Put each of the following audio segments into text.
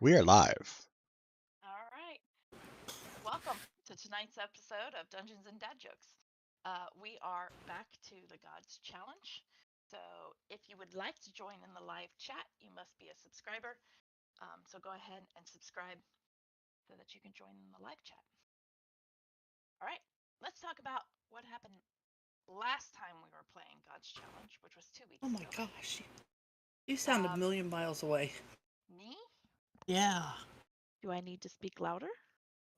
We are live. All right. Welcome to tonight's episode of Dungeons and Dad Jokes. We are back to the Gods Challenge. So, if you would like to join in the live chat, you must be a subscriber. So, go ahead and subscribe so that you can join in the live chat. All right. Let's talk about what happened last time we were playing Gods Challenge, which was 2 Oh weeks my ago. gosh. You sound a million miles away. Me? Yeah. Do I need to speak louder?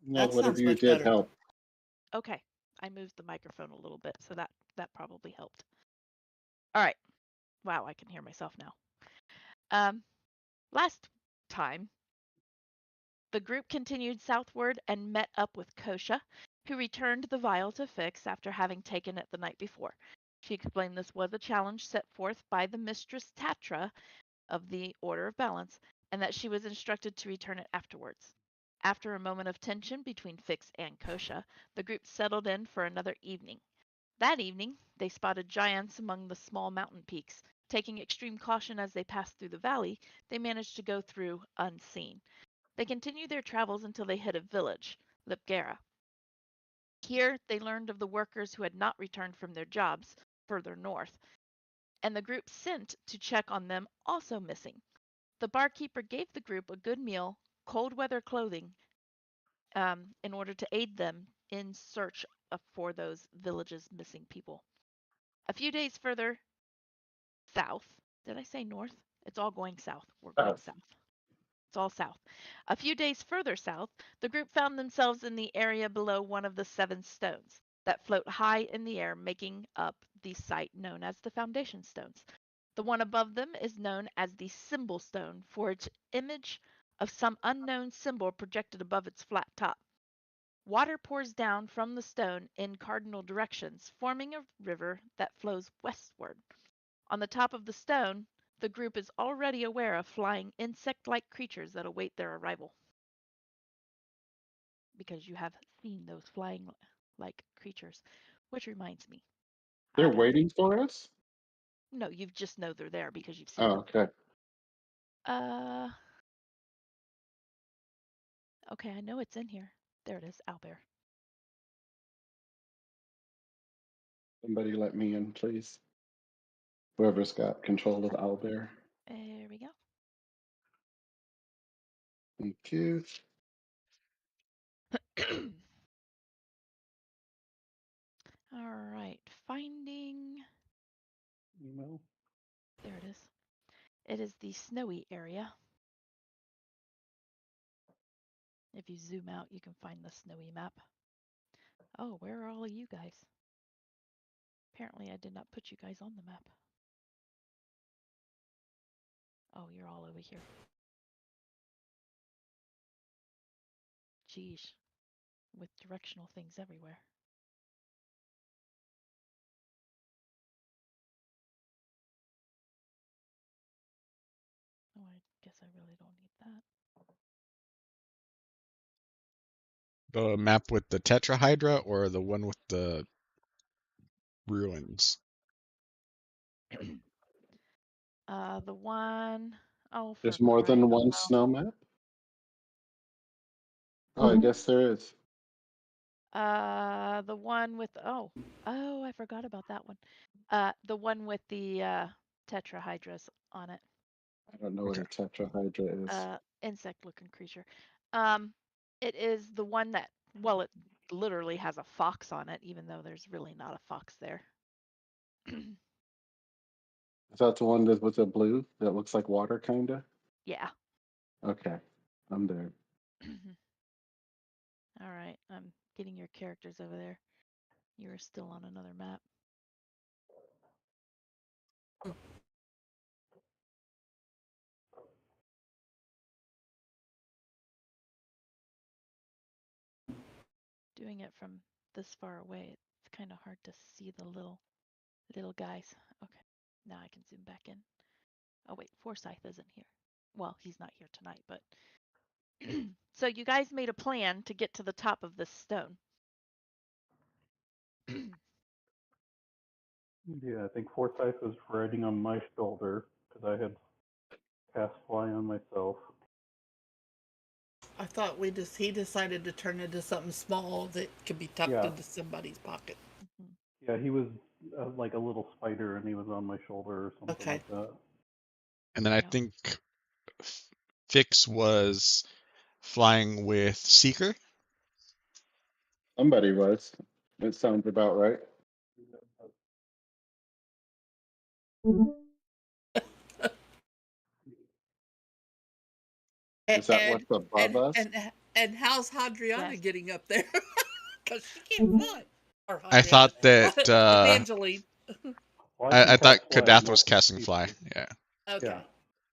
No, That whatever sounds you much did better. helped. Okay. I moved the microphone a little bit, so that probably helped. All right. Wow, I can hear myself now. Last time, the group continued southward and met up with Kosha, who returned the vial to Fix after having taken it the night before. She explained this was a challenge set forth by the Mistress Tatra of the Order of Balance, and that she was instructed to return it afterwards. After a moment of tension between Fix and Kosha, the group settled in for another evening. That evening, they spotted giants among the small mountain peaks. Taking extreme caution as they passed through the valley, they managed to go through unseen. They continued their travels until they hit a village, Lipgara. Here, they learned of the workers who had not returned from their jobs further north, and the group sent to check on them also missing. The barkeeper gave the group a good meal, cold weather clothing, in order to aid them in search for those villages' missing people. A few days further south, did I say north? It's all going south. We're going south. It's all south. A few days further south, the group found themselves in the area below one of the 7 stones that float high in the air, making up the site known as the foundation stones. The one above them is known as the symbol stone for its image of some unknown symbol projected above its flat top. Water pours down from the stone in cardinal directions, forming a river that flows westward. On the top of the stone, the group is already aware of flying insect-like creatures that await their arrival. Because you have seen those flying-like creatures. Which reminds me. They're waiting for us? No, you just know they're there because you've seen Oh, them. okay. Okay, I know it's in here. There it is, owlbear. Somebody let me in, please. Whoever's got control of the owlbear. There we go. Thank you. All right, finding. Email. There it is. It is the snowy area. If you zoom out, you can find the snowy map. Oh, where are all of you guys? Apparently, I did not put you guys on the map. Oh, you're all over here. Geez, with directional things everywhere. Oh, I guess I really don't need that. The map with the tetrahydra or the one with the ruins? The one, oh, for There's more crying than out one loud. snow map? Oh, I guess there is. The one with, oh, I forgot about that one. The one with the tetrahydras on it. I don't know what Okay. a tetrahydra is. Insect-looking creature. It is the one that, well, it literally has a fox on it, even though there's really not a fox there. Is that the one that with the blue that looks like water, kinda? Yeah. Okay, I'm there. All right, I'm getting your characters over there. You are still on another map. Doing it from this far away, it's kind of hard to see the little guys. Okay, now I can zoom back in. Oh wait, Forsyth isn't here. Well, he's not here tonight, but so you guys made a plan to get to the top of this stone. Yeah, I think Forsyth was riding on my shoulder because I had cast fly on myself. thought he decided to turn into something small that could be tucked Yeah. into somebody's pocket. Yeah, he was like a little spider, and he was on my shoulder or something Okay. like that. And then I Yeah. think Fix was flying with Seeker. Somebody was. It sounds about right. Is that what's above us? And how's Hadriana Yes. getting up there? Because she can't fly. Or I thought Hadriana. that Evangeline. Well, I can thought cast fly on Kadath was multiple casting people. fly. Yeah. Okay. Yeah.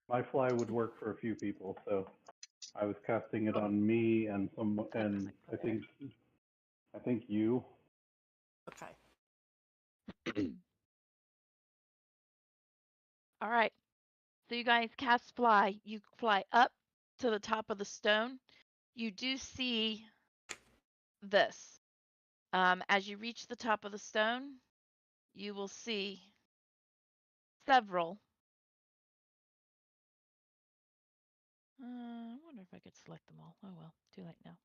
My fly would work for a few people, so I was casting it on me and I think you. Okay. All right. So you guys cast fly. You fly up to the top of the stone. You do see this. As you reach the top of the stone, you will see several. I wonder if I could select them all. Oh well, too late now.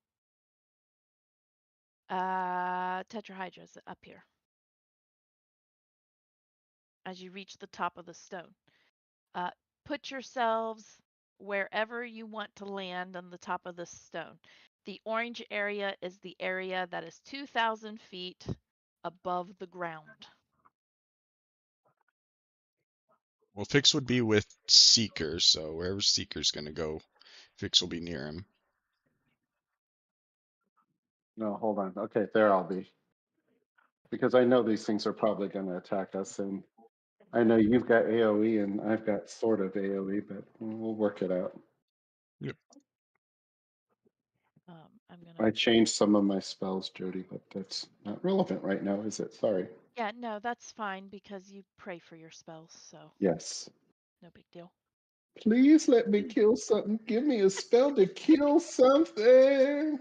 Tetrahydras up here. As you reach the top of the stone, put yourselves wherever you want to land on the top of this stone. The orange area is the area that is 2,000 feet above the ground. Well, Fix would be with Seeker, so wherever Seeker's gonna go, Fix will be near him. No, hold on. Okay, there I'll be. Because I know these things are probably going to attack us, and I know you've got AoE and I've got sort of AoE, but we'll work it out. I'm I gonna. changed some of my spells, Jody, but that's not relevant right now, is it? Sorry. Yeah, no, that's fine because you pray for your spells, so Yes. no big deal. Please let me kill something. Give me a spell to kill something.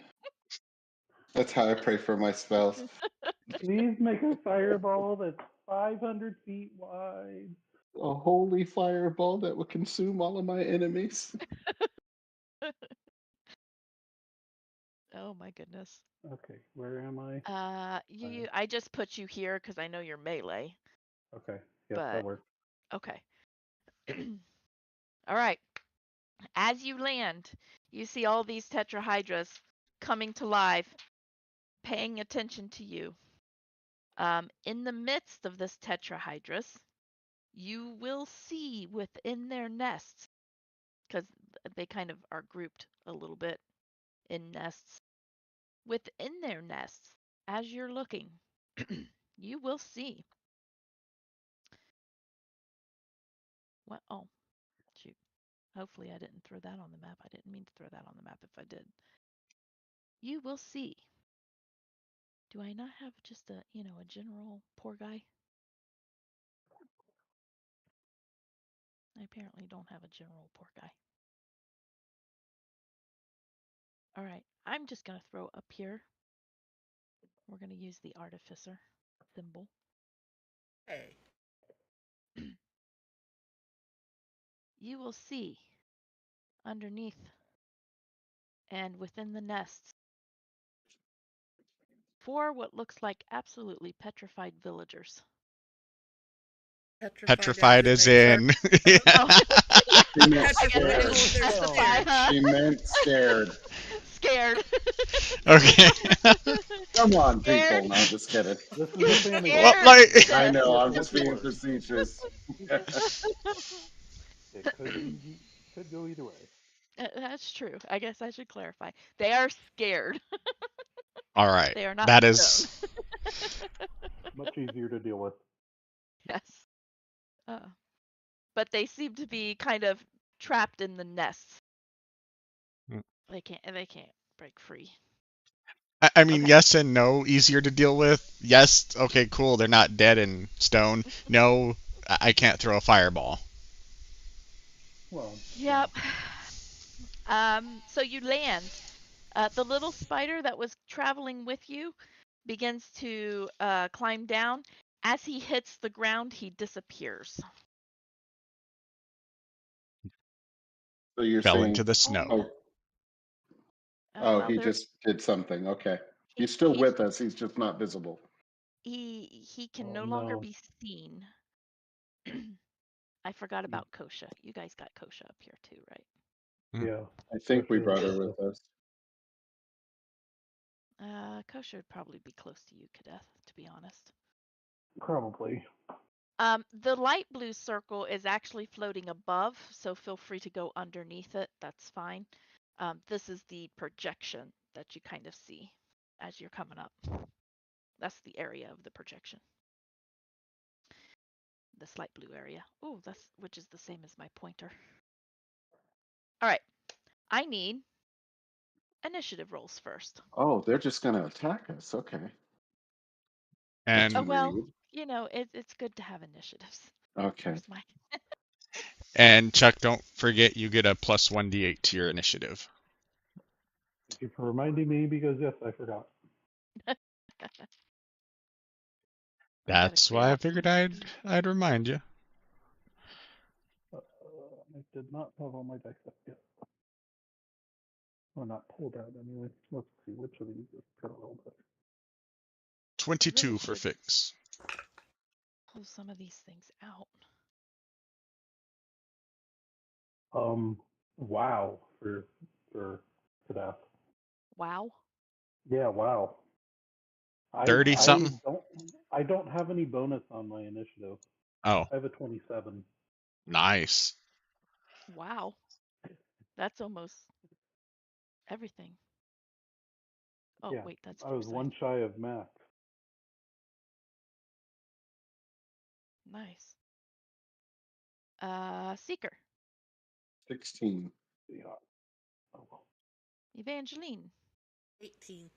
That's how I pray for my spells. Please make a fireball that's 500 feet wide. A holy fireball that will consume all of my enemies. Oh my goodness. Okay, where am I? I just put you here because I know you're melee. Okay, yeah, But- that works. Okay. All right. As you land, you see all these tetrahydras coming to life, paying attention to you. In the midst of this tetrahydras, you will see within their nests, because they kind of are grouped a little bit in nests. Within their nests, as you're looking, you will see. What? Oh, shoot. Hopefully I didn't throw that on the map. I didn't mean to throw that on the map if I did. You will see. Do I not have just a general poor guy? I apparently don't have a general poor guy. All right, I'm just going to throw up here. We're going to use the artificer symbol. Hey. You will see underneath and within the nests 4 what looks like absolutely petrified villagers. Petrified as as they in. Oh, She meant I guess I scared. didn't specify, huh? She meant scared. Scared. Okay. Come on, Scared. people. No, I'm just kidding. This is a family. Scared. Well, like- I know, I'm Yes, just being Lord. facetious. It could go either way. That's true. I guess I should clarify. They are scared. All right. They are not That stone. is. Much easier to deal with. Yes. But they seem to be kind of trapped in the nests. Hmm. They can't break free. I mean, Okay. yes and no. Easier to deal with. Yes. Okay. Cool. They're not dead in stone. No. I can't throw a fireball. Well, Yep. So you land. The little spider that was traveling with you begins to climb down. As he hits the ground, he disappears. So you're Fell saying, into the snow. oh, Oh, well, he there just did something. Okay. he, He's still he's with us. He's just not visible. he can Oh no longer no. be seen. I forgot Mm. about Kosha. You guys got Kosha up here too, right? Yeah. I think we Kosha is brought her with us. with us. Kosha would probably be close to you, Kadeth, to be honest. Probably. The light blue circle is actually floating above, so feel free to go underneath it. That's fine. This is the projection that you kind of see as you're coming up. That's the area of the projection. This light blue area. Oh, that's which is the same as my pointer. All right. I need initiative rolls first. Oh, they're just going to attack us. Okay. That's And Oh well, rude. you know, it's good to have initiatives. Okay. Where's my and Chuck, don't forget you get a plus 1d8 to your initiative. Thank you for reminding me because yes, I forgot. That's why I figured I'd remind you. I did not have all my dice up yet. Or not pulled out anyway. Let's see which of these is parallel better. 22 really for should fix. pull some of these things out. Wow for Kadeth. Wow. Yeah, wow. 30 something? I don't have any bonus on my initiative. Oh, I have a 27. nice. Wow. That's almost everything. Oh, Yeah, wait, that's I was foresight. one shy of max. Nice. Seeker. 16. Yeah. Oh, well. Evangeline. 18.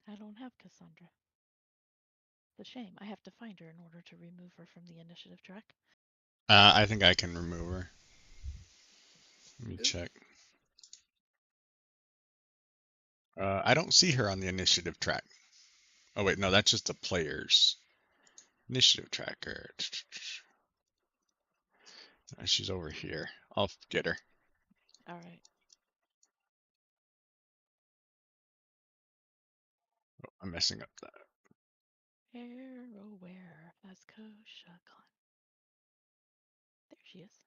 I don't have Cassandra. It's a shame. I have to find her in order to remove her from the initiative track. I think I can remove her. Let me check. I don't see her on the initiative track. Oh wait, no, that's just the players. Initiative tracker. She's over here. I'll get her. All right. Oh, I'm messing up that. Arrow, where has Kosha gone? There she is.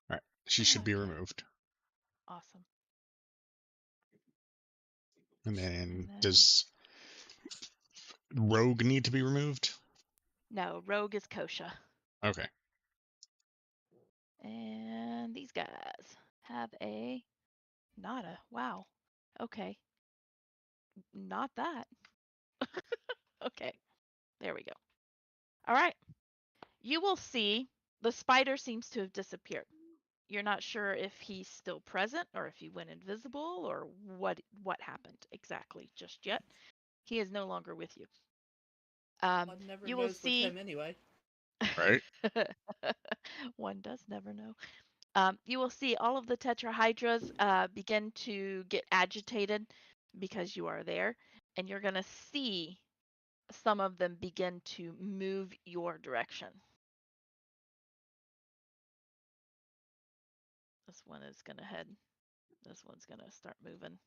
All right, she should be Okay. removed. Awesome. And then, And then does Rogue need to be removed? no, Rogue is Kosha. Okay. And these guys have a nada. Wow. Okay. Not that. Okay. There we go. All right. You will see the spider seems to have disappeared. You're not sure if he's still present or if he went invisible or what happened exactly just yet. He is no longer with you. One never You will knows with see. him anyway. Right. One does never know. You will see all of the tetrahydras begin to get agitated because you are there, and you're going to see some of them begin to move your direction. This one is going to head. This one's going to start moving.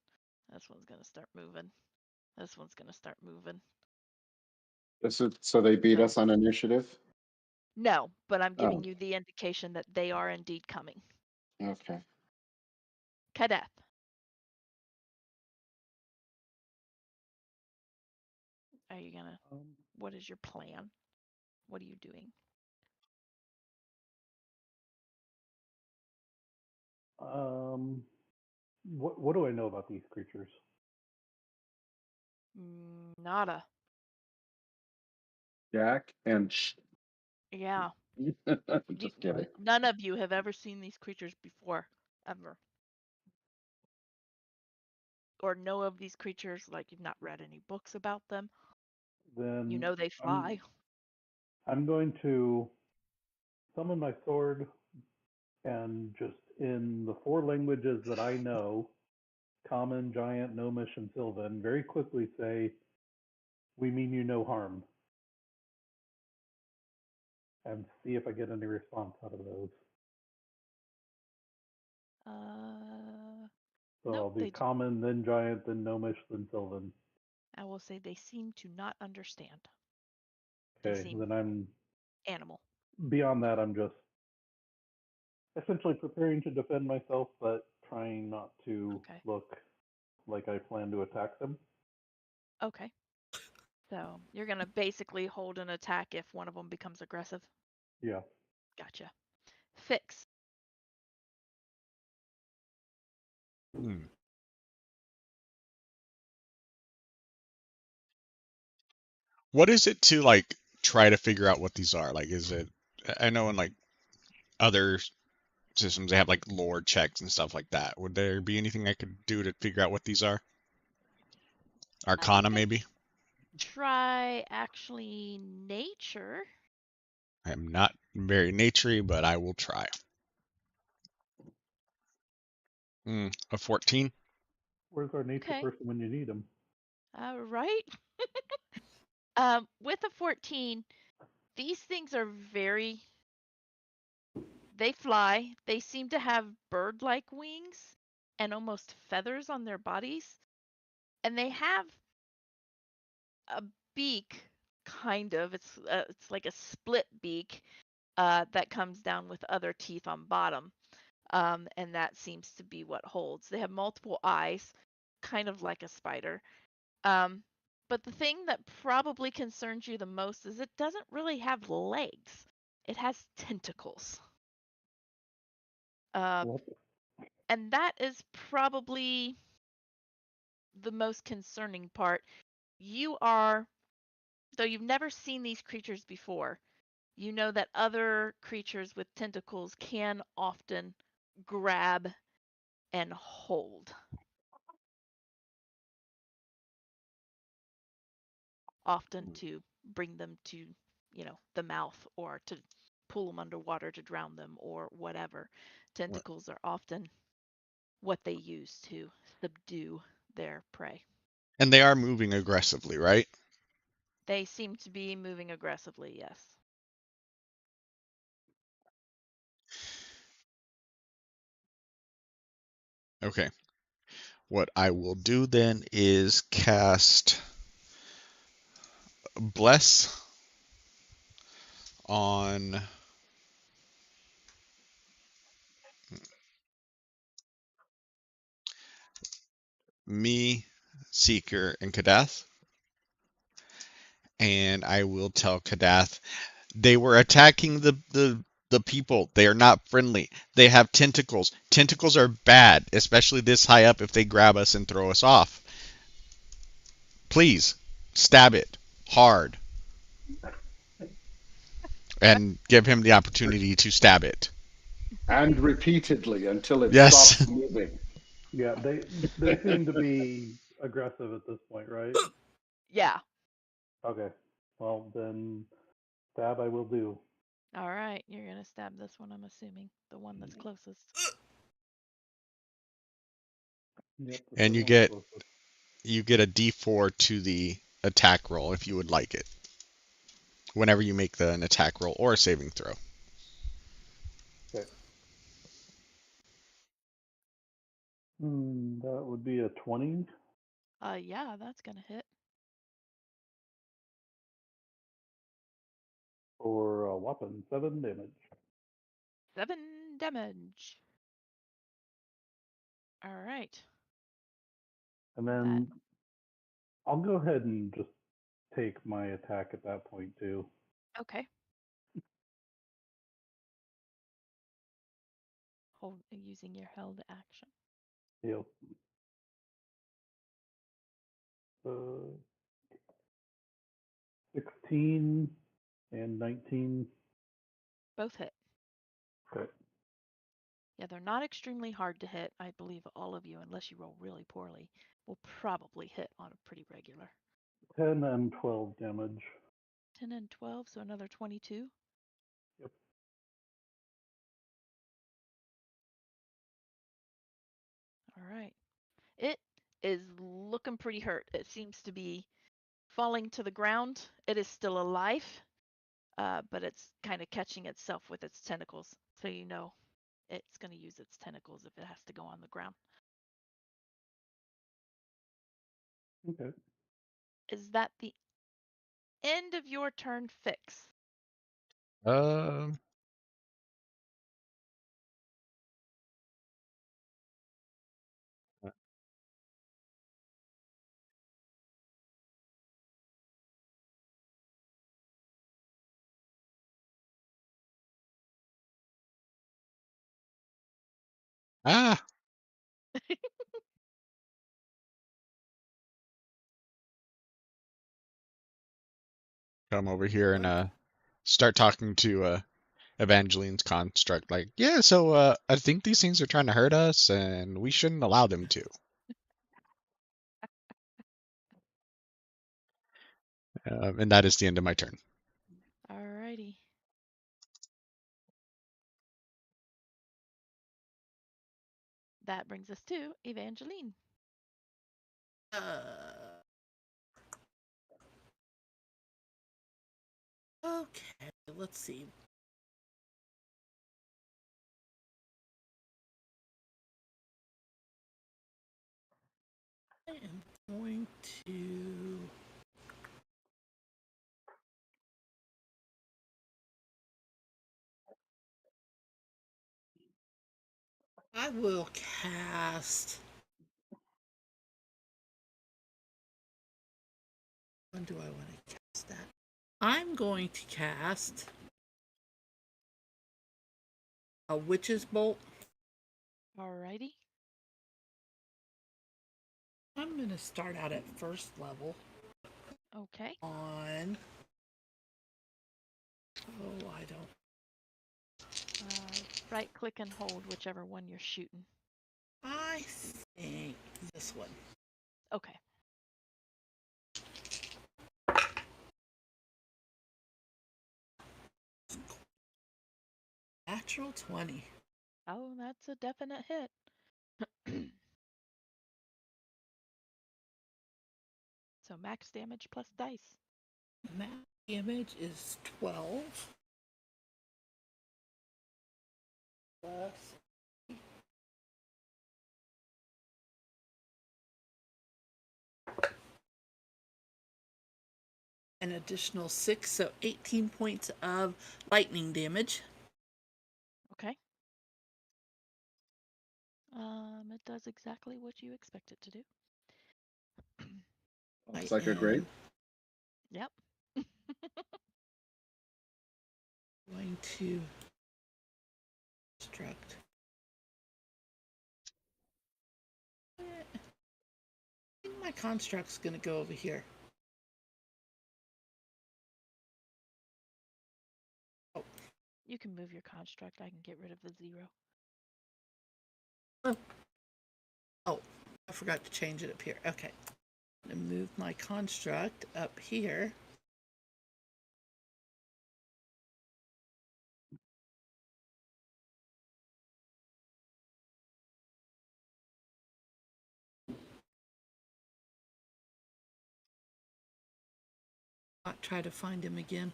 This one's going to start moving. This one's going to start moving. So they beat So, us on initiative? no, but I'm giving Oh, you the indication that they are indeed coming. okay. Kadeth. Are you going to, what is your plan? What are you doing? What do I know about these creatures? Nada. Jack and Yeah. just kidding. None of you have ever seen these creatures before, ever. Or know of these creatures, like you've not read any books about them. Then You know they fly. I'm going to summon my sword and just in the 4 languages that I know, Common, Giant, Gnomish, and Sylvan, very quickly say, "We mean you no harm." and see if I get any response out of those. So Nope, I'll be they common, then giant, then gnomish, then sylvan. I will say they seem to not understand. They Okay, seem then I'm animal. beyond that. I'm just essentially preparing to defend myself, but trying not to Okay. look like I plan to attack them. Okay. So you're gonna basically hold an attack if one of them becomes aggressive. Yeah. Gotcha. Fix. Hmm. What is it to like try to figure out what these are? Like, is it? I know in like other systems they have like lore checks and stuff like that. Would there be anything I could do to figure out what these are? Arcana, You can maybe. try actually nature. I am not very naturey, but I will try. A 14. Where's our nature Okay. person when you need him? Right. With a 14, these things are very. They fly. They seem to have bird-like wings and almost feathers on their bodies, and they have a beak, kind of. It's like a split beak that comes down with other teeth on bottom, and that seems to be what holds. They have multiple eyes, kind of like a spider. Um, but the thing that probably concerns you the most is it doesn't really have legs. It has tentacles. What? And that is probably the most concerning part. You are, though you've never seen these creatures before, you know that other creatures with tentacles can often grab and hold. Often to bring them to, the mouth or to pull them underwater to drown them or whatever. What? Tentacles are often what they use to subdue their prey. And they are moving aggressively, right? They seem to be moving aggressively, yes. Okay. What I will do then is cast Bless on me, Seeker, and Kadath. And I will tell Kadath they were attacking the people. They are not friendly. They have tentacles. Tentacles are bad, especially this high up if they grab us and throw us off. Please stab it hard and give him the opportunity to stab it. And repeatedly until it Yes. stops moving. Yeah, they seem to be aggressive at this point, right? Yeah. Okay. Well, then stab I will do. All right. You're going to stab this one, I'm assuming. The one that's closest. Yep. And you get a D4 to the attack roll if you would like it. Whenever you make an attack roll or a saving throw. Okay. That would be a 20. Yeah, that's going to hit. For a whopping 7 damage. 7 damage. All right. And then I'll go ahead and just take my attack at that point too. Okay. Hold using your held action. Yep. 16 and 19. Both hit. Okay. Yeah, they're not extremely hard to hit. I believe all of you, unless you roll really poorly, will probably hit on a pretty regular. 10 and 12 damage. 10 and 12, so another 22. Yep. All right. It is looking pretty hurt. It seems to be falling to the ground. It is still alive. but it's kind of catching itself with its tentacles, so you know it's going to use its tentacles if it has to go on the ground. Okay. Is that the end of your turn, Fix? Um. Ah, come over here and start talking to Evangeline's construct. Like, yeah, so I think these things are trying to hurt us, and we shouldn't allow them to. And that is the end of my turn. Alrighty. That brings us to Evangeline. Okay, let's see. I am going to. I will cast. When do I want to cast that? I'm going to cast a Witch's Bolt. Alrighty. I'm going to start out at first level Okay. on. Oh, I don't. Right click and hold whichever one you're shooting. I think this one. Okay. Natural 20. Oh, that's a definite hit. So max damage plus dice. Max damage is 12. Plus. An additional 6, so 18 points of lightning damage. Okay. It does exactly what you expect it to do. It's like a grape. Yep. Going to construct. I think my construct's going to go over here. You can move your construct. I can get rid of the 0. Oh, I forgot to change it up here. Okay. I'm going to move my construct up here. I'll try to find him again.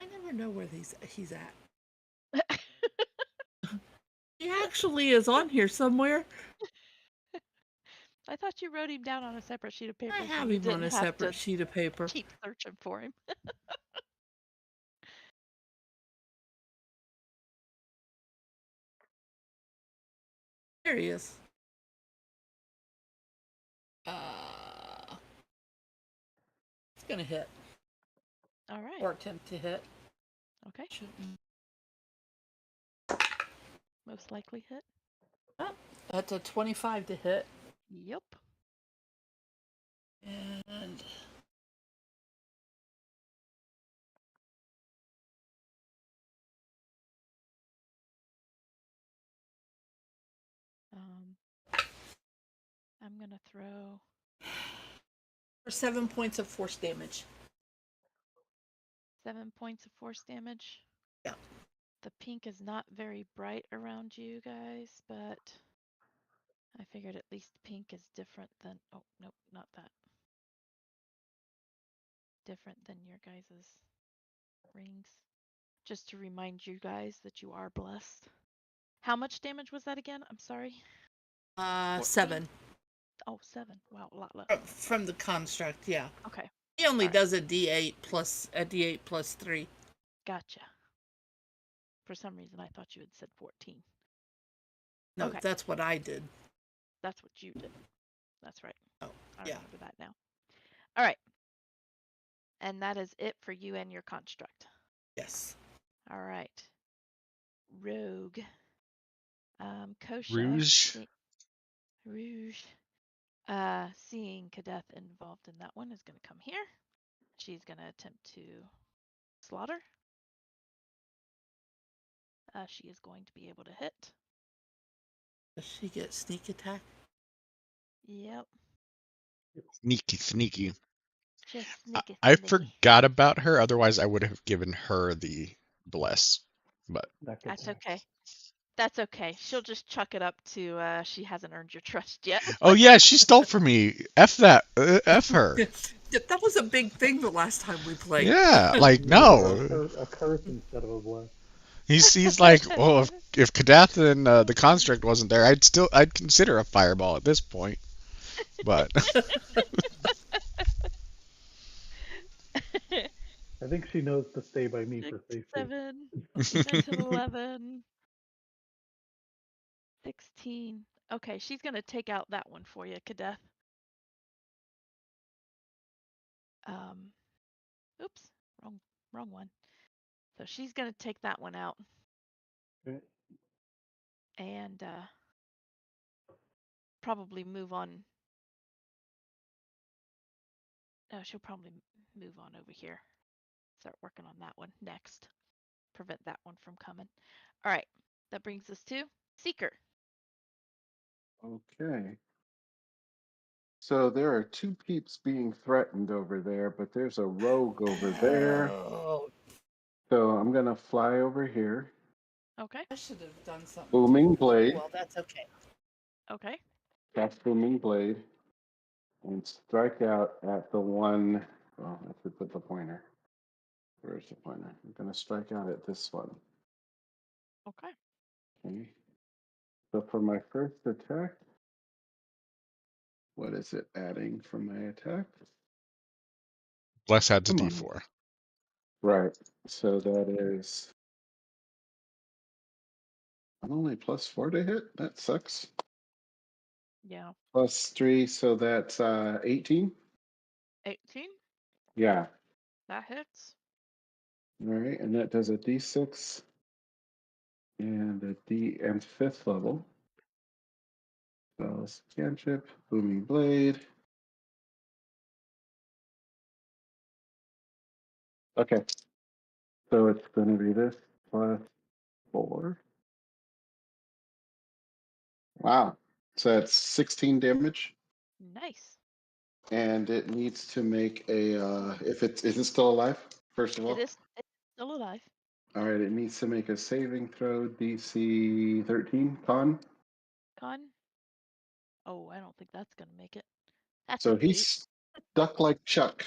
I never know where he's at. He actually is on here somewhere. I thought you wrote him down on a separate sheet of paper. I so have you him on didn't a have separate to sheet of paper. keep searching for him. There he is. It's gonna hit. All right. Or attempt to hit. Okay. Shouldn't. Most likely hit. Oh, that's a 25 to hit. Yep. And I'm gonna throw for 7 points of force damage. 7 points of force damage. Yeah. The pink is not very bright around you guys, but I figured at least pink is different than. Oh, nope, not that. different than your guys' rings. Just to remind you guys that you are blessed. How much damage was that again? I'm sorry. 7 Oh, 7. Wow, a lot less. from the construct. Yeah, Okay, he only Alright. does a D8 plus 3. gotcha. For some reason, I thought you had said 14. No, Okay. that's what I did. That's what you did. That's right. Oh, I yeah. remember that now. All right. And that is it for you and your construct. Yes. All right. Rogue. Kosha. Rouge. Rouge. Seeing Kadeth involved in that one is going to come here. She's going to attempt to slaughter. She is going to be able to hit. Does she get sneak attack? Yep. Sneaky. Just sneaky. I sneaky. forgot about her. Otherwise, I would have given her the bless. But Neck That's attack. okay. That's okay. She'll just chuck it up to she hasn't earned your trust yet. oh yeah, she stole from me. F that. F her. That was a big thing the last time we played. Yeah, like You no. gave her a curse instead of a bless. He's like, well, if Kadath and the construct wasn't there, I'd consider a fireball at this point. But I think she knows to stay by me for 6, safety. 7, 10, 11, 16. Okay, she's gonna take out that one for you, Kadeth. Oops, wrong one. So she's gonna take that one out Okay. and probably move on. No, she'll probably move on over here. Start working on that one next. Prevent that one from coming. All right, that brings us to Seeker. Okay. So there are 2 peeps being threatened over there, but there's a rogue over there. Oh, So I'm gonna fly over here. Okay. I should have done something. Booming blade. Well, that's okay. Okay. Cast booming blade. And strike out at the one. Well, I have to put the pointer. Where's the pointer? I'm gonna strike out at this one. Okay. Okay. So for my first attack, what is it adding for my attack? bless adds a Come on. D4. Right. So that is. I'm only +4 to hit. That sucks. Yeah. +3, so that's 18. 18. Yeah. That hits. All right, and that does a D6 and a D and 5th level. Spells, cantrip, booming blade. Okay, so it's going to be this +4. Wow, so that's 16 damage, Nice. and it needs to make a. If it's is it still alive? First of all, It's still alive. all right, it needs to make a saving throw, DC 13 con. Con. Oh, I don't think that's gonna make it. That's So an 8. he's stuck like Chuck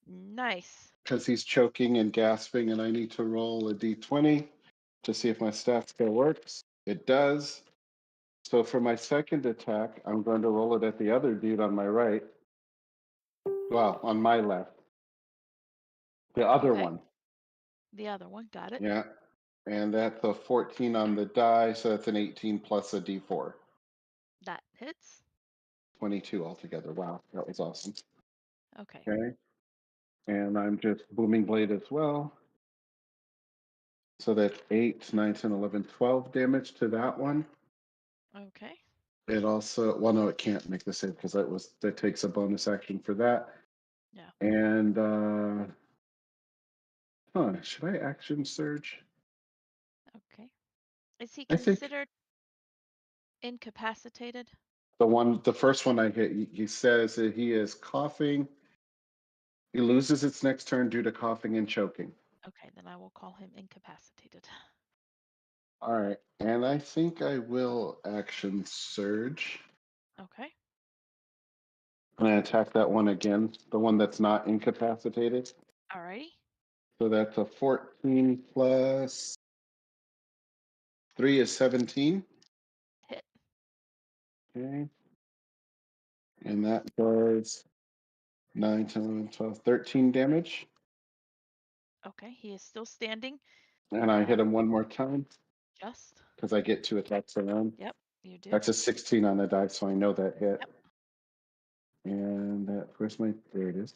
Nice. because he's choking and gasping, and I need to roll a d20 to see if my staff still works. It does. So for my second attack, I'm going to roll it at the other dude on my right. Well, on my left. The other Okay. one. The other one. Got it. Yeah. And that's a 14 on the die, so that's an 18 plus a d4. That hits. 22 altogether. Wow, that was awesome. Okay. Okay. And I'm just booming blade as well. So that's 8, 9, 10, 11, 12 damage to that one. Okay. It also, well, no, it can't make the save because that takes a bonus action for that. Yeah. And should I action surge? Okay. Is he I think considered incapacitated? the first one I hit, he says that he is coughing. He loses its next turn due to coughing and choking. Okay, then I will call him incapacitated. All right, and I think I will action surge. Okay. And I attack that one again, the one that's not incapacitated. Alrighty. So that's a 14 plus 3 is 17. Hit. Okay. And that does 9, 10, 11, 12, 13 damage. Okay, he is still standing. And I hit him one more time Just. because I get 2 attacks around. Yep, you do. That's a 16 on the die, so I know that hit. Yep. And that, where's my, there it is.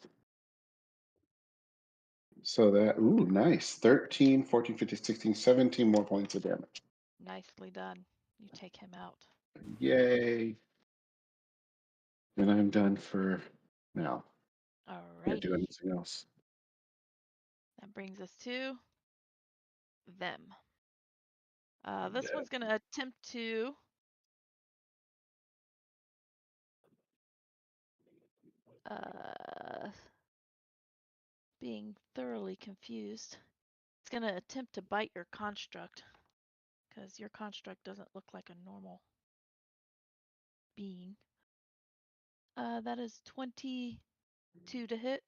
So that, ooh, nice. 13, 14, 15, 16, 17 more points of damage. Nicely done. You take him out. Yay. And I'm done for now. Can't do Alrighty. anything else. That brings us to them. This Yeah. one's going to attempt to being thoroughly confused. It's going to attempt to bite your construct because your construct doesn't look like a normal being. That is 22 to hit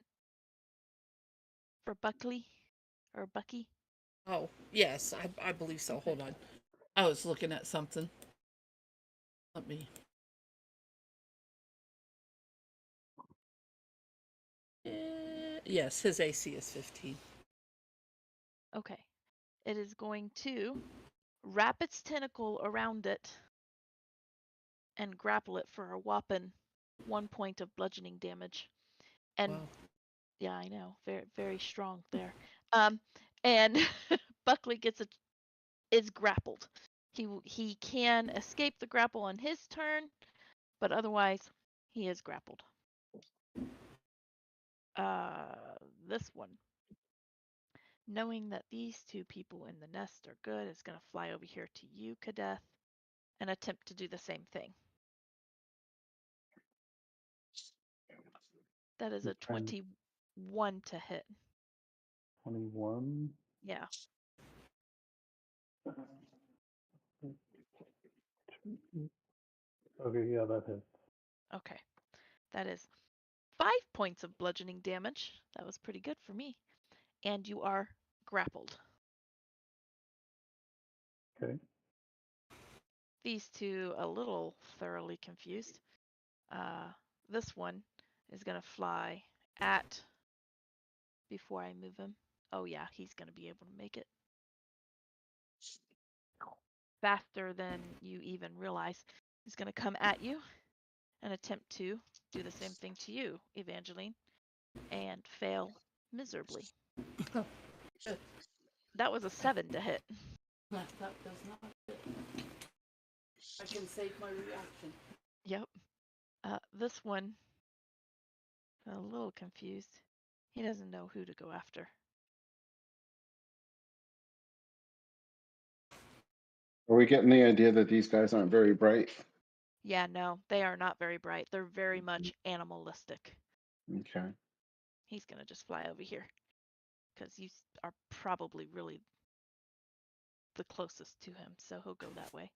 for Buckley or Bucky. Oh, yes, I believe so. Hold on. I was looking at something. Let me. Yes, his AC is 15. Okay. It is going to wrap its tentacle around it and grapple it for a whopping 1 point of bludgeoning damage. And Wow. yeah, I know, very very strong there. And Buckley is grappled. He can escape the grapple on his turn, but otherwise he is grappled. This one, knowing that these two people in the nest are good, is going to fly over here to you, Kadeth, and attempt to do the same thing. That is a Okay. 21 to hit. 21. Yeah. Okay, yeah, that hits. Okay. That is 5 points of bludgeoning damage. That was pretty good for me. And you are grappled. Okay. These two a little thoroughly confused. This one is going to fly at before I move him. Oh yeah, he's going to be able to make it. Faster than you even realize. He's going to come at you and attempt to do the same thing to you, Evangeline, and fail miserably. That was a 7 to hit. That does not fit. I can save my reaction. Yep. This one, a little confused. He doesn't know who to go after. Are we getting the idea that these guys aren't very bright? Yeah, no, they are not very bright. They're very much animalistic. Okay. He's going to just fly over here because you are probably really the closest to him, so he'll go that way.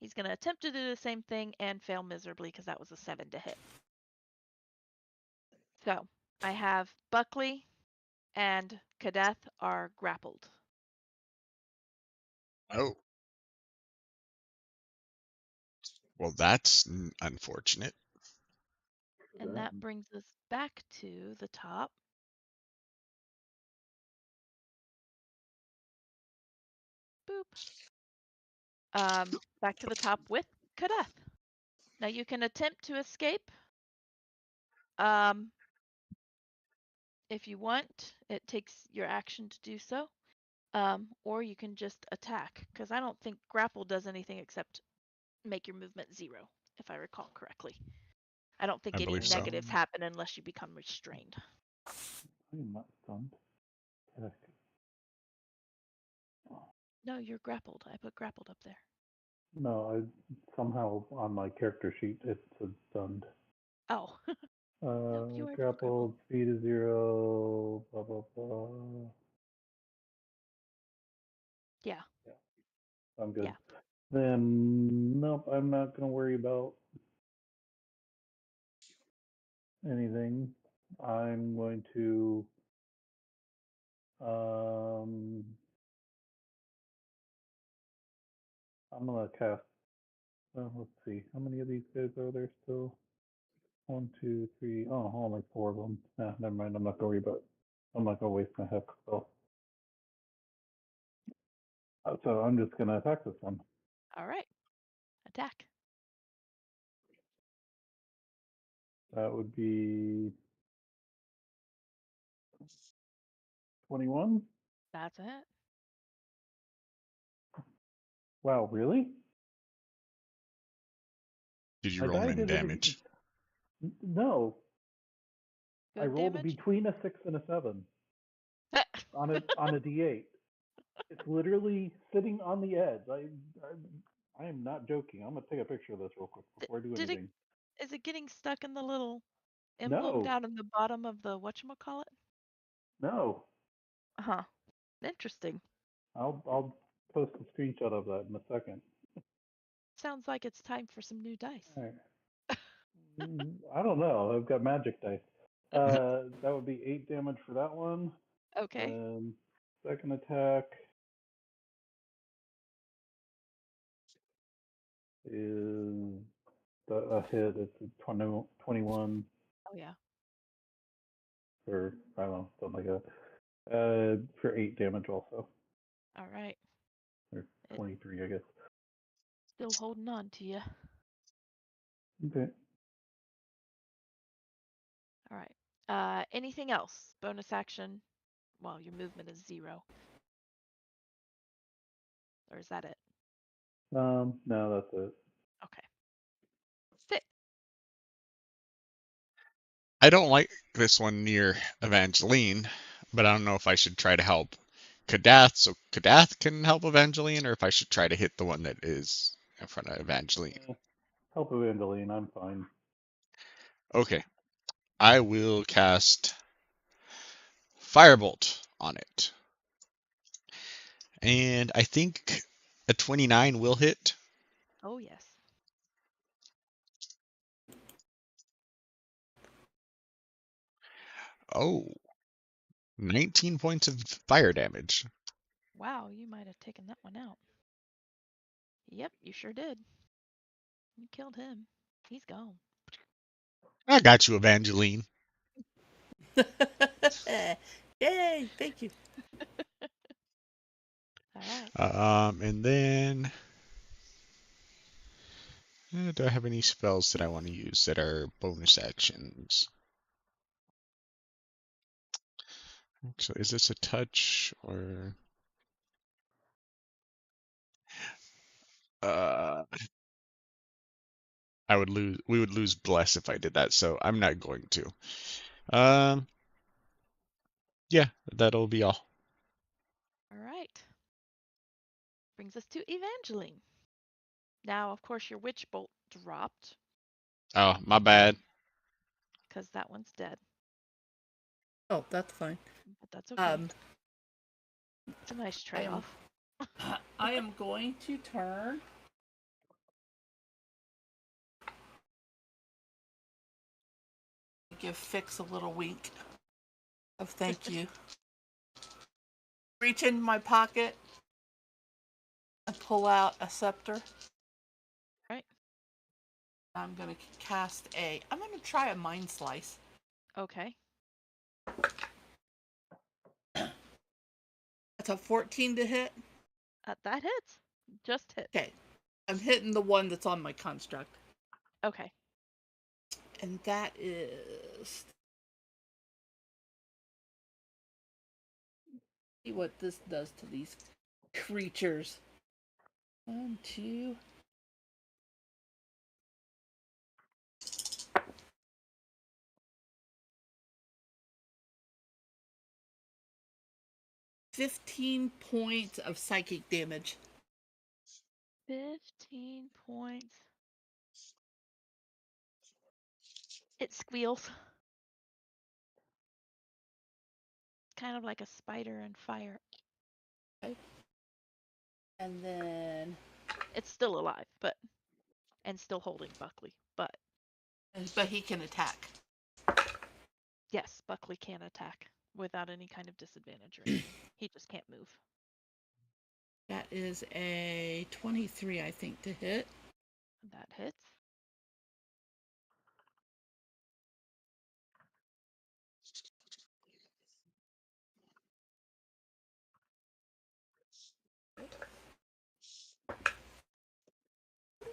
He's going to attempt to do the same thing and fail miserably because that was a 7 to hit. So I have Buckley and Kadeth are grappled. Oh, well, that's unfortunate. And that brings us back to the top. Boop. Back to the top with Kadeth. Now you can attempt to escape. If you want, it takes your action to do so. Or you can just attack, because I don't think grapple does anything except make your movement 0, if I recall correctly. I don't think I any believe so. negatives happen unless you become restrained. I'm not stunned. Heck. No, you're grappled. I put grappled up there. No, I somehow on my character sheet it said stunned. Oh. Nope, you are Grappled, speed is 0, blah blah blah. Yeah. I'm good. Yeah. Then nope, I'm not gonna worry about anything, I'm going to I'm gonna cast. Well, let's see. How many of these guys are there still? 1, 2, 3. Oh, only 4 of them. Nah, never mind. I'm not gonna worry about. I'm not gonna waste my hex spell. So I'm just gonna attack this one. All right. Attack. That would be 21. That's it. Wow, really? Did you My roll die min did damage? No, I Good rolled damage. between a 6 and a 7 on a D8. It's literally sitting on the edge. I am not joking. I'm gonna take a picture of this real quick before I do Did it? anything. Is it getting stuck in the little emblem No, down in the bottom of the whatchamacallit? no. Huh. Interesting. I'll post a screenshot of that in a second. Sounds like it's time for some new dice. All right. I don't know. I've got magic dice. That would be 8 damage for that one. Okay. And second attack is a hit. It's a 21 Oh yeah. or I don't know, something like that. For 8 damage also. All right. Or 23, I guess. Still holding on to you. Okay. All right. Anything else? Bonus action? Well, your movement is 0. Or is that it? No, that's it. Okay. Sit. I don't like this one near Evangeline, but I don't know if I should try to help Kadath so Kadath can help Evangeline, or if I should try to hit the one that is in front of Evangeline. Help Evangeline, I'm fine. Okay. I will cast Firebolt on it. And I think a 29 will hit. Oh yes. Oh, 19 points of fire damage. Wow, you might have taken that one out. Yep, you sure did. You killed him. He's gone. I got you, Evangeline. Yay! Thank you. All right. And then do I have any spells that I want to use that are bonus actions? So is this a touch or we would lose bless if I did that, so I'm not going to. Yeah, that'll be all. All right. Brings us to Evangeline. Now, of course, your witch bolt dropped Oh, my bad. because that one's dead. Oh, that's fine. But that's okay. It's a nice I am- trade-off. I am going to turn. Give Fix a little wink of thank you. Reach into my pocket and pull out a scepter. Right. I'm going to cast I'm going to try a Mind Slice. Okay. That's a 14 to hit. That hits. Just hit. Okay. I'm hitting the one that's on my construct. Okay. And that is... See what this does to these creatures. 1, 2... $15 points of psychic damage. 15 points. It squeals. Kind of like a spider in fire. Okay. And then... It's still alive, and still holding Buckley, but... But he can attack. Yes, Buckley can attack without any kind of disadvantage or anything. He just can't move. That is a 23, I think, to hit. That hits.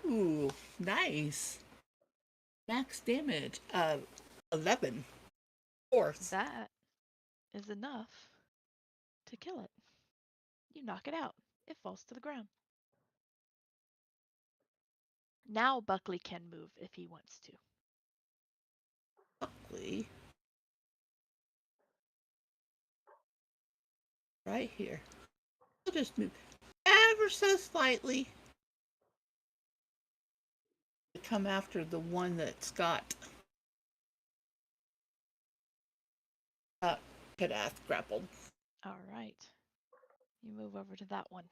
Ooh, nice. Max damage of 11 force. That is enough to kill it. You knock it out. It falls to the ground. Now Buckley can move if he wants to. Buckley. Right here. I'll just move ever so slightly to come after the one that's got Kadath grappled. All right. You move over to that one.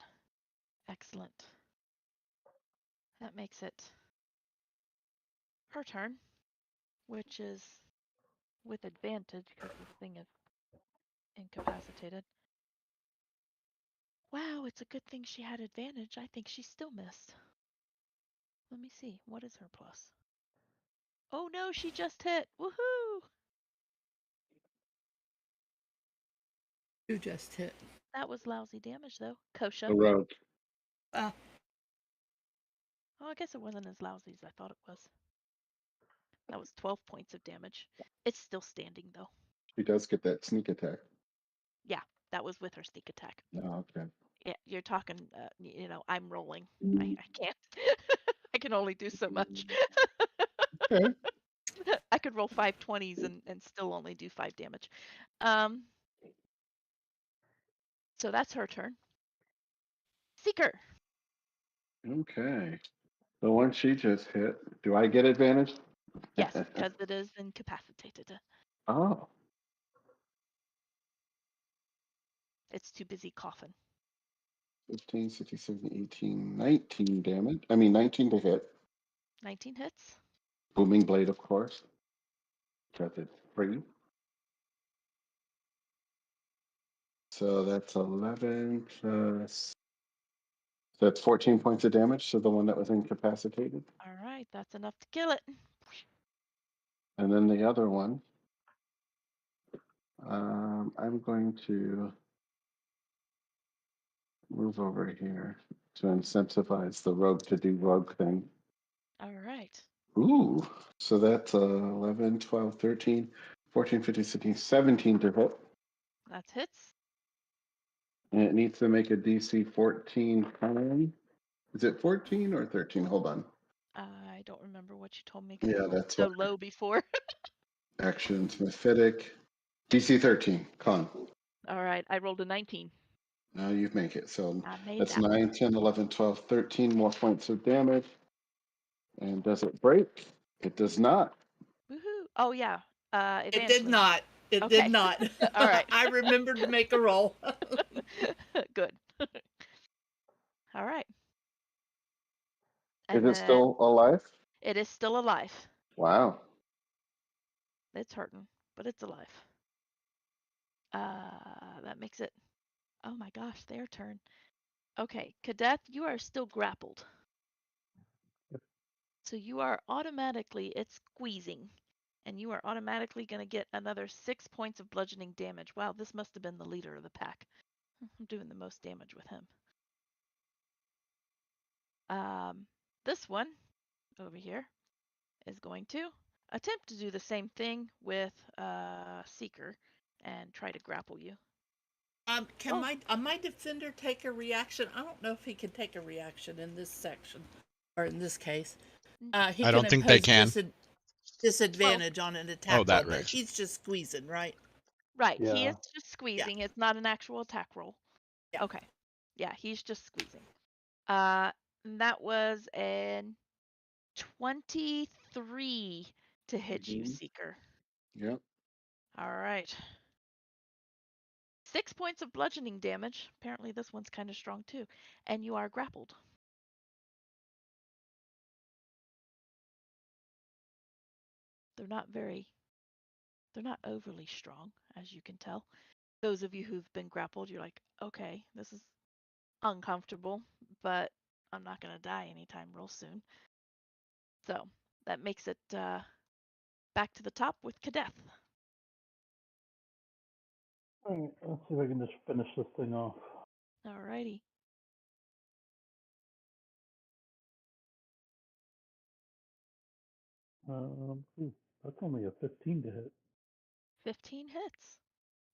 Excellent. That makes it her turn, which is with advantage because this thing is incapacitated. Wow, it's a good thing she had advantage. I think she still missed. Let me see. What is her plus? Oh no, she just hit. Woohoo! You just hit. That was lousy damage though. Kosha. The rogue. Uh, Oh, I guess it wasn't as lousy as I thought it was. That was 12 points of damage. It's still standing though. She does get that sneak attack. Yeah, that was with her sneak attack. Oh, okay. Yeah, you're talking, I'm rolling. I can't. I can only do so much. Okay. I could roll 5 20s and still only do 5 damage. So that's her turn. Seeker. Okay. The one she just hit. Do I get advantage? Yes, because it is incapacitated. Oh. It's too busy coughing. 15, 16, 17, 18, 19 damage. I mean, 19 to hit. 19 hits. Booming blade, of course. Got it free. So that's 11 plus. That's 14 points of damage to the one that was incapacitated. All right, that's enough to kill it. And then the other one, I'm going to move over here to incentivize the rogue to do rogue thing. All right. Ooh, so that's 11, 12, 13, 14, 15, 16, 17 to hit. That hits. And it needs to make a DC 14 con. Is it 14 or 13? Hold on. I don't remember what you told me because Yeah, it rolled that's so what. low before. Actions, Mephitic. DC 13, con. All right, I rolled a 19. Now you make it. So I made that's that one. 9, 10, 11, 12, 13 more points of damage. And does it break? It does not. Woohoo! Oh yeah. it did not. It Okay. did not. All right. I remembered to make a roll. Good. All right. Is And it then still alive? it is still alive. Wow. It's hurting, but it's alive. That makes it. Oh my gosh, their turn. Okay, Cadet, you are still grappled. Yep. So you are automatically, it's squeezing, and you are automatically going to get another 6 points of bludgeoning damage. Wow, this must have been the leader of the pack. I'm doing the most damage with him. This one over here is going to attempt to do the same thing with Seeker and try to grapple you. Can Oh. my defender take a reaction? I don't know if he can take a reaction in this section, or in this case. He I can don't think they impose can. disadvantage on an attack Oh, that roll, but direction. he's just squeezing, right? Right, he Yeah. is just squeezing. It's not an actual attack roll. Yeah. Okay. Yeah, he's just squeezing. That was an 23 to hit you, Mhm. Seeker. Yep. All right. 6 points of bludgeoning damage. Apparently this one's kind of strong too. And you are grappled. They're not very They're not overly strong, as you can tell. Those of you who've been grappled, you're like, okay, this is uncomfortable, but I'm not going to die anytime real soon. So that makes it back to the top with Kadeth. All right, let's see if I can just finish this thing off. Alrighty. That's only a 15 to hit. 15 hits.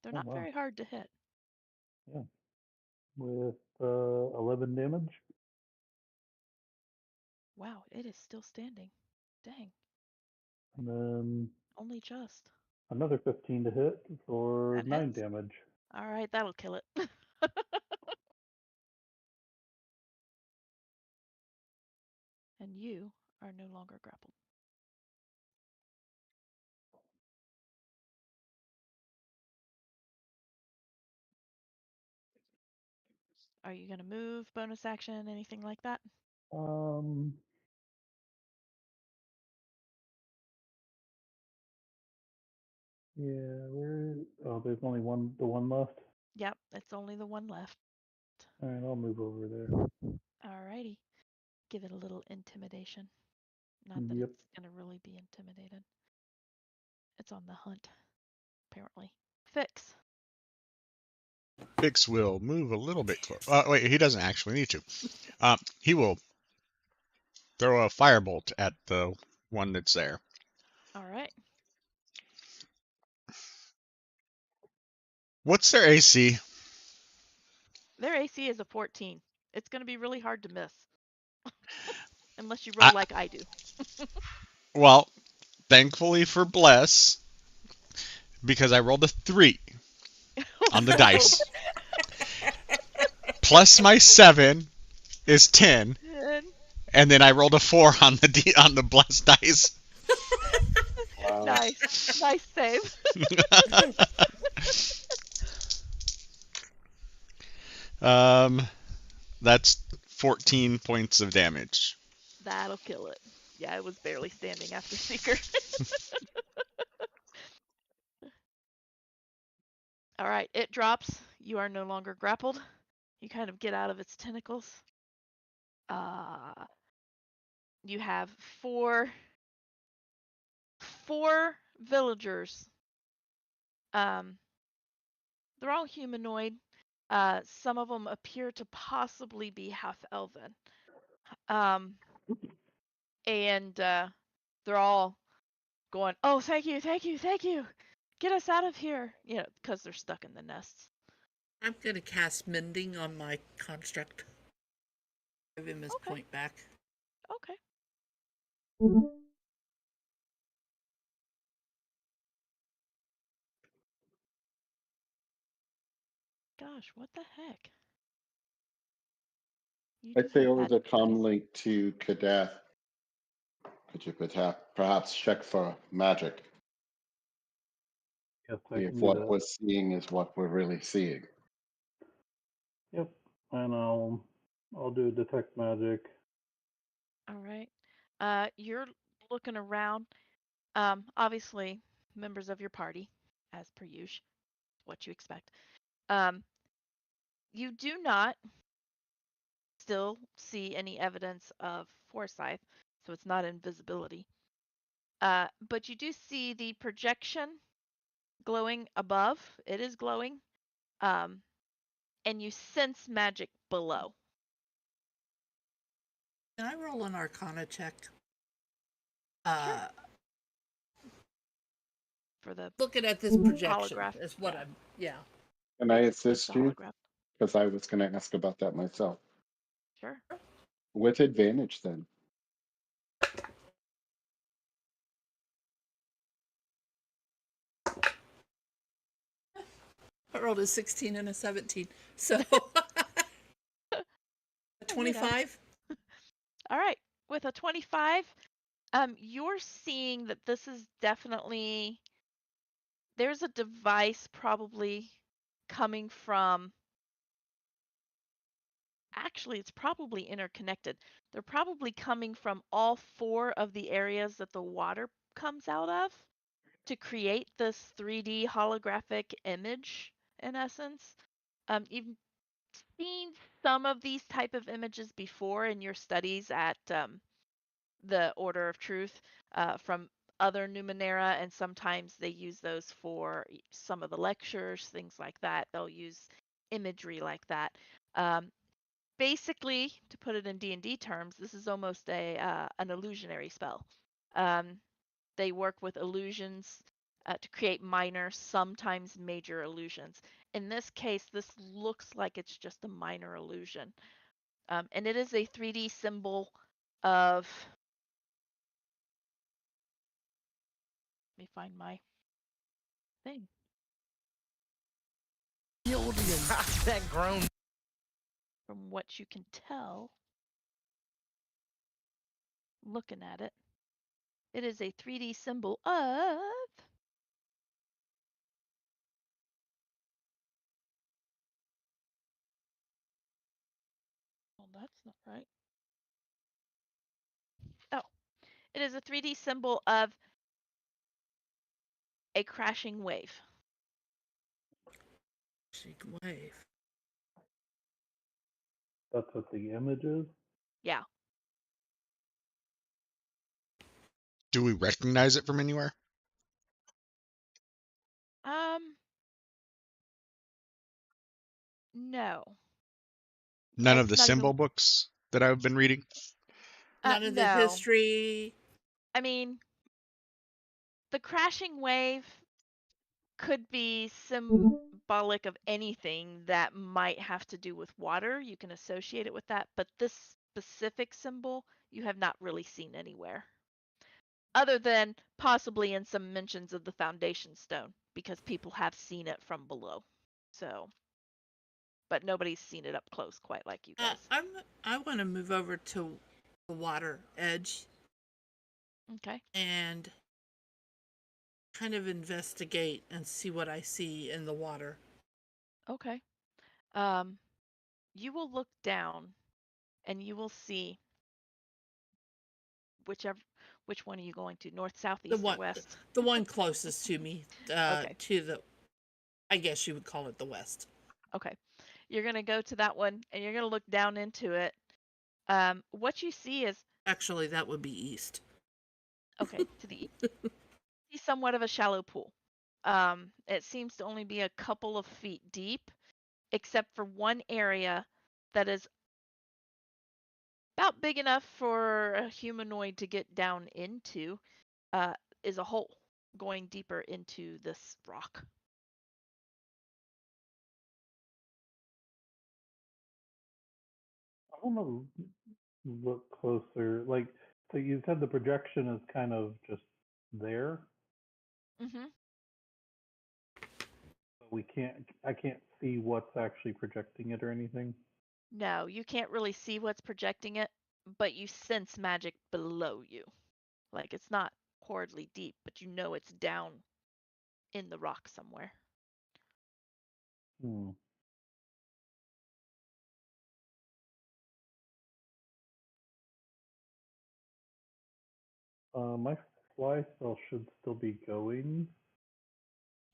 They're Oh, not wow. very hard to hit. Yeah. With 11 damage. Wow, it is still standing. Dang, And then only just. another 15 to hit for That 9 hits. damage. All right, that'll kill it. And you are no longer grappled. Are you going to move, bonus action, anything like that? Yeah, oh, there's only the one left. Yep, it's only the one left. All right, I'll move over there. Alrighty. Give it a little intimidation. Not that Yep. it's going to really be intimidated. It's on the hunt, apparently. Fix. Fix will move a little bit closer. Wait, he doesn't actually need to. He will throw a firebolt at the one that's there. All right. What's their AC? Their AC is a 14. It's going to be really hard to miss. Unless you roll like I do. Well, thankfully for Bless, because I rolled a 3 on the dice. Plus my 7 is 10. And then I rolled a 4 on the Bless dice. Wow. Nice. Nice save. That's 14 points of damage. That'll kill it. Yeah, it was barely standing after Seeker. All right, it drops. You are no longer grappled. You kind of get out of its tentacles. You have four villagers. They're all humanoid. Some of them appear to possibly be half elven. And they're all going, "Oh, thank you, thank you, thank you. Get us out of here." You know, because they're stuck in the nests. I'm going to cast Mending on my construct. Give him his point back. Okay. Gosh, what the heck? I'd say over the comm link to Kadeth, could you perhaps check for magic? Yes, I If can do what that. we're seeing is what we're really seeing. Yep, and I'll do detect magic. All right. You're looking around. Obviously, members of your party, as per usual, what you expect. You do not still see any evidence of Forsyth, so it's not invisibility. But you do see the projection glowing above. It is glowing. And you sense magic below. Can I roll an Arcana check? Sure. For the looking at this projection holograph is what I'm. Yeah. Can I it's assist the you? holograph. Because I was going to ask about that myself. Sure. With advantage, then. I rolled a 16 and a 17. So 25. All right. With a 25, you're seeing that this is definitely, there's a device probably coming from, actually it's probably interconnected. They're probably coming from all 4 of the areas that the water comes out of. to create this 3D holographic image, in essence. You've seen some of these type of images before in your studies at the Order of Truth from other Numenera, and sometimes they use those for some of the lectures, things like that. They'll use imagery like that. Basically, to put it in D&D terms, this is almost an illusionary spell. They work with illusions to create minor, sometimes major illusions. In this case, this looks like it's just a minor illusion. And it is a 3D symbol of, let me find my thing. That groan. From what you can tell, looking at it, it is a 3D symbol of, well, that's not right. Oh, it is a 3D symbol of a crashing wave. Wave. That's what the image is. Yeah. Do we recognize it from anywhere? No. None of It's the not symbol even, books that I've been reading. None of the no. history. I mean, the crashing wave could be symbolic of anything that might have to do with water. You can associate it with that, but this specific symbol you have not really seen anywhere. Other than possibly in some mentions of the foundation stone, because people have seen it from below. So, but nobody's seen it up close quite like you guys. I want to move over to the water edge Okay. and kind of investigate and see what I see in the water. Okay. You will look down and you will see which one are you going to? North, south, The east, or one, west? the one closest to me, Okay. to the, I guess you would call it the west. Okay. You're going to go to that one and you're going to look down into it. What you see is, Actually, that would be east. okay, to the east. See somewhat of a shallow pool. It seems to only be a couple of feet deep, except for one area that is about big enough for a humanoid to get down into, is a hole going deeper into this rock. I want to look closer. Like, so you said the projection is kind of just there, Mm-hmm. but I can't see what's actually projecting it or anything. No, you can't really see what's projecting it, but you sense magic below you. Like it's not horribly deep, but you know it's down in the rock somewhere. Hmm. My fly spell should still be going,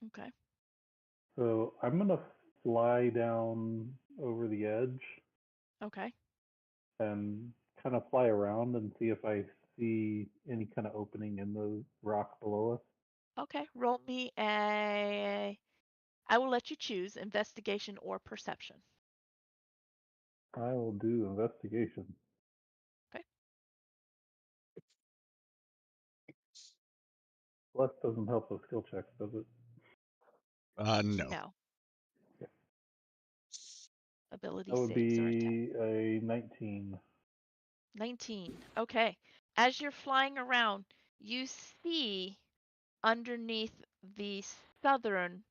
Okay. so I'm gonna fly down over the edge Okay. and kind of fly around and see if I see any kind of opening in the rock below us. Okay. Roll me a. I will let you choose investigation or perception. I will do investigation. Okay. Plus doesn't help with skill checks, does it? No. No. Yeah. Ability That would saves are attack. be a 19. 19. Okay. As you're flying around, you see underneath the southern,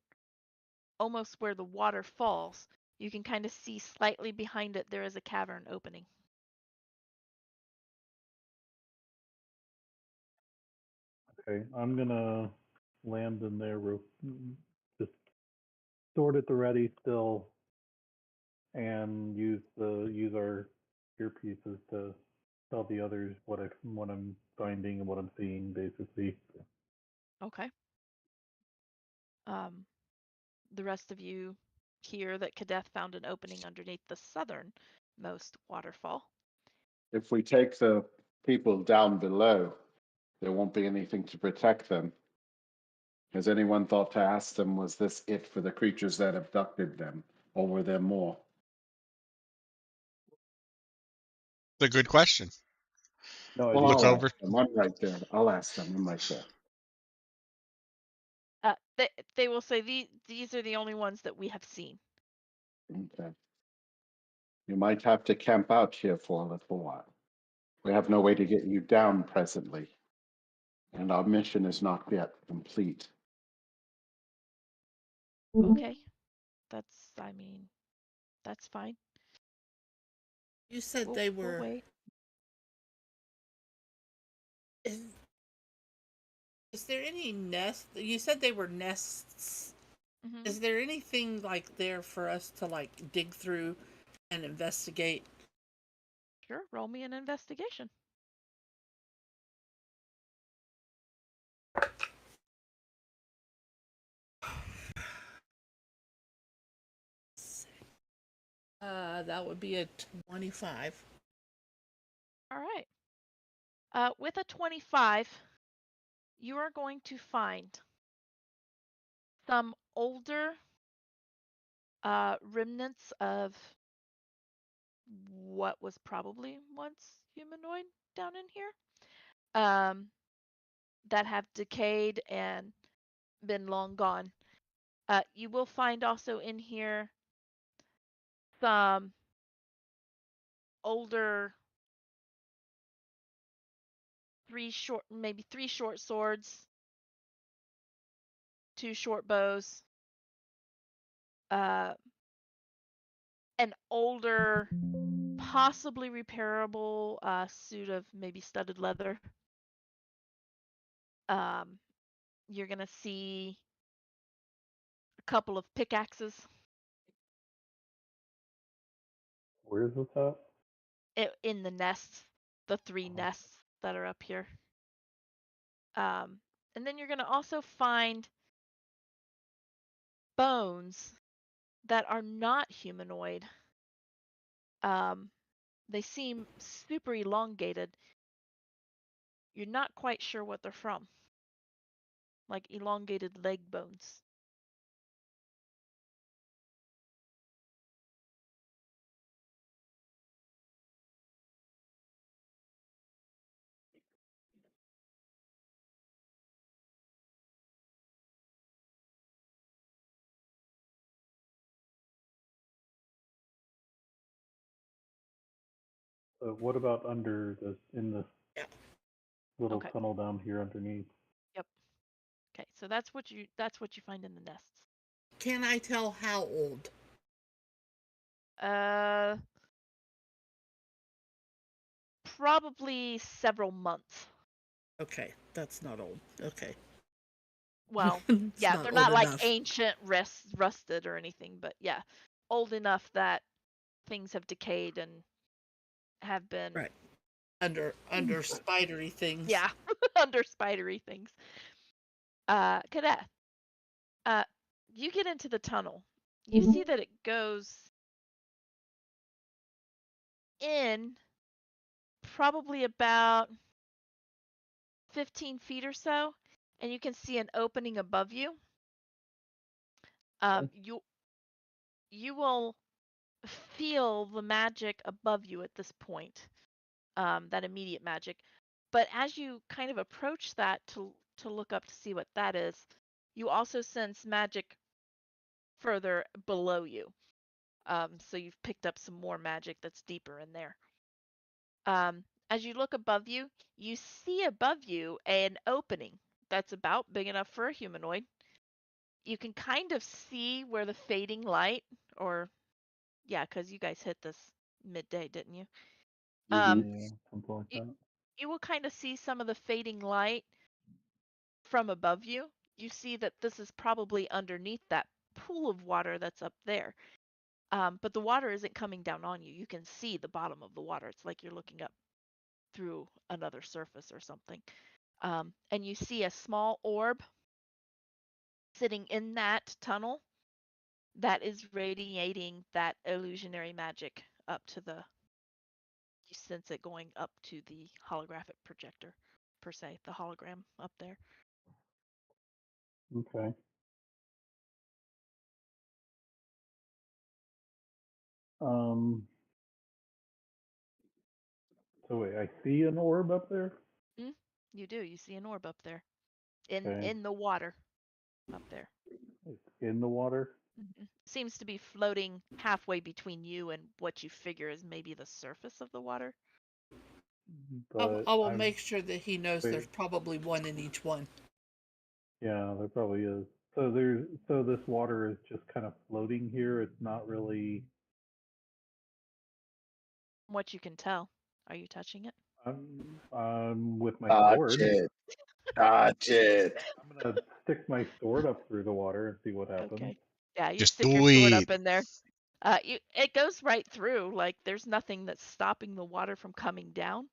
almost where the water falls, you can kind of see slightly behind it there is a cavern opening. Okay, I'm gonna land in there, just sword at the ready still, and use our earpieces to tell the others what I'm finding and what I'm seeing, basically. Okay. The rest of you hear that Kadeth found an opening underneath the southernmost waterfall. If we take the people down below, there won't be anything to protect them. Has anyone thought to ask them, was this it for the creatures that abducted them, or were there more? It's a good question. No Well, idea. Look I'll over. ask them. I'm right there. I'll ask them. I'm right there. They will say these are the only ones that we have seen. Okay. You might have to camp out here for a little while. We have no way to get you down presently, and our mission is not yet complete. Okay. That's fine. You said We'll, they we'll were. wait. Is there any nest? You said they were nests. Mhm. Is there anything like there for us to like dig through and investigate? Sure, roll me an investigation. That would be a 25. All right. With a 25, you are going to find some older remnants of what was probably once humanoid down in here, that have decayed and been long gone. You will find also in here some older maybe 3 short swords, 2 short bows, an older, possibly repairable suit of maybe studded leather. You're gonna see a couple of pickaxes Where's this at? in the nests, the 3 nests that are up here. And then you're gonna also find bones that are not humanoid. They seem super elongated. You're not quite sure what they're from. Like elongated leg bones. What about under this, in this Yeah. little Okay. tunnel down here underneath? Yep. Okay, so that's what you find in the nests. Can I tell how old? Probably several months. Okay, that's not old. Okay. Well, It's yeah, not they're old not like enough. ancient, rusted or anything, but yeah, old enough that things have decayed and have been Right. Under spidery things. yeah, under spidery things. Kadeth, you get into the tunnel. You see that it goes in probably about 15 feet or so, and you can see an opening above you. You will feel the magic above you at this point, that immediate magic. But as you kind of approach that to look up to see what that is, you also sense magic further below you. So you've picked up some more magic that's deeper in there. As you look above you, you see above you an opening that's about big enough for a humanoid. You can kind of see where the fading light, or yeah, because you guys hit this midday, didn't you? Yeah, something like You, that. you will kind of see some of the fading light from above you. You see that this is probably underneath that pool of water that's up there. But the water isn't coming down on you. You can see the bottom of the water. It's like you're looking up through another surface or something. And you see a small orb sitting in that tunnel that is radiating that illusionary magic up to the. You sense it going up to the holographic projector, per se, the hologram up there. Okay. So wait, I see an orb up there? You do. You see an orb up there. In Okay. the water up there. It's in the water? Seems to be floating halfway between you and what you figure is maybe the surface of the water. But I will I'm- make sure that he knows there's Wait. probably one in each one. Yeah, there probably is. So this water is just kind of floating here. It's not really. From what you can tell. Are you touching it? I'm with my Dodge sword. it. Dodge it. I'm gonna stick my sword up through the water and see what happens. Okay. Yeah, you Just stick do your sword it. up in there. It goes right through. Like there's nothing that's stopping the water from coming down.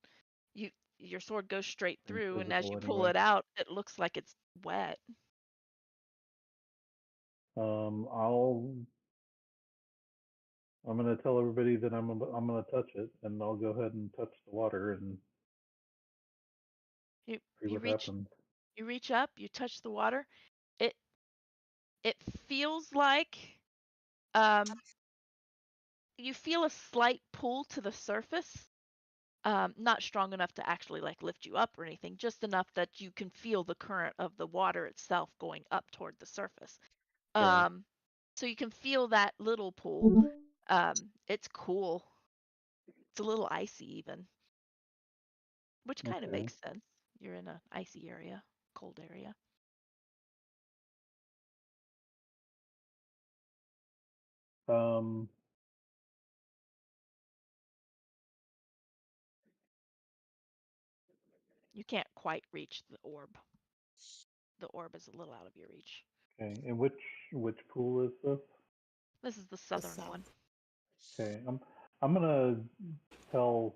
Your sword goes straight through, and as you Invisible pull anyway. it out, it looks like it's wet. I'm gonna tell everybody that I'm gonna touch it, and I'll go ahead and touch the water and You see you what reach happens. you reach up, you touch the water. It feels like you feel a slight pull to the surface. Not strong enough to actually like lift you up or anything, just enough that you can feel the current of the water itself going up toward the surface. Okay. So you can feel that little pull. It's cool. It's a little icy even, which kind of Okay. makes sense. You're in an icy area, cold area. You can't quite reach the orb. The orb is a little out of your reach. Okay. And which pool is this? This is the southern south. one. Okay. I'm gonna tell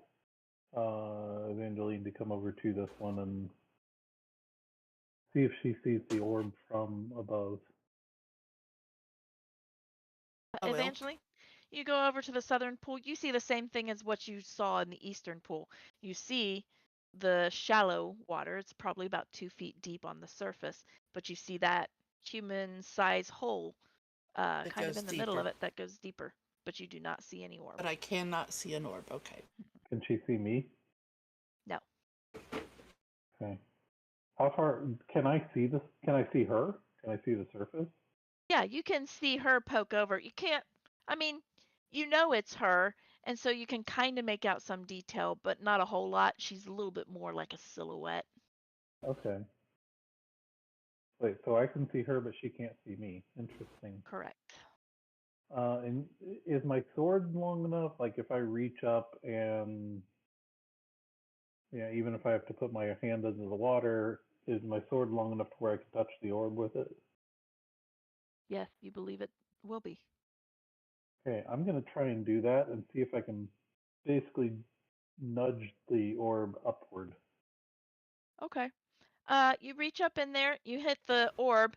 Evangeline to come over to this one and see if she sees the orb from above. I will. Eventually, you go over to the southern pool. You see the same thing as what you saw in the eastern pool. You see the shallow water. It's probably about 2 feet deep on the surface, but you see that human-size hole kind of goes in the middle of deeper. it that goes deeper, but you do not see any orb. But I cannot see an orb. Okay. Can she see me? No. Okay. How far can I see this? Can I see her? Can I see the surface? Yeah, you can see her poke over. You can't, I mean, you know it's her, and so you can kind of make out some detail, but not a whole lot. She's a little bit more like a silhouette. Okay. Wait, so I can see her, but she can't see me. Interesting. Correct. And is my sword long enough? Like if I reach up and yeah, even if I have to put my hand into the water, is my sword long enough to where I can touch the orb with it? Yes, you believe it will be. Okay, I'm gonna try and do that and see if I can basically nudge the orb upward. Okay. You reach up in there, you hit the orb.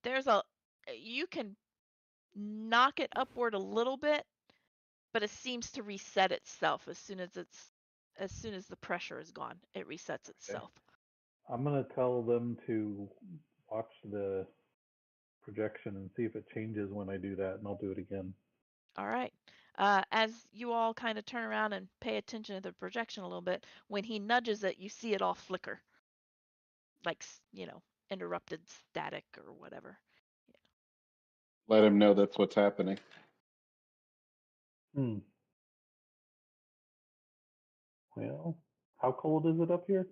There's you can knock it upward a little bit, but it seems to reset itself as soon as the pressure is gone. It resets itself. I'm gonna tell them to watch the projection and see if it changes when I do that, and I'll do it again. All right. As you all kind of turn around and pay attention to the projection a little bit, when he nudges it, you see it all flicker, like interrupted static or whatever. Let him know that's what's happening. Well, how cold is it up here?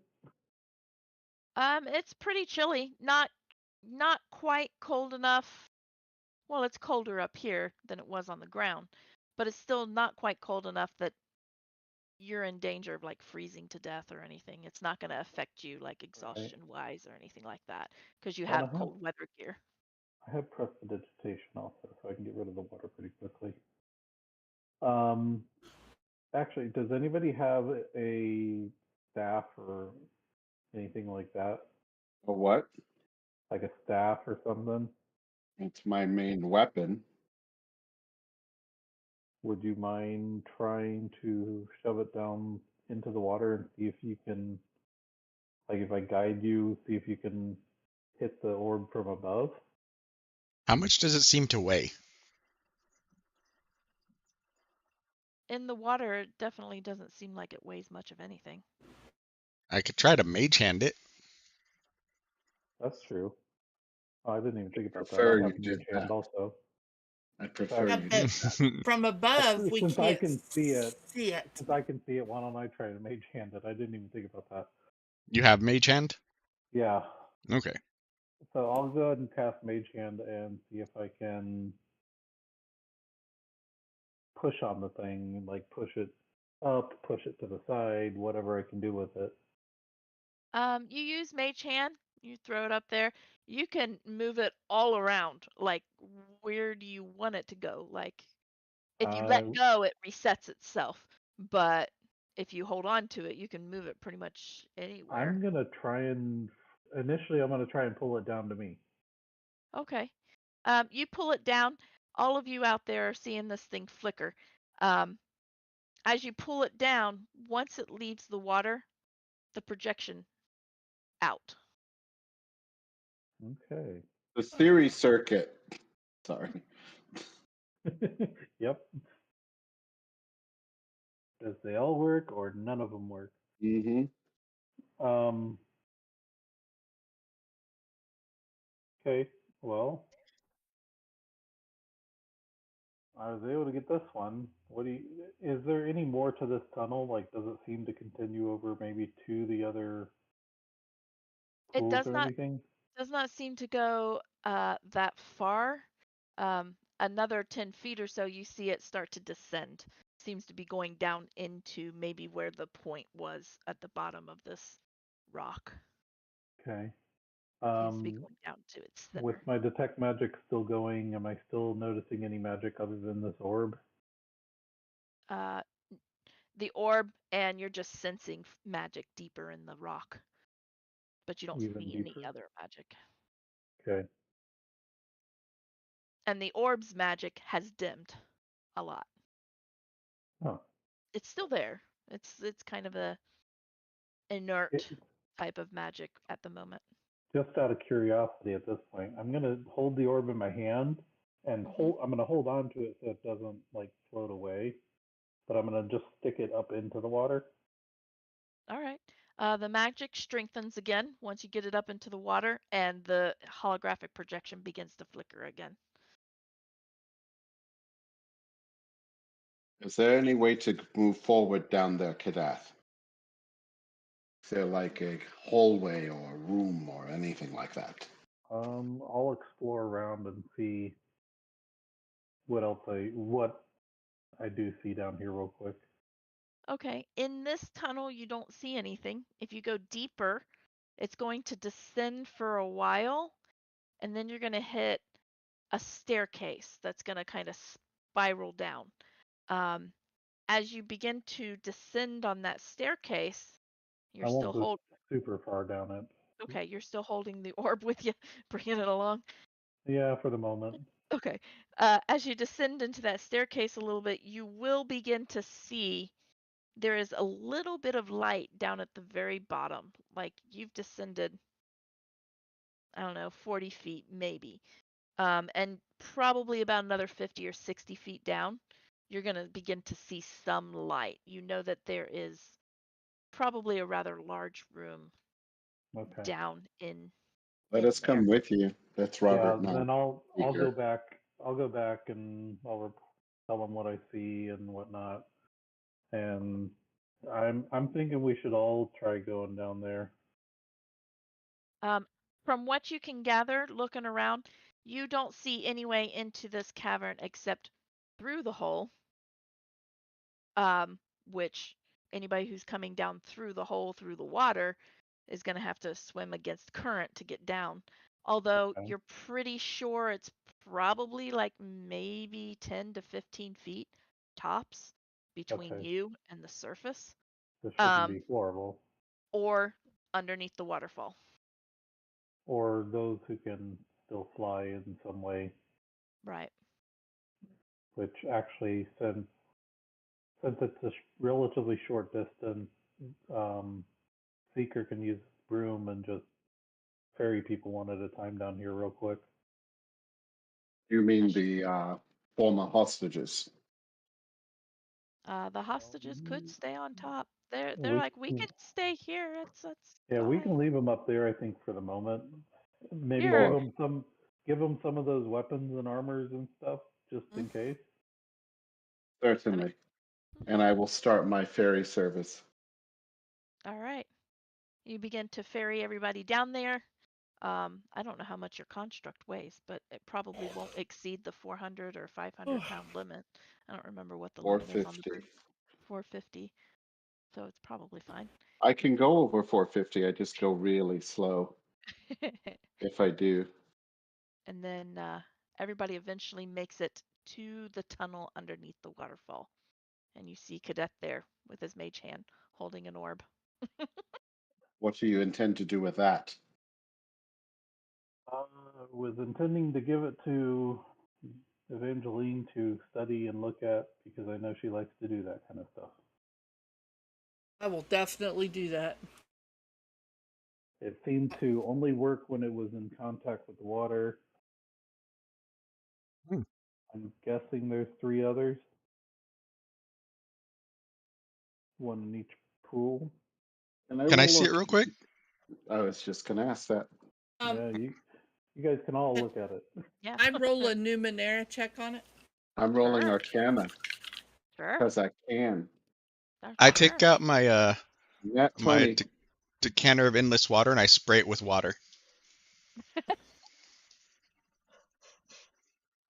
It's pretty chilly. Not quite cold enough. Well, it's colder up here than it was on the ground, but it's still not quite cold enough that you're in danger of like freezing to death or anything. It's not going to affect you like exhaustion wise or anything like that because you have cold weather gear. I have prestidigitation also, so I can get rid of the water pretty quickly. Actually, does anybody have a staff or anything like that? A what? like a staff or something. It's my main weapon. Would you mind trying to shove it down into the water and see if you can, like if I guide you, see if you can hit the orb from above? How much does it seem to weigh? In the water, it definitely doesn't seem like it weighs much of anything. I could try to mage hand it. That's true. Oh, I didn't even think about that. Prefer I you have did mage hand that. also. I prefer Yeah, you but did that. from above, we Since I can't can see it, see it. since I can see it, why don't I try to mage hand it? I didn't even think about that. You have mage hand? Yeah. Okay. So I'll go ahead and cast mage hand and see if I can push on the thing, like push it up, push it to the side, whatever I can do with it. You use Mage Hand. You throw it up there. You can move it all around. Like, where do you want it to go? Like, if you let go, it resets itself. But if you hold on to it, you can move it pretty much anywhere. I'm gonna try and initially I'm gonna try and pull it down to me. Okay. You pull it down. All of you out there are seeing this thing flicker. As you pull it down, once it leaves the water, the projection out. Okay. The theory circuit. Sorry. Yep. Does they all work or none of them work? Mm-hmm. Okay. Well, I was able to get this one. Is there any more to this tunnel? Like, does it seem to continue over maybe to the other It pools does or not anything? seem to go that far. Another 10 feet or so, you see it start to descend. Seems to be going down into maybe where the point was at the bottom of this rock. Okay. Seems to be going down to its With center. my detect magic still going, am I still noticing any magic other than this orb? The orb, and you're just sensing magic deeper in the rock, but you don't Even see any deeper? other magic. Okay. And the orb's magic has dimmed a lot. Oh. It's still there. It's kind of a inert type of magic at the moment. Just out of curiosity at this point, I'm gonna hold the orb in my hand and I'm gonna hold on to it so it doesn't like float away. But I'm gonna just stick it up into the water. All right. The magic strengthens again once you get it up into the water, and the holographic projection begins to flicker again. Is there any way to move forward down there, Kadath? Is there like a hallway or a room or anything like that? I'll explore around and see what I do see down here real quick. Okay. In this tunnel, you don't see anything. If you go deeper, it's going to descend for a while, and then you're going to hit a staircase that's going to kind of spiral down. As you begin to descend on that staircase, you're I still won't go super far down it. Okay, you're still holding the orb with you, bringing it along. Yeah, for the moment. Okay. As you descend into that staircase a little bit, you will begin to see there is a little bit of light down at the very bottom. Like you've descended, I don't know, 40 feet maybe. And probably about another 50 or 60 feet down, you're going to begin to see some light. You know that there is probably a rather large room down in. Let us come with you. That's Robert. Yeah, then I'll Eager. go back. I'll go back and I'll tell them what I see and whatnot. And I'm thinking we should all try going down there. From what you can gather, looking around, you don't see any way into this cavern except through the hole. Which anybody who's coming down through the hole through the water is going to have to swim against current to get down. Although you're pretty sure it's probably like maybe 10 to 15 feet tops between you and the surface. This shouldn't be horrible. Or underneath the waterfall. or those who can still fly in some way. Right. Which actually, since it's a relatively short distance, Seeker can use broom and just ferry people one at a time down here real quick. You mean the former hostages? The hostages could stay on top. They're We like, we can- can stay here. It's Yeah, we can fine." leave them up there, I think, for the moment. Maybe Here. give them some of those weapons and armors and stuff, just in case. Certainly. And I will start my ferry service. All right. You begin to ferry everybody down there. I don't know how much your construct weighs, but it probably won't exceed the 400 or 500-pound limit. I don't remember what the limit is on the 450. group. 450. So it's probably fine. I can go over 450. I just go really slow if I do. And then everybody eventually makes it to the tunnel underneath the waterfall. And you see Cadet there with his mage hand holding an orb. What do you intend to do with that? Was intending to give it to Evangeline to study and look at because I know she likes to do that kind of stuff. I will definitely do that. It seemed to only work when it was in contact with the water. Hmm. I'm guessing there's 3 others. One in each pool. Can I see it real quick? I was just going to ask that. Yeah, you guys can all look at it. Yeah. I roll a Numenera check on it. I'm rolling Sure. Arcana Sure. because I can. I take out my Net my 20. decanter of endless water and I spray it with water.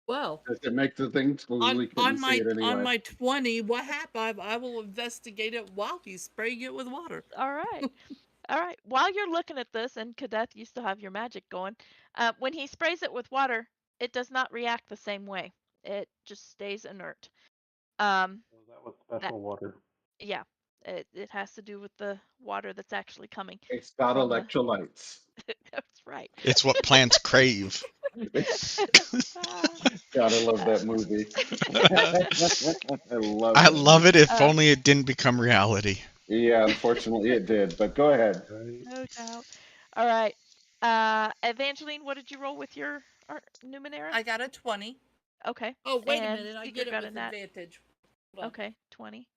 Well, Does it make the thing so we couldn't see it anyway? on my 20, what happened? I will investigate it while he's spraying it with water. All right. All right. While you're looking at this, and Kadeth, you still have your magic going, when he sprays it with water, it does not react the same way. It just stays inert. So that was special water. Yeah. It has to do with the water that's actually coming. It's got from the- electrolytes. That's right. It's what plants crave. Gotta love that movie. I love it if Uh, only it didn't become reality. Yeah, unfortunately it did, but go ahead. Right? No doubt. All right. Evangeline, what did you roll with your Numenera? I got a 20. Okay. Oh, wait And a minute. I Seeker get it got with a nat. advantage. Hold on. Okay, 20.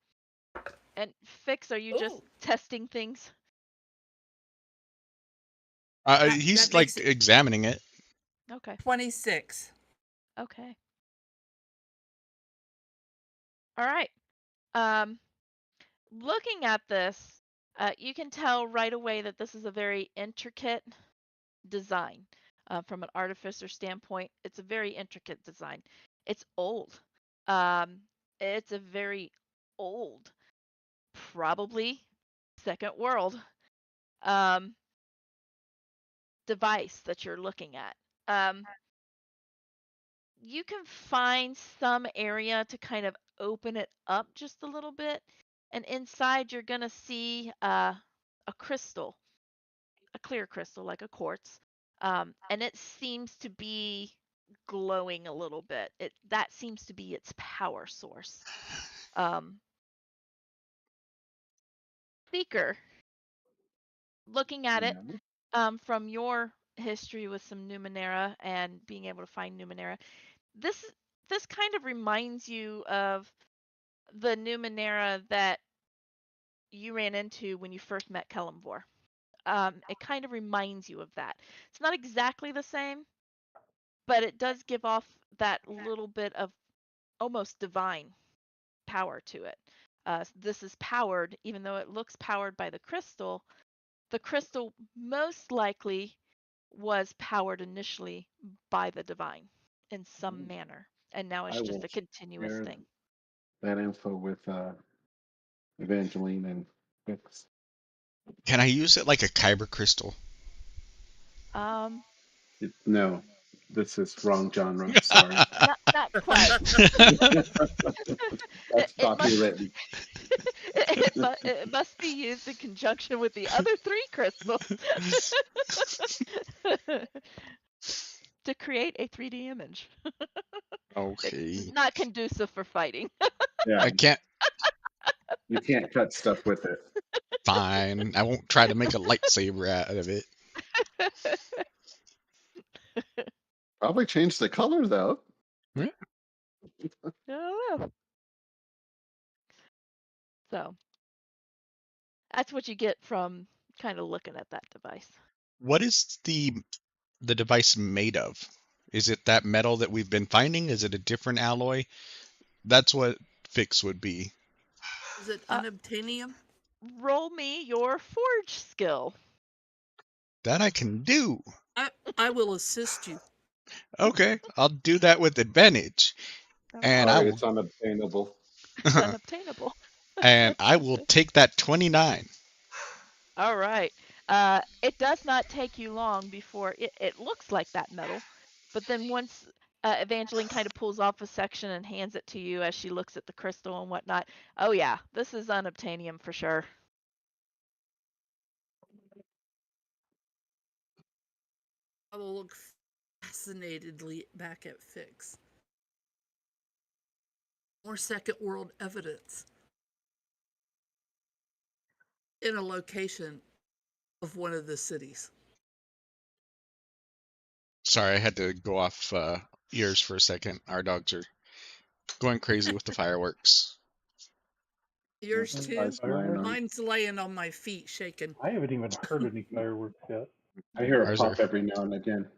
And Fix, are you just Ooh. testing things? He's that like makes it- examining it. Okay. 26. Okay. All right. Looking at this, you can tell right away that this is a very intricate design. From an artificer standpoint, it's a very intricate design. It's old. It's a very old, probably Second World device that you're looking at. You can find some area to kind of open it up just a little bit, and inside you're gonna see a crystal, a clear crystal like a quartz, and it seems to be glowing a little bit. That seems to be its power source. Seeker, looking at it from your history with some Numenera and being able to find Numenera, this kind of reminds you of the Numenera that you ran into when you first met Kelemvor. It kind of reminds you of that. It's not exactly the same, but it does give off that little bit of almost divine power to it. This is powered, even though it looks powered by the crystal most likely was powered initially by the divine in some manner, and now it's I just will a continuous share thing. that info with Evangeline and Fix. Can I use it like a kyber crystal? No, this is wrong genre. Sorry. Not quite. That's It must- copywritten. it must be used in conjunction with the other 3 crystals. to create a 3D image. Okay. It's not conducive for fighting. Yeah, I can't. you can't cut stuff with it. Fine. I won't try to make a lightsaber out of it. Probably change the color though. I don't know. So that's what you get from kind of looking at that device. What is the device made of? Is it that metal that we've been finding? Is it a different alloy? That's what Fix would be. Is it Uh, unobtainium? Roll me your forge skill. That I can do. I will assist you. Okay, I'll do that with advantage. And I Sorry, will, it's unobtainable. It's unobtainable. and I will take that 29. All right. It does not take you long before it looks like that metal, but then once Evangeline kind of pulls off a section and hands it to you as she looks at the crystal and whatnot. Oh yeah, this is unobtainium for sure. I will look fascinatedly back at Fix. More second world evidence in a location of one of the cities. Sorry, I had to go off ears for a second. Our dogs are going crazy with the fireworks. Yours Mhm. too? Nice line on- Mine's laying on my feet shaking. I haven't even heard any fireworks yet. I hear a Ours pop are- every now and again.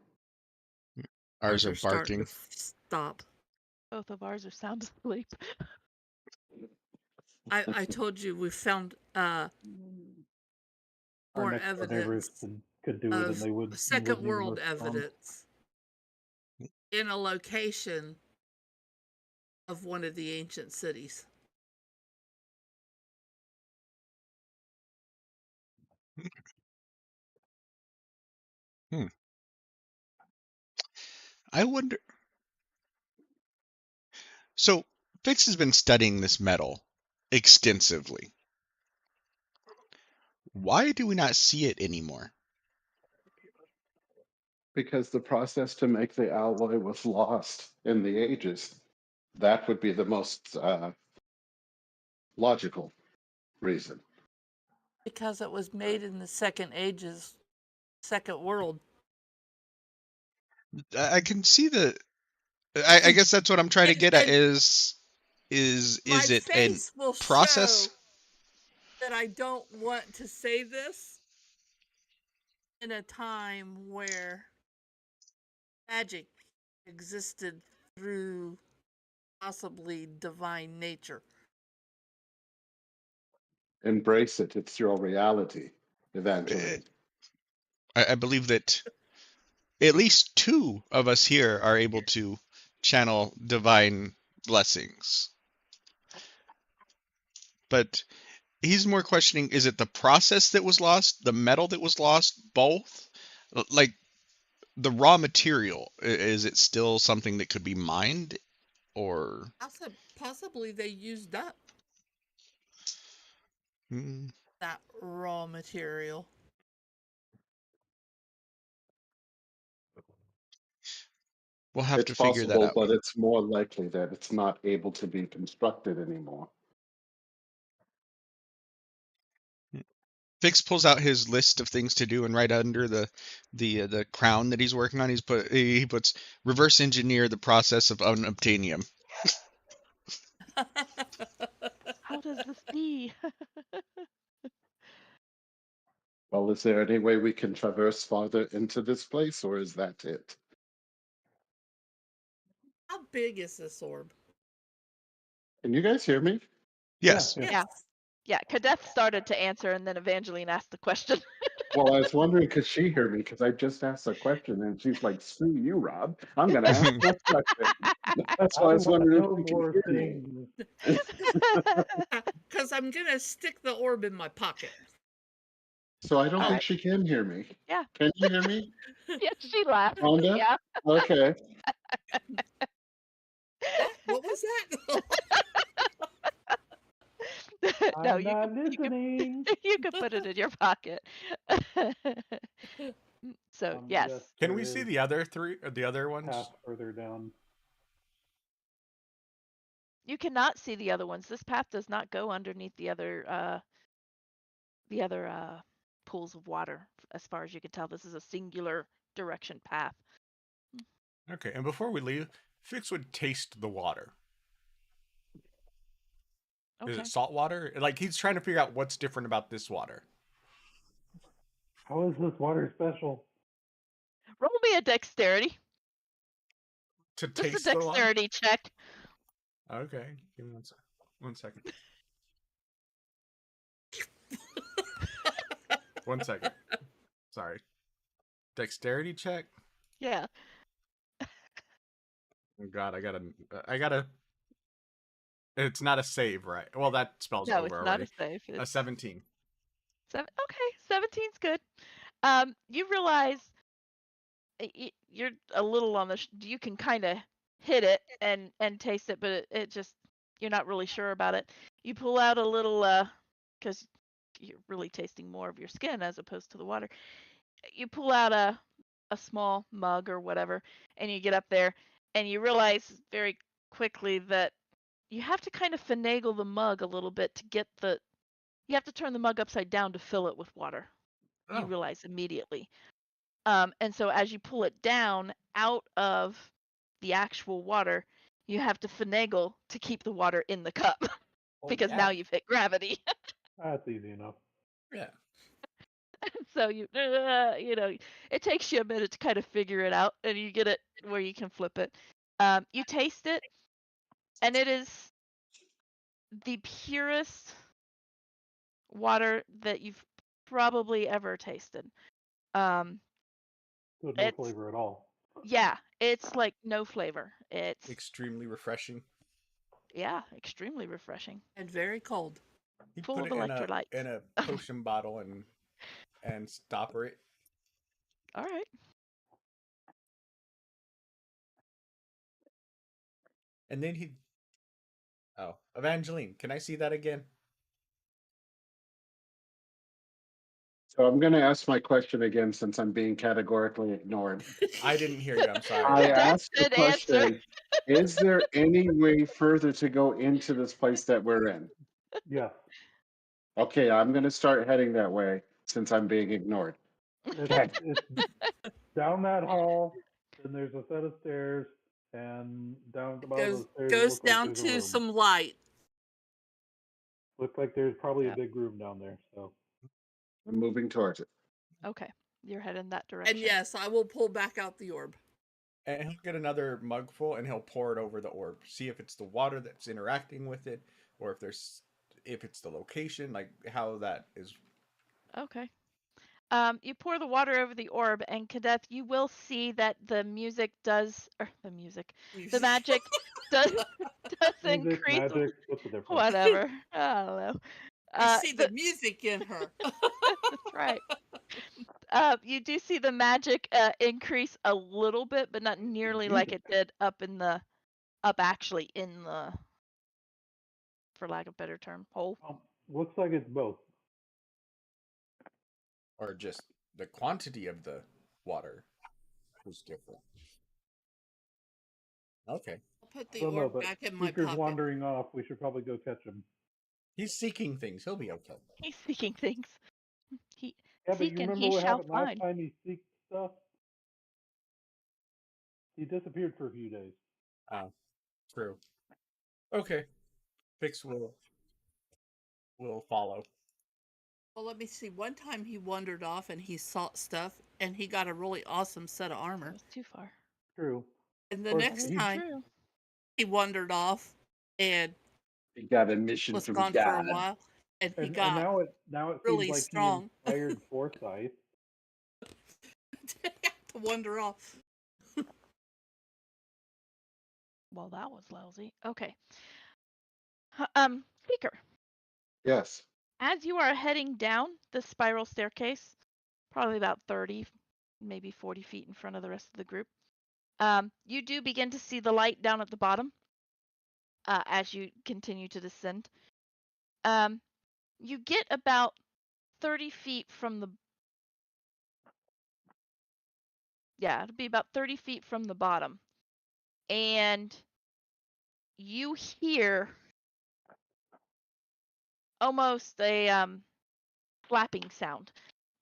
Ours are starting barking. to stop. Both of ours are sound asleep. I told you we found Our more next door neighbors evidence could do it, and of they would. second world evidence in a location of one of the ancient cities. I wonder. So, Fix has been studying this metal extensively. Why do we not see it anymore? Because the process to make the alloy was lost in the ages. That would be the most logical reason. Because it was made in the second ages, second world. I can see the. I guess that's what I'm trying to get at. And- Is My it a face will process? show that I don't want to say this in a time where magic existed through possibly divine nature. Embrace it. It's your reality, Evangeline. I believe that at least two of us here are able to channel divine blessings. But he's more questioning, is it the process that was lost, the metal that was lost, both? Like the raw material, is it still something that could be mined, or? Possibly they used up Hmm. that raw material. We'll have It's to figure that possible, out. but it's more likely that it's not able to be constructed anymore. Fix pulls out his list of things to do, and right under the crown that he's working on, he puts reverse engineer the process of unobtainium. How does this be? Well, is there any way we can traverse farther into this place, or is that it? How big is this orb? Can you guys hear me? Yes. Yeah. Yeah, Kadeth started to answer, and then Evangeline asked the question. Well, I was wondering, could she hear me? Because I just asked a question, and she's like, "Screw you, Rob. I'm going to ask this question." That's why I was wondering if you more could hear me. things. Because I'm going to stick the orb in my pocket. So I don't think Alright. she can hear me. Yeah. Can you hear me? Yes, she laughed. Rhonda? Yeah. Okay. What was that? No, I'm not listening. you can put it in your pocket. So Yes, yes, Can there we see is the other three or the other a ones? path further down. you cannot see the other ones. This path does not go underneath the other pools of water. As far as you can tell, this is a singular direction path. Okay, and before we leave, Fix would taste the water. Is Okay. it salt water? Like he's trying to figure out what's different about this water. How is this water special? Roll me a dexterity. To Just a taste the water? dexterity check. Okay, give me 1 second. 1 second. Sorry. Dexterity check? Yeah. Oh God, I gotta. It's not a save, right? Well, that spell's No, over it's not already. a save. A It's 17. Okay, 17's good. You realize you're a little on the. You can kind of hit it and taste it, but it just you're not really sure about it. You pull out a little because you're really tasting more of your skin as opposed to the water. You pull out a small mug or whatever, and you get up there, and you realize very quickly that you have to kind of finagle the mug a little bit to get the. You have to turn the mug upside down to fill it with water. You Oh, realize immediately. And so as you pull it down out of the actual water, you have to finagle to keep the water in the cup because now you've hit gravity. That's easy enough. Yeah. So you know, it takes you a minute to kind of figure it out, and you get it where you can flip it. You taste it, and it is the purest water that you've probably ever tasted. Um, With no it's flavor at all. yeah, it's like no flavor. It's Extremely refreshing. yeah, extremely refreshing. And very cold. He'd Full put of it electrolytes. in a potion bottle and stopper it. All right. And then he'd. Oh, Evangeline, can I see that again? So I'm going to ask my question again since I'm being categorically ignored. I didn't hear you. I'm I sorry. That's asked the an answer. question, is there any way further to go into this place that we're in? Yes. Okay, I'm going to start heading that way since I'm being ignored. It's down that hall, then there's a set of stairs, and down at the bottom of the stairs Goes looks like down there's a to room. some light. Looks like there's probably Yeah. a big room down there. So I'm moving towards it. Okay, you're heading that direction. And yes, I will pull back out the orb. And he'll get another mug full and he'll pour it over the orb. See if it's the water that's interacting with it, or if it's the location, like how that is. Okay. You pour the water over the orb, and Kadeth, you will see that the magic does music, increase. magic, what's the difference? Whatever. I don't know. You see the music in her. That's right. You do see the magic increase a little bit, but not nearly like it did up actually in the, for lack of a better term, hole. Looks like it's both. Or just the quantity of the water was different. Okay. I'll put the Well, no, orb but back in my Seeker's pocket. wandering off. We should probably go catch him. He's seeking things. He'll be okay. He's seeking things. Yeah, but you Seek and remember he what shall happened last find. time he seeked stuff? He disappeared for a few days. True. Okay. Fix will follow. Well, let me see. One time he wandered off and he sought stuff and he got a really awesome set of armor. That's too far. True. And the Or next he- time True. he wandered off and You got a mission was from gone for a God. while, and he And got now it really seems like strong. he inspired Forsyth. to wander off. Well, that was lousy. Okay. Seeker, Yes. as you are heading down the spiral staircase, probably about 30, maybe 40 feet in front of the rest of the group, you do begin to see the light down at the bottom as you continue to descend. You get about 30 feet from the Yeah, it'll be about 30 feet from the bottom. And you hear almost a flapping sound,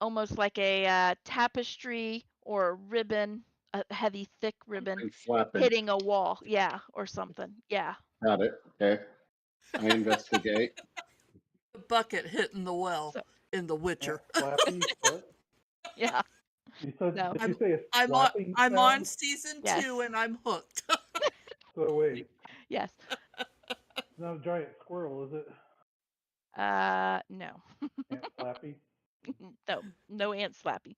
almost like a tapestry or a ribbon, a heavy, thick ribbon Something flapping. hitting a wall. Yeah, or something. Yeah. Got it. Okay. I investigate. The bucket hitting the well So, in The Witcher. Flappy, what? yeah. You said, No. did you say a I'm on, flapping I'm on sound? season Yes. 2 and I'm hooked. So wait, Yes. it's not a giant squirrel, is it? No. Aunt Flappy? No, no ant slappy,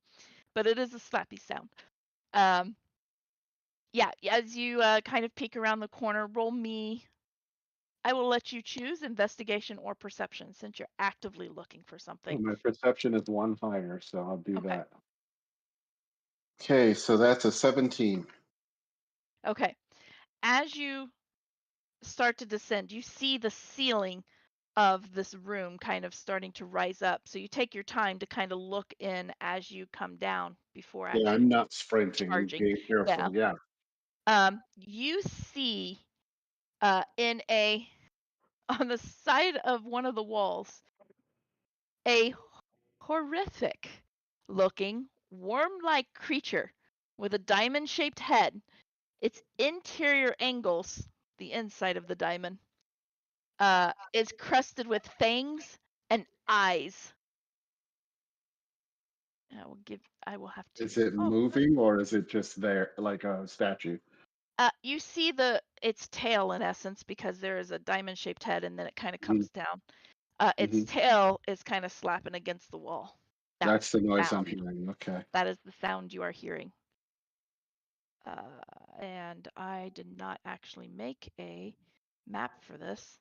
but it is a slappy sound. Yeah, as you kind of peek around the corner, roll me. I will let you choose investigation or perception since you're actively looking for Oh, something. my perception is 1 higher, so I'll do Okay. that. Okay, so that's a 17. Okay. As you start to descend, you see the ceiling of this room kind of starting to rise up. So you take your time to kind of look in as you come down before Yeah, actually I'm not sprinting. I'm charging. being careful. Yeah. You see in a on the side of one of the walls a horrific looking worm-like creature with a diamond-shaped head. Its interior angles, the inside of the diamond, is crusted with fangs and eyes. I will have to. Is it Oh, moving or is it just there like a statue? you see its tail in essence because there is a diamond-shaped head and then it kind of comes down. Its tail is kind of slapping against the wall. That's the noise I'm sound. hearing. Okay. That is the sound you are hearing. And I did not actually make a map for this.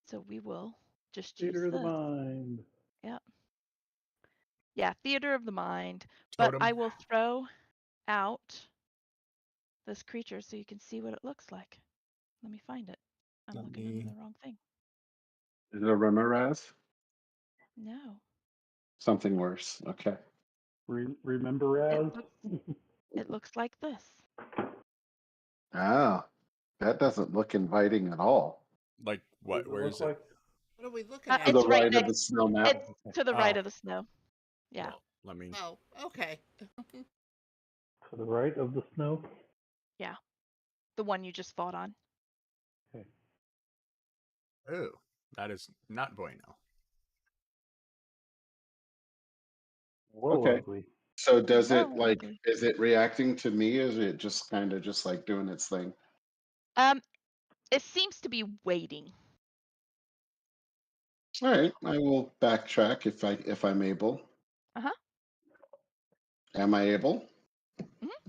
So we will just use Theater of the this. mind. Yep. Yeah, theater of the mind. But Totem. I will throw out this creature so you can see what it looks like. Let me find it. I'm Let looking in me- the wrong thing. Is it a Remoraz? No. Something worse. Okay. Remember as? It looks like this. Ah, that doesn't look inviting at all. Like what? Does Where look is it? like? What are we looking Uh, at? To the It's right right of next- the snow map. It's to the right Oh. of the snow. Yeah. Well, let me. Oh, okay. To the right of the snow? The one you just fought on. Okay. Oh, that is not bueno. Whoa, Okay. ugly. So does it Oh, like, okay. is it reacting to me? Or is it just kind of just like doing its thing? It seems to be waiting. All right, I will backtrack if I'm able. Uh-huh. Am I able?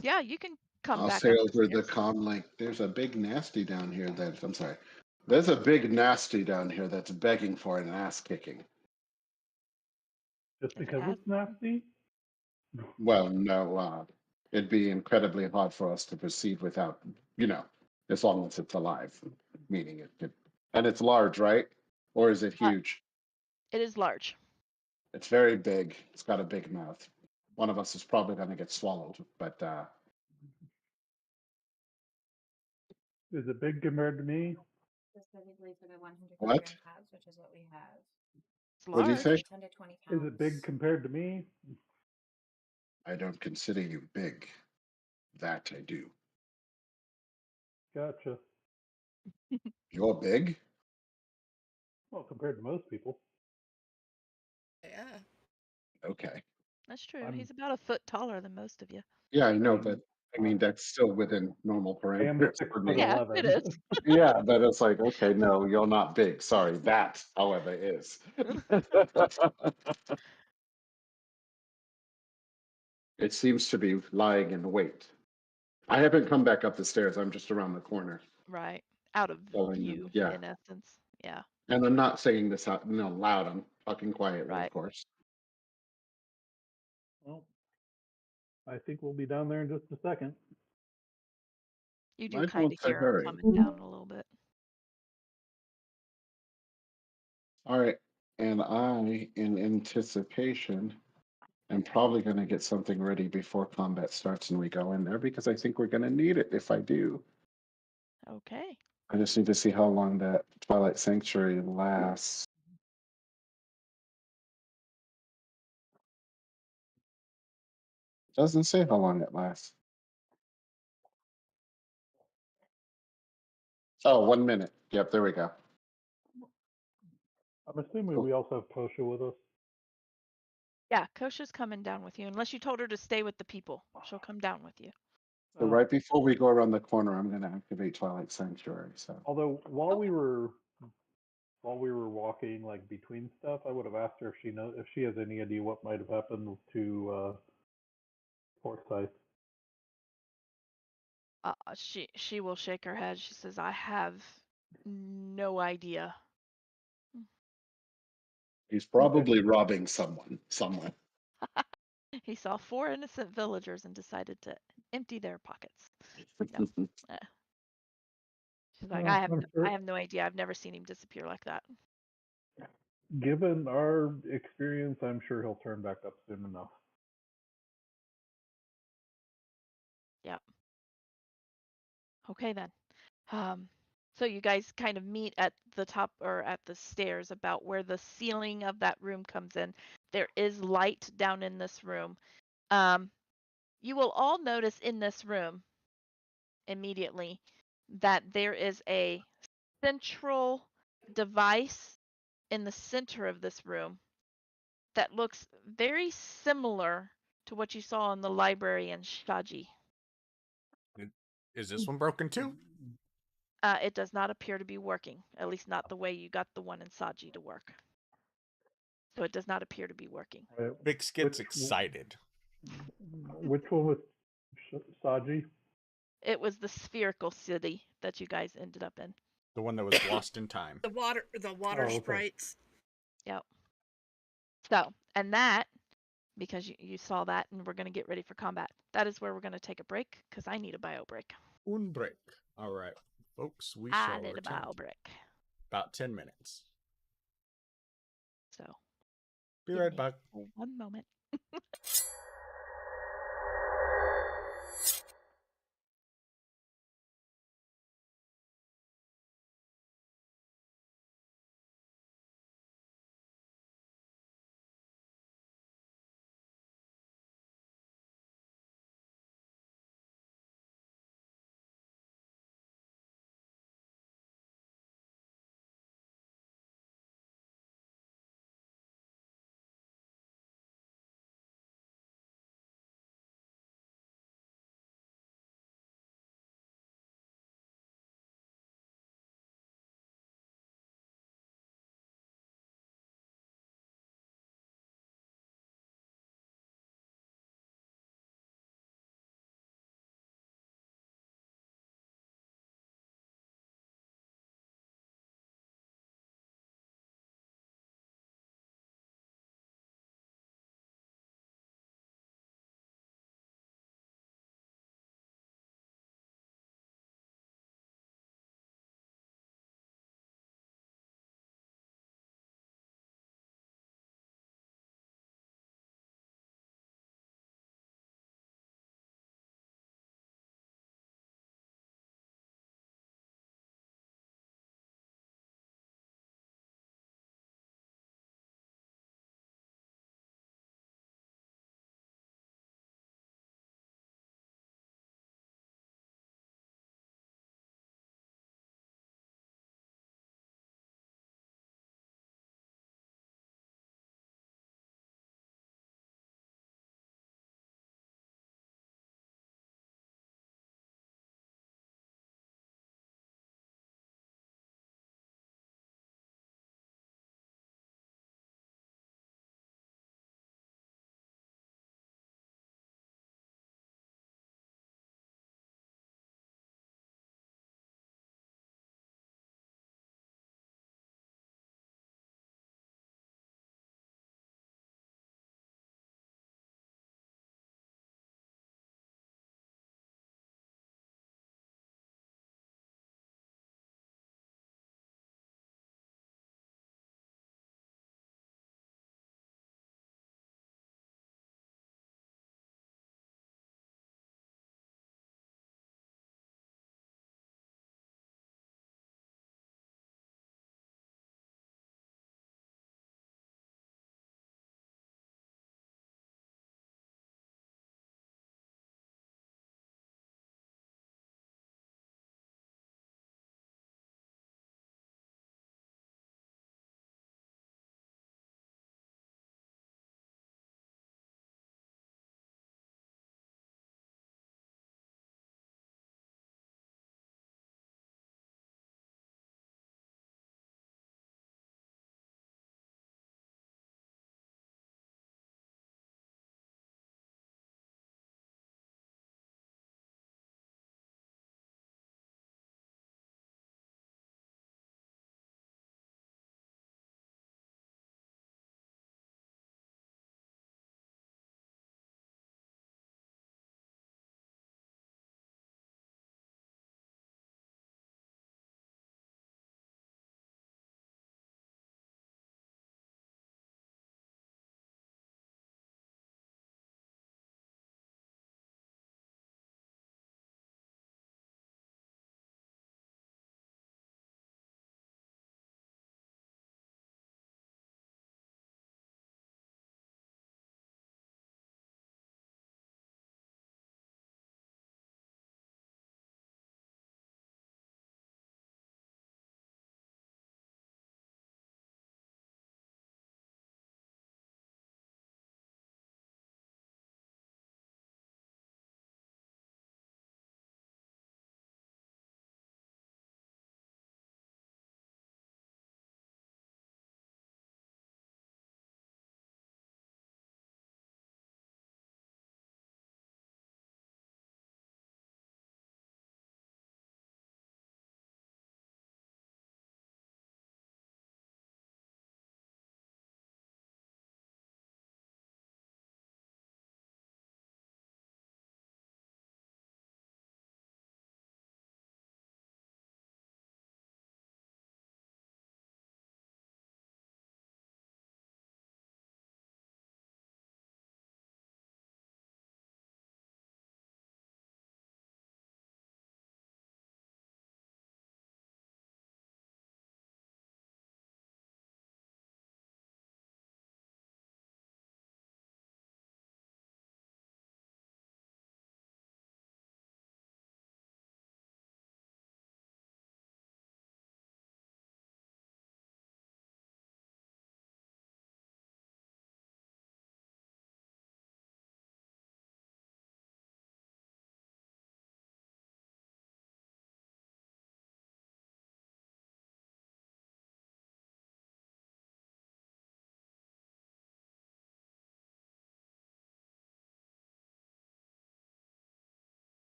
Yeah, you can come I'll back say up over the the stairs. comm like, there's a big nasty down here that I'm sorry. There's a big nasty down here that's begging for an ass kicking. Just If it because has it's nasty? Well, no, it'd be incredibly hard for us to proceed without, as long as it's alive, meaning it could. And it's large, right? Or is it huge? It is large. It's very big. It's got a big mouth. One of us is probably going to get swallowed, but Is it big compared to me? Specifically for the 100 What? kilogram calves, which is what we have. It's what do you large. say? 10 to 20 pounds. Is it big compared to me? I don't consider you big. That I do. Gotcha. You're big? Well, compared to most people. Yeah. Okay. That's true. I'm- He's about a foot taller than most of you. Yeah, I know, but I mean, that's still within normal I am parameters six for foot me. Yeah, 11. it is. Yeah, but it's like, okay, no, you're not big. Sorry. That, however, is. It seems to be lying in wait. I haven't come back up the stairs. I'm just around the corner. Right. Out of Following them, view, yeah. in essence. Yeah. And I'm not saying this out, loud. I'm talking quietly, Right. of course. Well, I think we'll be down there in just a second. You do Might kind want of to hear hurry. him coming down a little bit. All right. And I, in anticipation, I'm probably going to get something ready before combat starts and we go in there because I think we're going to need it if I do. Okay. I just need to see how long that Twilight Sanctuary lasts. Doesn't say how long it lasts. Oh, 1 minute. Yep, there we go. I'm assuming Cool. we also have Kosha with us. Yeah, Kosha's coming down with you. Unless you told her to stay with the people, she'll come down with you. So right before we go around the corner, I'm going to activate Twilight Sanctuary. So Although while Okay. we were walking like between stuff, I would have asked her if she has any idea what might have happened to Forsyth. She will shake her head. She says, "I have no idea." he's probably robbing someone somewhere. He saw 4 innocent villagers and decided to empty their pockets. No. She's like, I I'm sure, have no idea. I've never seen him disappear like that. given our experience, I'm sure he'll turn back up soon enough. Yeah. Okay then. So you guys kind of meet at the top or at the stairs about where the ceiling of that room comes in. There is light down in this room. You will all notice in this room immediately that there is a central device in the center of this room that looks very similar to what you saw in the library in Shaji. Is this one broken too? It does not appear to be working, at least not the way you got the one in Saji to work. So it does not appear to be working. Bix gets excited. Which one was Saji? It was the spherical city that you guys ended up in. The one that was lost in time. The water okay. sprites. Yep. So, and that, because you saw that and we're going to get ready for combat, that is where we're going to take a break because I need a bio break. Un break. All right, folks, we I shall need a return. bio break. About 10 minutes. So, Be give right me back. 1 moment.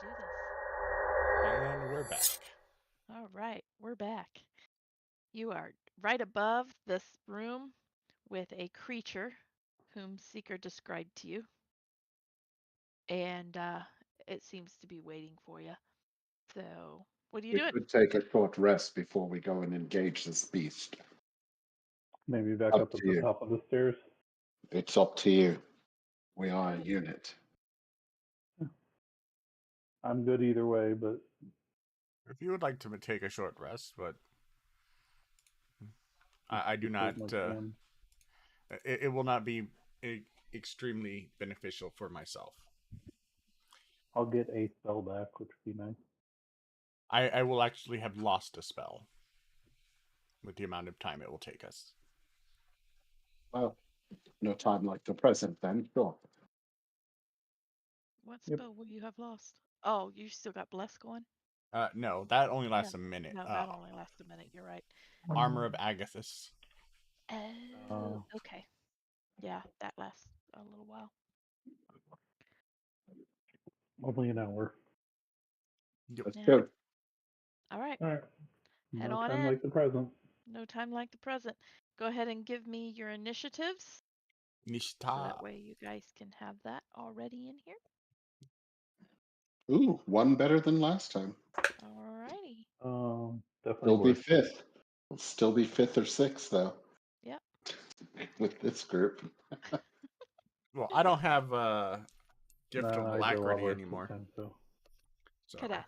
do this. And we're back. All right, we're back. You are right above this room with a creature whom Seeker described to you. And it seems to be waiting for you. So, what are you We doing? could take a short rest before we go and engage this beast. Maybe back Up up at to the you. top of the stairs. It's up to you. We are a unit. I'm good either way, but If you would like to take a short rest, but I do it not. certainly can. It will not be extremely beneficial for myself. I'll get a spell back, which would be nice. I will actually have lost a spell with the amount of time it will take us. Well, no time like the present then, sure. What Yep. spell will you have lost? Oh, you still got Bless going? No, that only lasts a minute. No, that only lasts a minute. You're right. Armor of Agathis. Oh, okay. Yeah, that lasts a little while. Only an hour. That's Yeah. good. All right. All right. Head No on time in. like the present. No time like the present. Go ahead and give me your initiatives. So Nishta. that way you guys can have that already in here. Ooh, one better than last time. Alrighty. Definitely Still be worse. fifth. We'll still be fifth or sixth though. Yep. With this group. Well, I don't have gift of I do a lot alacrity worse this anymore. time, so. So Kadath.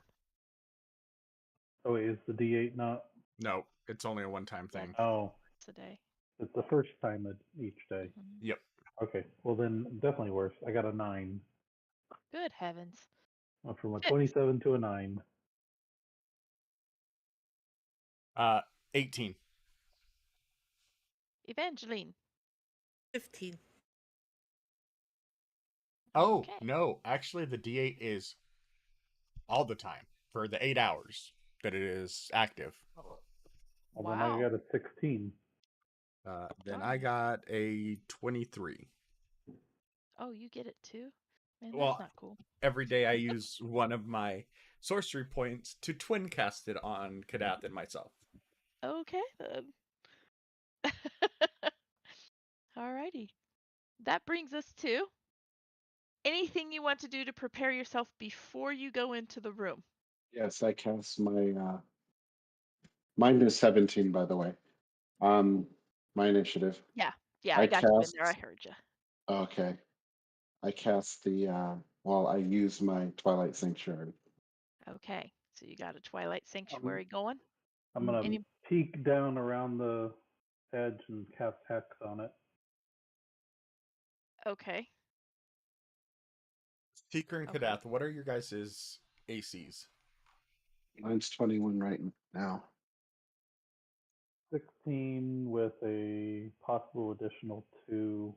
Oh, wait, is the D8 not? no, it's only a one-time thing. Oh, Today. it's the first time each day. Mhm. Yep. Okay, well then definitely worse. I got a 9. Good heavens. Went from a Six. 27 to a 9. 18. Evangeline. 15. Oh Okay. no, actually, the D8 is all the time for the 8 hours that it is active. Well, then I Wow. got a 16. Then Darn. I got a 23. Oh, you get it too? Man, Well, that's not cool. Every day I use one of my sorcery points to twin cast it on Kadath and myself. Okay then. Alrighty. That brings us to anything you want to do to prepare yourself before you go into the room. Yes, I cast my mine is 17 by the way. My initiative. Yeah, I I got you in there. I cast- heard you. Okay. I cast the I use my Twilight Sanctuary. Okay, so you got a Twilight Sanctuary going. I'm going to Any- peek down around the edge and cast Hex on it. Okay. Seeker and Okay. Kadath, what are your guys' ACs? Mine's 21 right now. 16 with a possible additional 2.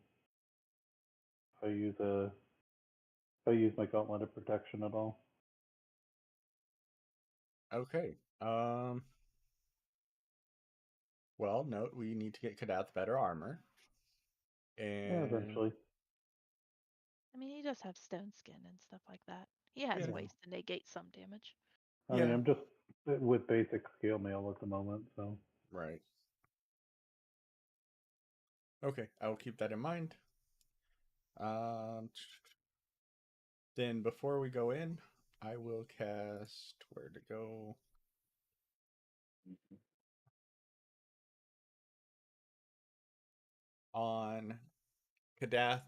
If I use my Gauntlet of Protection at all. Okay. Well, note we need to get Kadath better armor. And Yeah, eventually. I mean, he does have stone skin and stuff like that. He has Yeah. ways to negate some damage. I mean, Yeah. I'm just with basic scale mail at the moment, so. Right. Okay, I will keep that in mind. Then before we go in, I will cast where to go. On Kadath,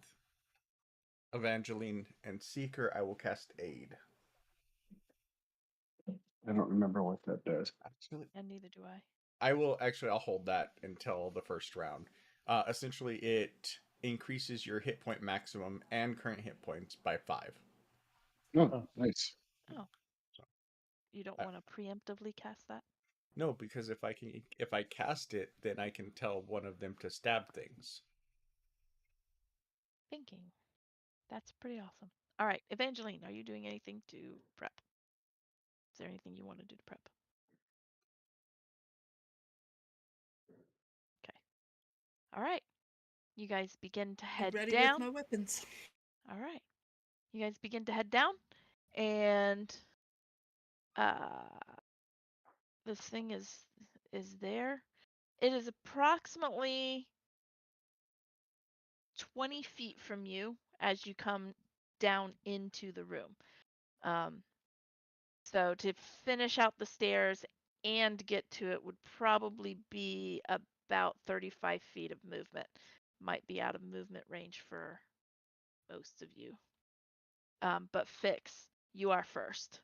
Evangeline, and Seeker, I will cast Aid. I don't remember what that does. Actually, And neither do I. I'll hold that until the first round. Essentially, it increases your hit point maximum and current hit points by 5. Oh, nice. You don't want to preemptively cast that? No, because if I cast it, then I can tell one of them to stab things. Thinking. That's pretty awesome. All right, Evangeline, are you doing anything to prep? Is there anything you want to do to prep? Okay. All right. You guys begin to head Ready down. with my weapons. All right. You guys begin to head down, And this thing is there. It is approximately 20 feet from you as you come down into the room. So to finish out the stairs and get to it would probably be about 35 feet of movement. Might be out of movement range for most of you. But Fix, you are first.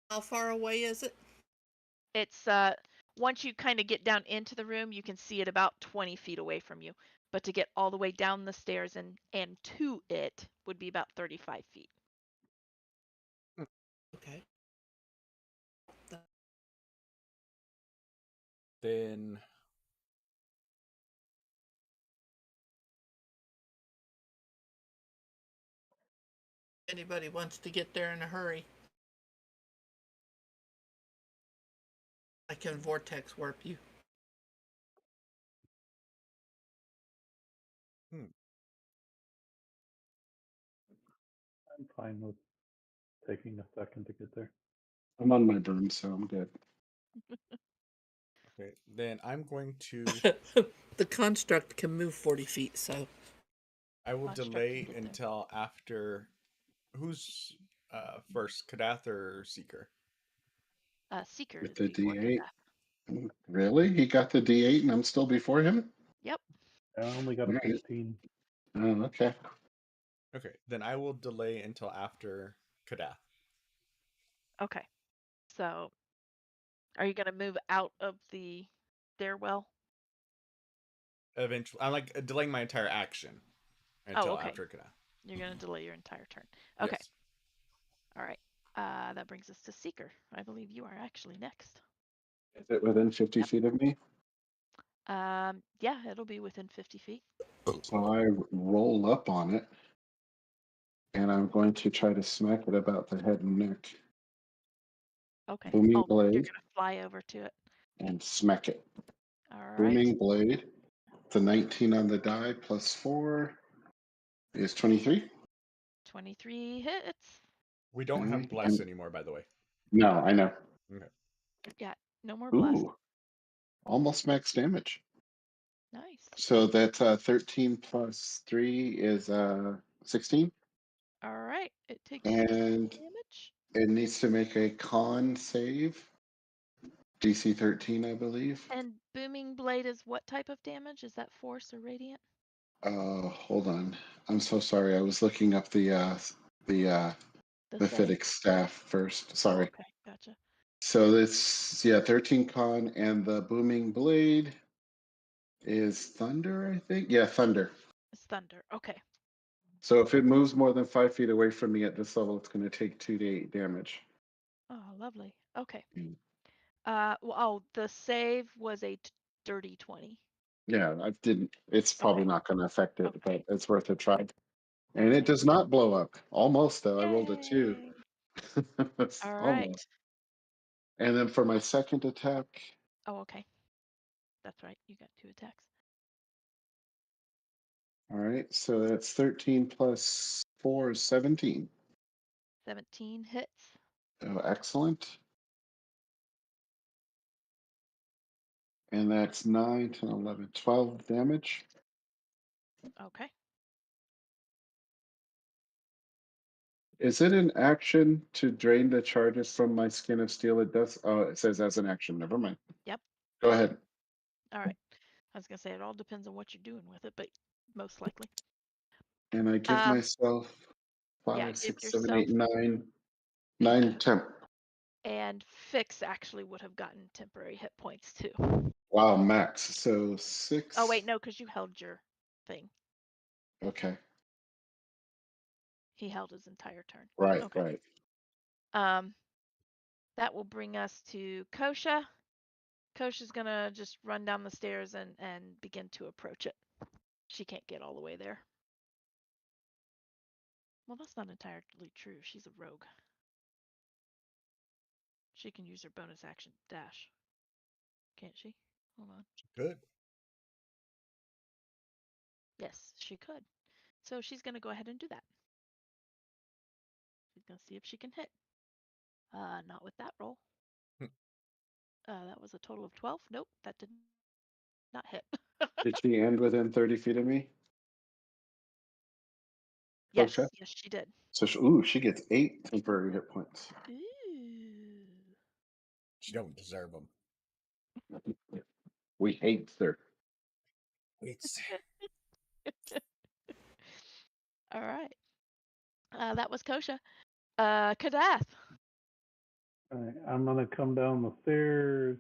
How far away is it? It's once you kind of get down into the room, you can see it about 20 feet away from you. But to get all the way down the stairs and to it would be about 35 feet. Okay. Then Anybody wants to get there in a hurry? I can vortex warp you. I'm fine with taking a second to get there. I'm on my broom, so I'm good. okay, then I'm going to The construct can move 40 feet, so I will Construct can delay get there. until after who's first, Kadath or Seeker? Seeker With is the before D8. Kadath. Really? He got the D8 and I'm still before him? Yep. I only got a Right. 15. Oh, okay. Okay, then I will delay until after Kadath. Okay. So are you gonna move out of the stairwell? Eventually, I'm like delaying my entire action until okay. after Kadath. You're gonna delay your entire turn. Okay. Yes. All right. That brings us to Seeker. I believe you are actually next. Is it within 50 Yep. feet of me? Yeah, it'll be within 50 feet. So I roll up on it and I'm going to try to smack it about the head and neck. Okay. Booming You're blade gonna fly over to it. and smack it. All right. Booming blade. The 19 on the die plus 4 is 23. 23 hits. We don't Okay, have bless anymore, by the way. No, I know. Okay. Yeah, no more blessed. Ooh, almost max damage. Nice. So that's 13 plus 3 is 16. All right. It takes And damage. it needs to make a con save. DC 13, I believe. And booming blade is what type of damage? Is that force or radiant? Hold on. I'm so sorry. I was looking up the The save. Mephitic staff first. Sorry. Okay, gotcha. So it's 13 con, and the booming blade is thunder, I think. Yeah, thunder. It's thunder. Okay. So if it moves more than 5 feet away from me at this level, it's going to take 2d8 damage. Oh, lovely. Okay. Mm. The save was a dirty 20. Yeah, I didn't. It's probably Okay. not going to affect it, Okay. but it's worth a try. And Okay. it does not blow up. Almost though. I rolled a 2. Yay. All right. Almost. And then for my second attack, Oh, okay. That's right. You got 2 attacks. all right. So that's 13 plus 4 is 17. 17 hits. Oh, excellent. And that's 9, 10, 11, 12 damage. Okay. Is it an action to drain the charges from my skin of steel? It does. Oh, it says as an action. Never mind. Yep. Go ahead. All right. I was gonna say it all depends on what you're doing with it, but most likely. And I give myself Yeah, 5, give 6, 7, yourself 8, 9, 9 temp. and Fix actually would have gotten temporary hit points too. Wow, max. So 6. Oh wait, no, because you held your thing. Okay. He held his entire turn. Right, Okay. right. That will bring us to Kosha. Kosha's gonna just run down the stairs and begin to approach it. She can't get all the way there. Well, that's not entirely true. She's a rogue. She can use her bonus action dash. Can't she? Hold on. Good. Yes, she could. So she's gonna go ahead and do that. She's gonna see if she can hit. Not with that roll. Hmm. That was a total of 12. Nope, that did not hit. Did she end within 30 feet of me? Yes, Kosha? yes, she did. So she gets 8 temporary hit points. Ooh. She don't deserve them. We hate her. It's All right. That was Kosha. Kadath. Alright, I'm gonna come down the stairs,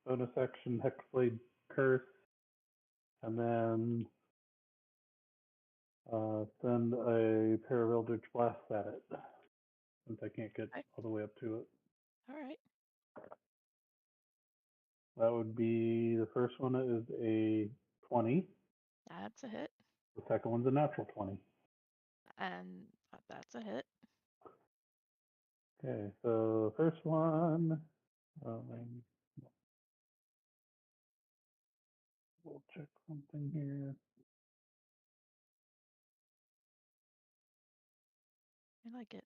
bonus action Hexblade Curse, and then send a pair of Eldritch Blasts at it, since I can't get Okay. all the way up to it. All right. That would be, the first one is a 20, That's a hit. the second one's a natural 20. And that's a hit. Okay, so the first one, we'll check something here. I like it.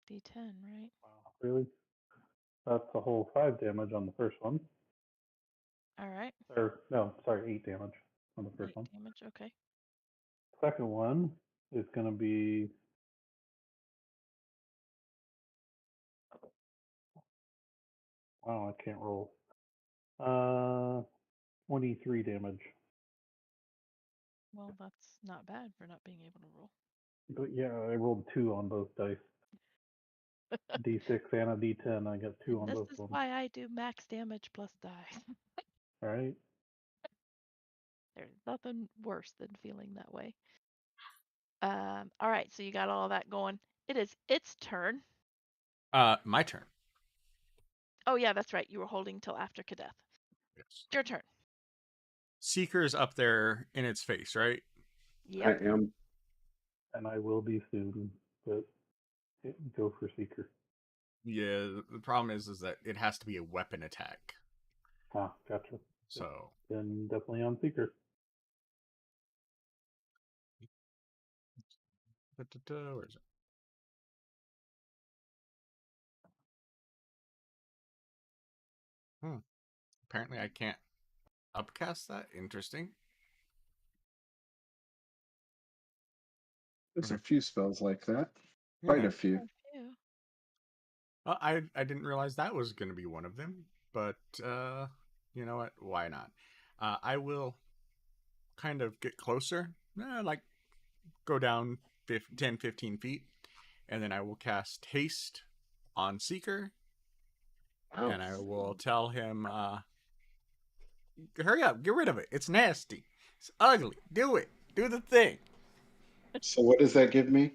D10, right? Wow, really? That's a whole 5 damage on the first one. All right. Or, no, sorry, 8 damage on the first 8 one. damage. Okay. Second one is going to be wow, I can't roll. 23 damage. Well, that's not bad for not being able to roll. But yeah, I rolled 2 on both dice. D6 and a D10. I got 2 And on this both is of them. why I do max damage plus die. All right. There's nothing worse than feeling that way. All right, so you got all that going. It is its turn. my turn. Oh yeah, that's right. You were holding till after Kadath. Yes. Your turn. Seeker's up there in its face, right? Yep. I am. And I will be soon, but go for Seeker. Yeah. The problem is that it has to be a weapon attack. Ah, gotcha. So Then definitely on Seeker. where is it? Apparently, I can't upcast that. Interesting. There's a few spells like that. Quite a few. Phew. I didn't realize that was going to be one of them, but you know what? Why not? I will kind of get closer, like go down 10, 15 feet, and then I will cast Haste on Seeker, Wow. and I will tell him, hurry up, get rid of it. It's nasty. It's ugly. Do it. Do the thing. So what does that give me?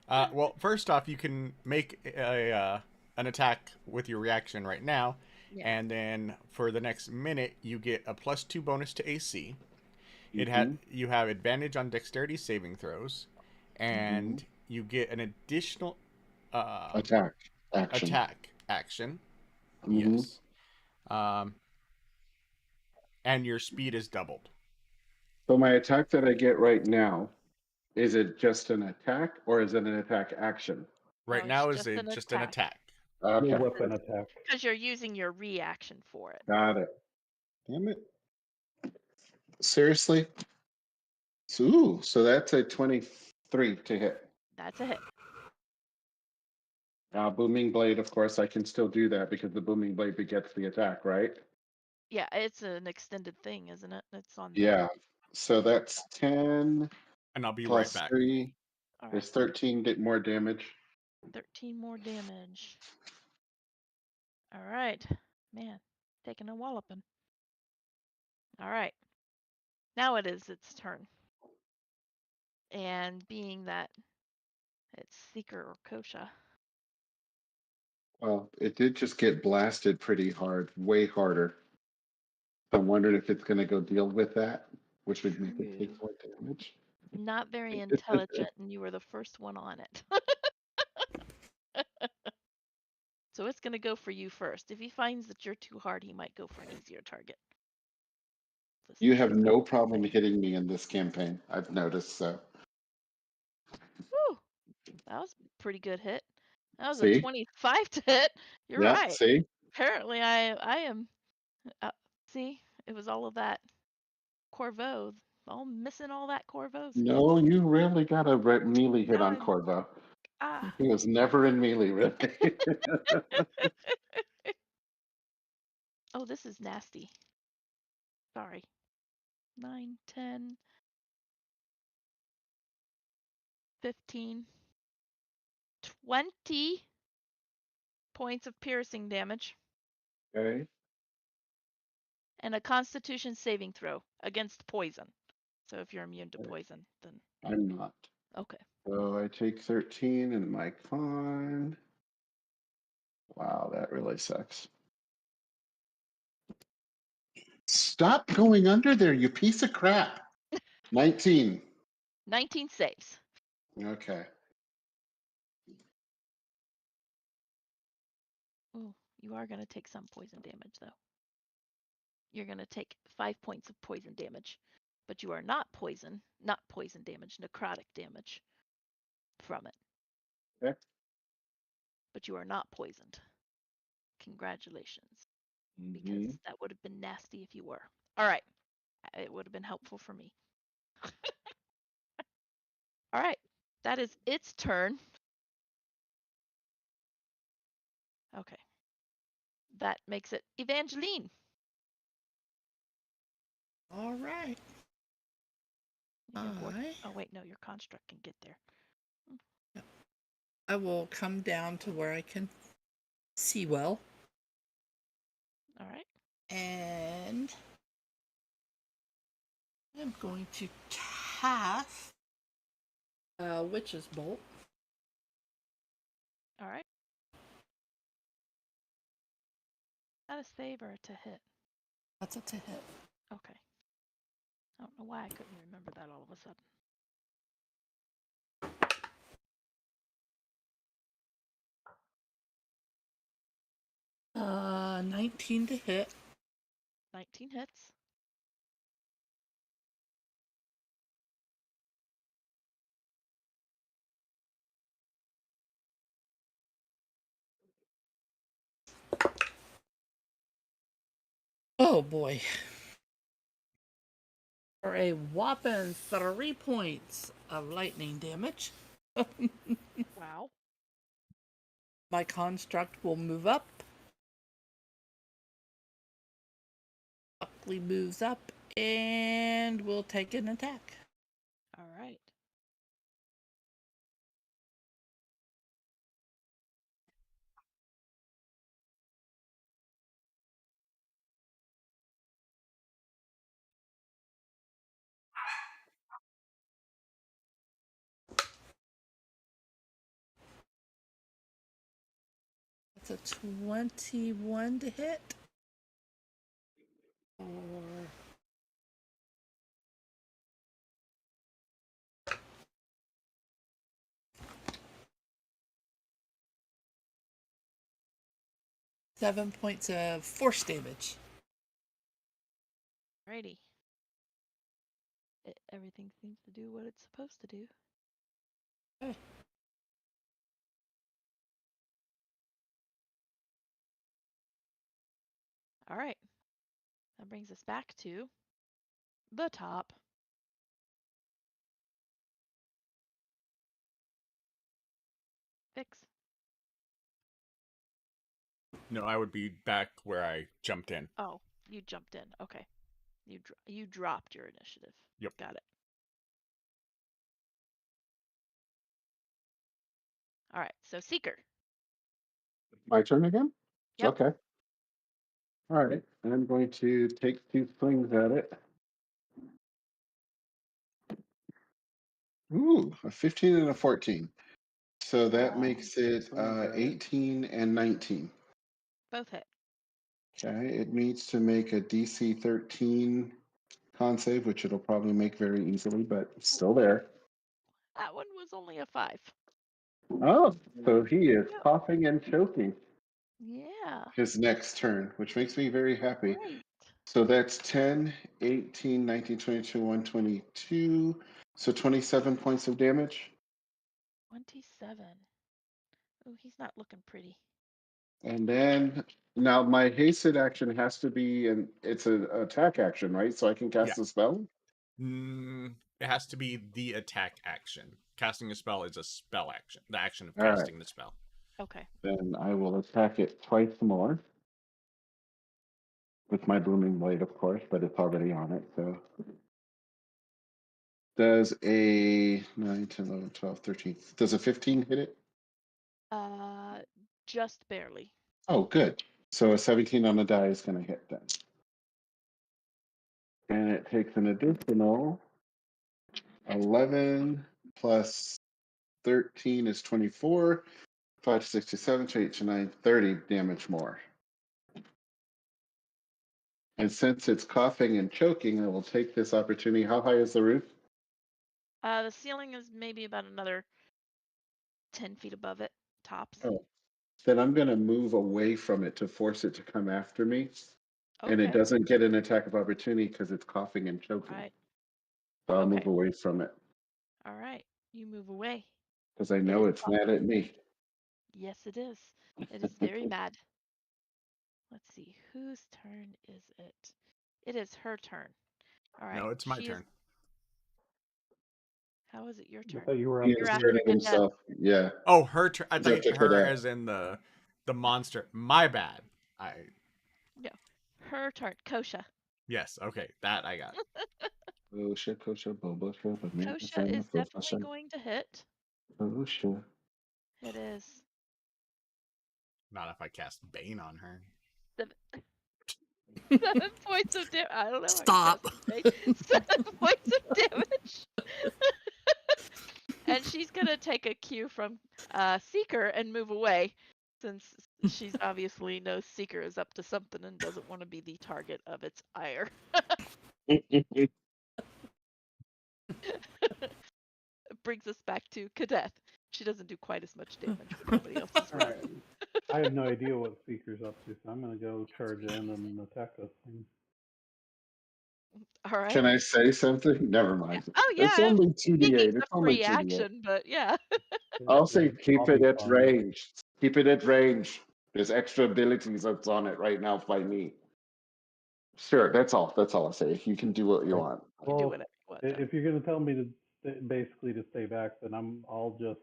Well, first off, you can make an attack with your reaction right now, Yeah. and then for the next minute, you get a +2 bonus to AC. You have advantage on dexterity saving throws, and you get an additional Attack action. Mhm. Yes. And your speed is doubled. So my attack that I get right now, is it just an attack or is it an attack action? Right No, now it's is just an attack. Okay. No weapon attack. Because you're using your reaction for it. Got it. Damn it. Seriously? So that's a 23 to hit. That's a hit. Now, Booming Blade, of course, I can still do that because the Booming Blade begets the attack, right? Yeah, it's an extended thing, isn't it? It's on. Yeah. So that's 10 And I'll be plus right back. 3 All right. is 13 more damage. 13 more damage. All right. Man, taking a walloping. All right. Now it is its turn. And being that it's Seeker or Kosha. Well, it did just get blasted pretty hard, way harder. So I'm wondering if it's going to go deal with that, which would make it take more damage. Not very intelligent, and you were the first one on it. So it's going to go for you first. If he finds that you're too hard, he might go for an easier target. You have no problem hitting me in this campaign, I've noticed. So That was a pretty good hit. That was a See? 25 to hit. You're Yeah, right. see? Apparently, I am. See, it was all of that Corvo. All missing all that Corvo skills. No, you really got a melee hit on I'm- Corvo. Ah. He was never in melee, really. Oh, this is nasty. Sorry. 9, 10, 15, 20 points of piercing damage Okay. and a constitution saving throw against poison. So if you're immune to Okay. poison, then I'm not. okay. So I take 13 in my con. Wow, that really sucks. Stop going under there, you piece of crap. 19. 19 saves. Okay. Ooh, you are going to take some poison damage, though. You're going to take 5 points of poison damage, but you are not poison damage, necrotic damage from it. Okay. But you are not poisoned. Congratulations, because Mhm. that would have been nasty if you were. All right. It would have been helpful for me. All right. That is its turn. Okay. That makes it Evangeline. All right. Your board- I Oh, wait, no, your construct can get there. I will come down to where I can see well, All right. and I'm going to cast Witch's Bolt. All right. Is that a save or a to hit? That's a to hit. Okay. I don't know why I couldn't remember that all of a sudden. Uh, 19 to hit. 19 hits. Oh boy. For a whopping 3 points of lightning damage. Wow. My construct will move up. Buckley moves up and will take an attack. All right. That's a 21 to hit. Or 7 points of force damage. Righty. Everything seems to do what it's supposed to do. Okay. All right. That brings us back to the top. Fix. No, I would be back where I jumped in. Oh, you jumped in. Okay. You dropped your initiative. Yep. Got it. All right. So Seeker. My turn again? Yep. Okay. All right. I'm going to take 2 swings at it. Ooh, a 15 and a 14. So that makes it 18 and 19. Both hit. Okay, it needs to make a DC 13 con save, which it'll probably make very easily, but it's still there. That one was only a 5. Oh, so he is Yep. coughing and choking Yeah. his next turn, which makes me very happy. Great. So that's 10, 18, 19, 22, 122. So 27 points of damage. 27. Oh, he's not looking pretty. And then now my hasted action has to be it's an attack action, right? So I can cast Yeah. a spell. It has to be the attack action. Casting a spell is a spell action. The action of All right. casting the spell. Okay. Then I will attack it twice more. With my booming blade, of course, but it's already on it, so. Does a 9, 10, 11, 12, 13. Does a 15 hit it? Just barely. Oh, good. So a 17 on the die is going to hit then. And it takes an additional 11 plus 13 is 24. 5 to 6 to 7 to 8 to 9, 30 damage more. And since it's coughing and choking, I will take this opportunity. How high is the roof? The ceiling is maybe about another 10 feet above it, tops. Oh, then I'm going to move away from it to force it to come after me. Okay. And it doesn't get an attack of opportunity because it's coughing and choking. Right. So I'll Okay. move away from it All right. You move away. because I know is it's mad at me. Yes, it is. It is very mad. Let's see. Whose turn is it? It is her turn. All right. No, it's my she turn. Is... How is it your I turn? thought you were He up You're has to after hurt here. Cadet. himself. Yeah. Oh, her turn. I He's up thought to her Cadet. as in the monster. My bad. No. Her turn. Kosha. Yes. Okay, that I got. Kosha, Kosha, Boba, Boba, Kosha is definitely going to hit. Kosha. It is Not if I cast Bane on her. 7 points of damage. I don't know. Stop. 7 points of damage. And she's gonna take a cue from Seeker and move away, since she's obviously knows Seeker is up to something and doesn't want to be the target of its ire. Brings us back to Kadeth. She doesn't do quite as much damage, but nobody else is All around. right. I have no idea what Seeker's up to, so I'm going to go charge in and attack this thing. All right. Can I say something? Never mind. Oh yeah. It's only He 2d8. needs It's a only free 2d8. action, but yeah. I'll say Yeah, keep I'll it be at fine. range. Keep it at range. There's extra abilities that's on it right now by me. Sure, that's all. That's all I'll say. You can do what you want. You do Well, whatever you want. though. if you're going to tell me to basically to stay back, then I'll just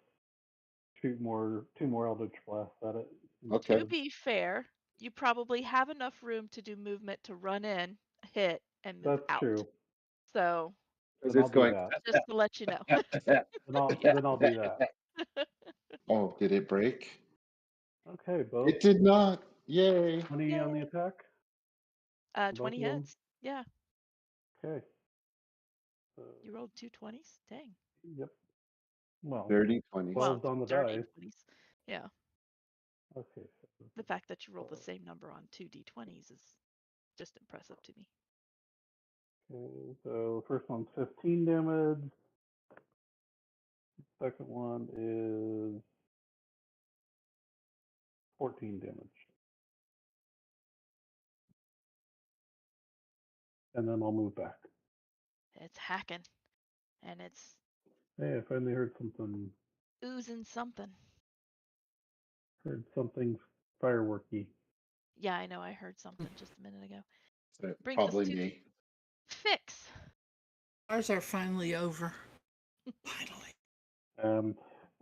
shoot two more Eldritch Blasts at it. Okay. To be fair, you probably have enough room to do movement to run in, hit, and move That's out. true. So Because Then it's I'll do going. that. just to let you know. Then I'll do that. Oh, did it break? Okay, both It did not. Yay. 20 on the Yay. attack. 20 of them? hits. Yeah. Okay. You rolled 2 20s? Dang. Yep. Well, 30, 20. Well, 12's on the dirty die. 20s. Yeah. Okay. The fact that you rolled the same number on 2 d20s is just impressive to me. Okay, so the first one's 15 damage. Second one is 14 damage. And then I'll move back. It's hacking. And it's Hey, I finally heard something. oozing something. Heard something fireworky. Yeah, I know. I heard something just a minute ago. So Brings us probably to me. Fix. Ours are finally over. Finally.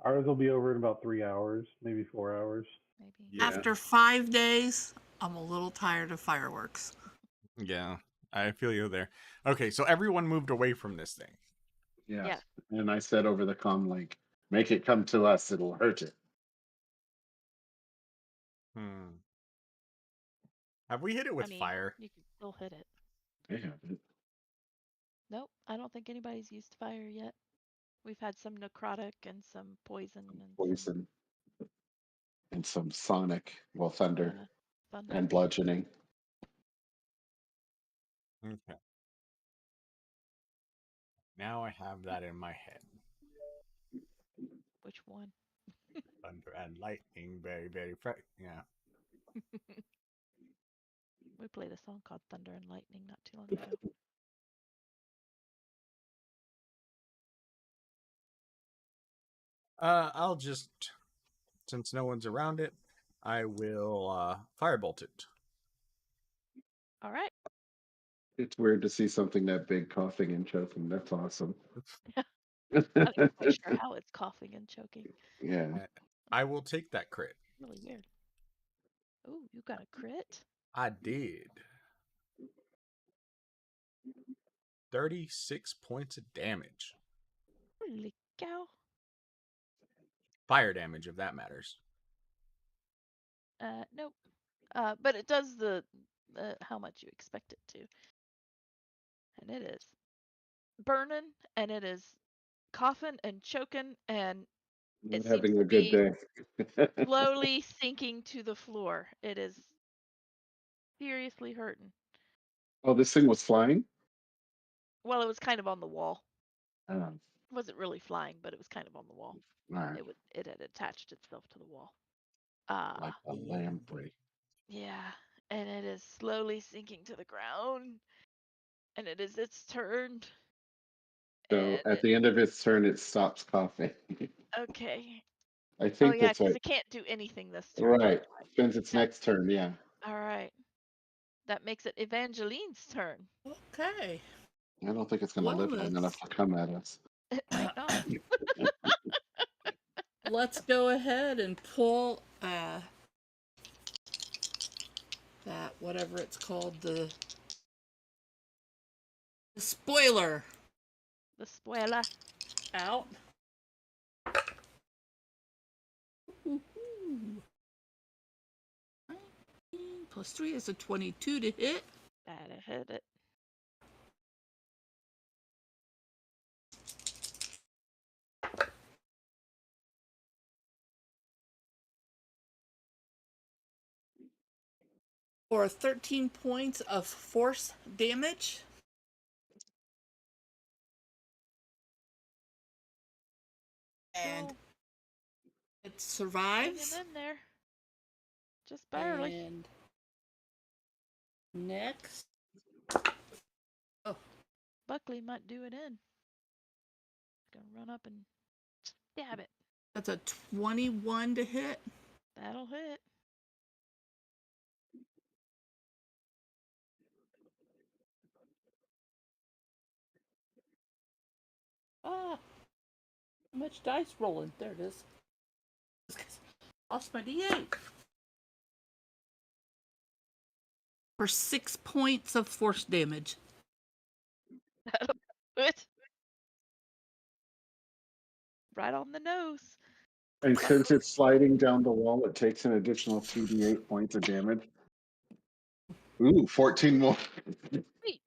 Ours will be over in about 3 hours, maybe 4 hours. Maybe. Yeah. After 5 days, I'm a little tired of fireworks. Yeah, I feel you there. Okay, so everyone moved away from this thing. Yes. Yeah. And I said over the comm, like, make it come to us. It'll hurt it. Have we hit it with I mean, fire? you can still hit it. They have it. Nope, I don't think anybody's used fire yet. We've had some necrotic and some poison and some, Poison. And some sonic, well, thunder thunder. and bludgeoning. Okay. Now I have that in my head. Which one? Thunder and lightning, very, very yeah. We played a song called Thunder and Lightning not too long ago. I'll just, since no one's around it, I will firebolt it. All right. It's weird to see something that big coughing and choking. That's awesome. I'm not even quite sure how it's coughing and choking. Yeah. I will take that crit. Really weird. Oh, you got a crit? I did. 36 points of damage. Holy cow. Fire damage, if that matters. Nope. But it does the how much you expect it to. And it is burning, and it is coughing and choking, and I'm it seems having to a good be day. slowly sinking to the floor. It is seriously hurting. Oh, this thing was flying? Well, it was kind of on the wall. Oh, all It wasn't really flying, but it was kind of on the wall. right. It had attached itself to the wall. Like a lamprey. Yeah, and it is slowly sinking to the ground, and it is its turn. So And at the end of its turn, it stops coughing. okay. I Oh think yeah, that's because what. it can't do anything this turn. Right. Spends its Yeah. next turn, yeah. All right. That makes it Evangeline's turn. Okay. I don't think it's going to live long enough to come at us. It might not. Let's go ahead and pull that whatever it's called, the spoiler The spoiler. out. Woohoo. 19 plus 3 is a 22 to hit. That'll hit it. For 13 points of force damage. And Cool. it survives. Hanging in there. Just barely. And next. Oh, Buckley might do it in. Gonna run up and stab it. that's a 21 to hit. That'll hit. Ah, how much dice rolling? There it is. Lost my D8. For 6 points of force damage. That'll do it. Right on the nose. And since it's sliding down the wall, it takes an additional 2d8 points of damage. Ooh, 14 more. Sweet.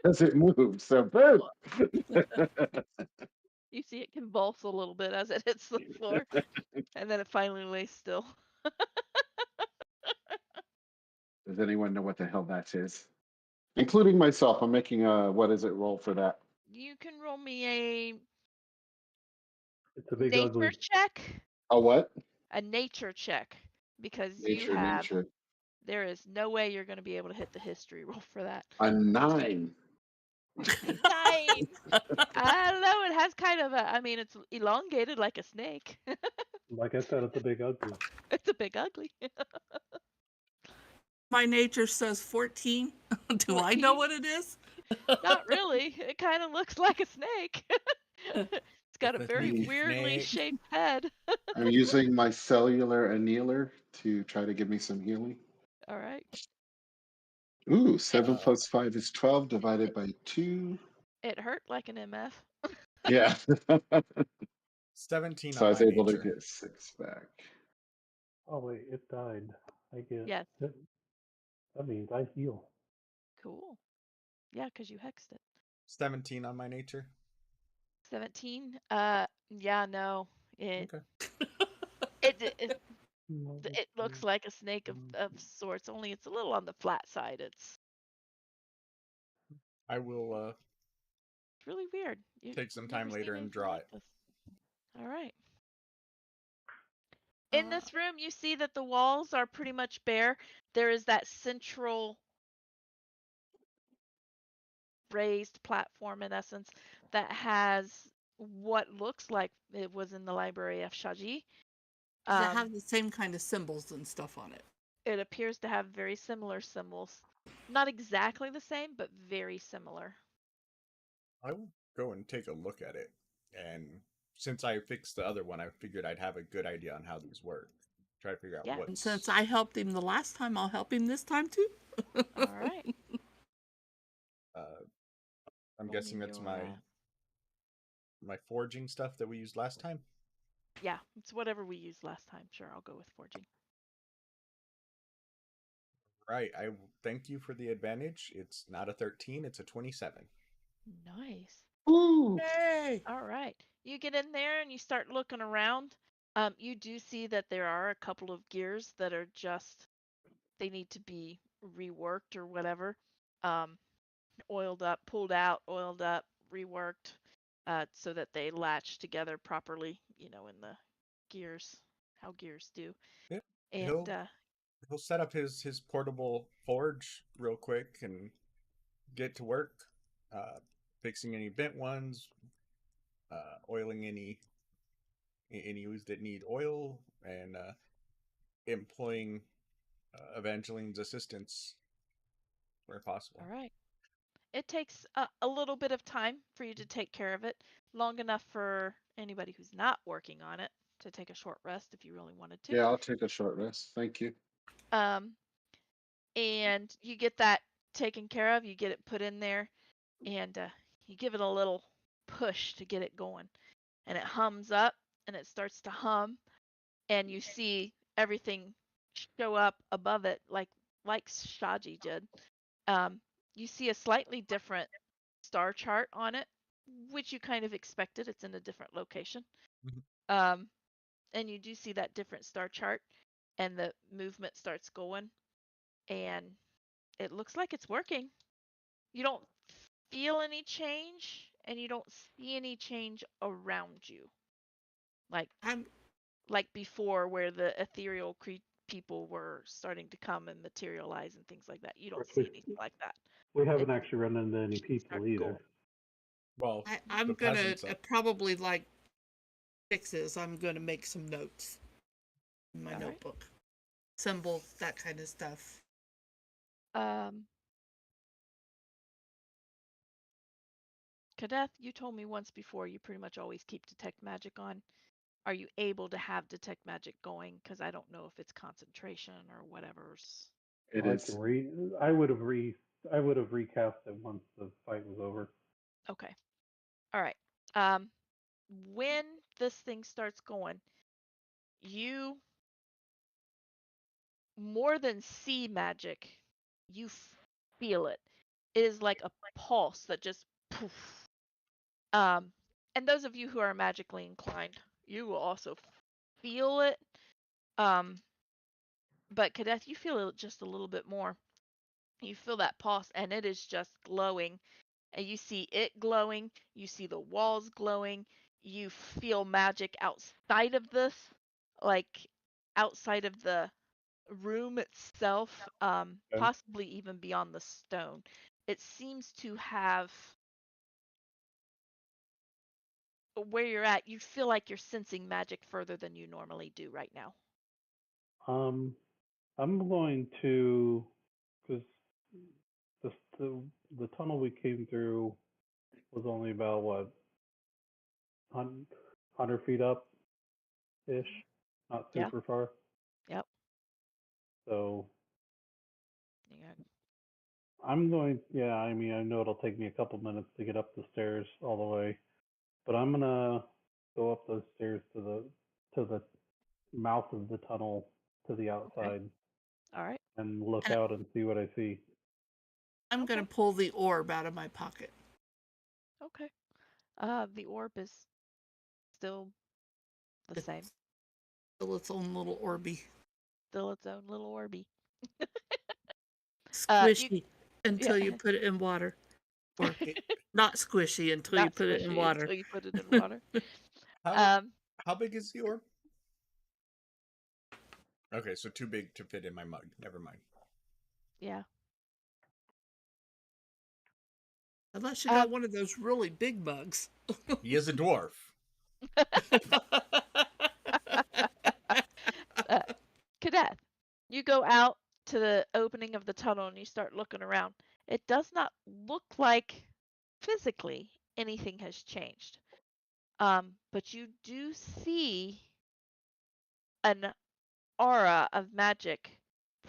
As it moves, so boom. You see it convulse a little bit as it hits the floor, and then it finally lays still. Does anyone know what the hell that is? Including myself, I'm making a, what is it, roll for that? You can roll me a It's a big nature ugly. check. A what? A nature check. Because Nature. there is no way you're going to be able to hit the history roll for that. A 9. 9. I don't know. It has kind of it's elongated like a snake. Like I said, it's a big ugly. It's a big ugly. My nature says 14. Do I know 14? what it is? Not really. It kind of looks like a snake. It's got a It's a very snake. weirdly shaped head. I'm using my cellular annealer to try to give me some healing. All right. Ooh, 7 plus 5 is 12 divided by 2. It hurt like an MF. Yeah. 17 So I on was my able to nature. get 6 back. Oh wait, it died. I get. Yes. That means I heal. Cool. Yeah, because you hexed it. 17 on my nature. 17. Yeah, no. It Okay. it looks like a snake of sorts, only it's a little on the flat side. It's I will really weird. take some You've time never seen later and anything draw like it. this. All right. In this room, you see that the walls are pretty much bare. There is that central raised platform, in essence, that has what looks like it was in the library of Shaji. Does it have the same kind of symbols and stuff on it? It appears to have very similar symbols. Not exactly the same, but very similar. I will go and take a look at it. And since I fixed the other one, I figured I'd have a good idea on how these work. Try to figure out Yeah. what. And since I helped him the last time, I'll help him this time too. All right. I'm Roll guessing me that's your, my forging stuff that we used last time. Yeah, it's whatever we used last time. Sure, I'll go with forging. Right. I thank you for the advantage. It's not a 13, it's a 27. Nice. Ooh. Yay! All right. You get in there and you start looking around. You do see that there are a couple of gears that are just, they need to be reworked or whatever. Oiled up, pulled out, oiled up, reworked, so that they latch together properly, in the gears, how gears do. Yep. And He'll set up his portable forge real quick and get to work, fixing any bent ones, oiling any that need oil, and employing Evangeline's assistance where possible. all right. It takes a little bit of time for you to take care of it, long enough for anybody who's not working on it to take a short rest if you really wanted to. Yeah, I'll take a short rest. Thank you. And you get that taken care of. You get it put in there, and you give it a little push to get it going, and it hums up, and it starts to hum, and you see everything show up above it like Shaji did. You see a slightly different star chart on it, which you kind of expected. It's in a different location. Mhm. And you do see that different star chart, and the movement starts going, and it looks like it's working. You don't feel any change, and you don't see any change around you, like I'm before, where the ethereal people were starting to come and materialize and things like that. You don't see anything like that. We haven't It's actually run into any people started either. going. Well, I'm the gonna peasants probably like fixes. I'm gonna make some notes in my All right. notebook, symbols, that kind of stuff. Kadeth, you told me once before you pretty much always keep detect magic on. Are you able to have detect magic going? Because I don't know if it's concentration or whatever's. It I is. can I would have recast it once the fight was over. Okay. All right. When this thing starts going, you more than see magic, you feel it. It is like a pulse that just poof. And those of you who are magically inclined, you will also feel it. But Kadeth, you feel it just a little bit more. You feel that pulse, and it is just glowing. And you see it glowing. You see the walls glowing. You feel magic outside of this, like outside of the room itself, possibly even beyond the stone. It seems to have, where you're at, you feel like you're sensing magic further than you normally do right now. I'm going to, because the tunnel we came through was only about what 100 feet up ish, not Yeah. super far. Yep. So Yeah. I'm going. Yeah, I mean, I know it'll take me a couple minutes to get up the stairs all the way, but I'm gonna go up those stairs to the mouth of the tunnel to the outside All right. and look And out and see what I see. I'm gonna pull the orb out of my pocket. Okay. The orb is still the same. Still its own little orby. Still its own little orby. Squishy until yeah. you put it in water. Or not squishy until you Not put it in squishy water. until you put it in water. How big is the orb? Okay, so too big to fit in my mug. Never mind. Yeah. Unless you got one of those really big bugs. He is a dwarf. Cadet, you go out to the opening of the tunnel and you start looking around. It does not look like physically anything has changed. But you do see an aura of magic,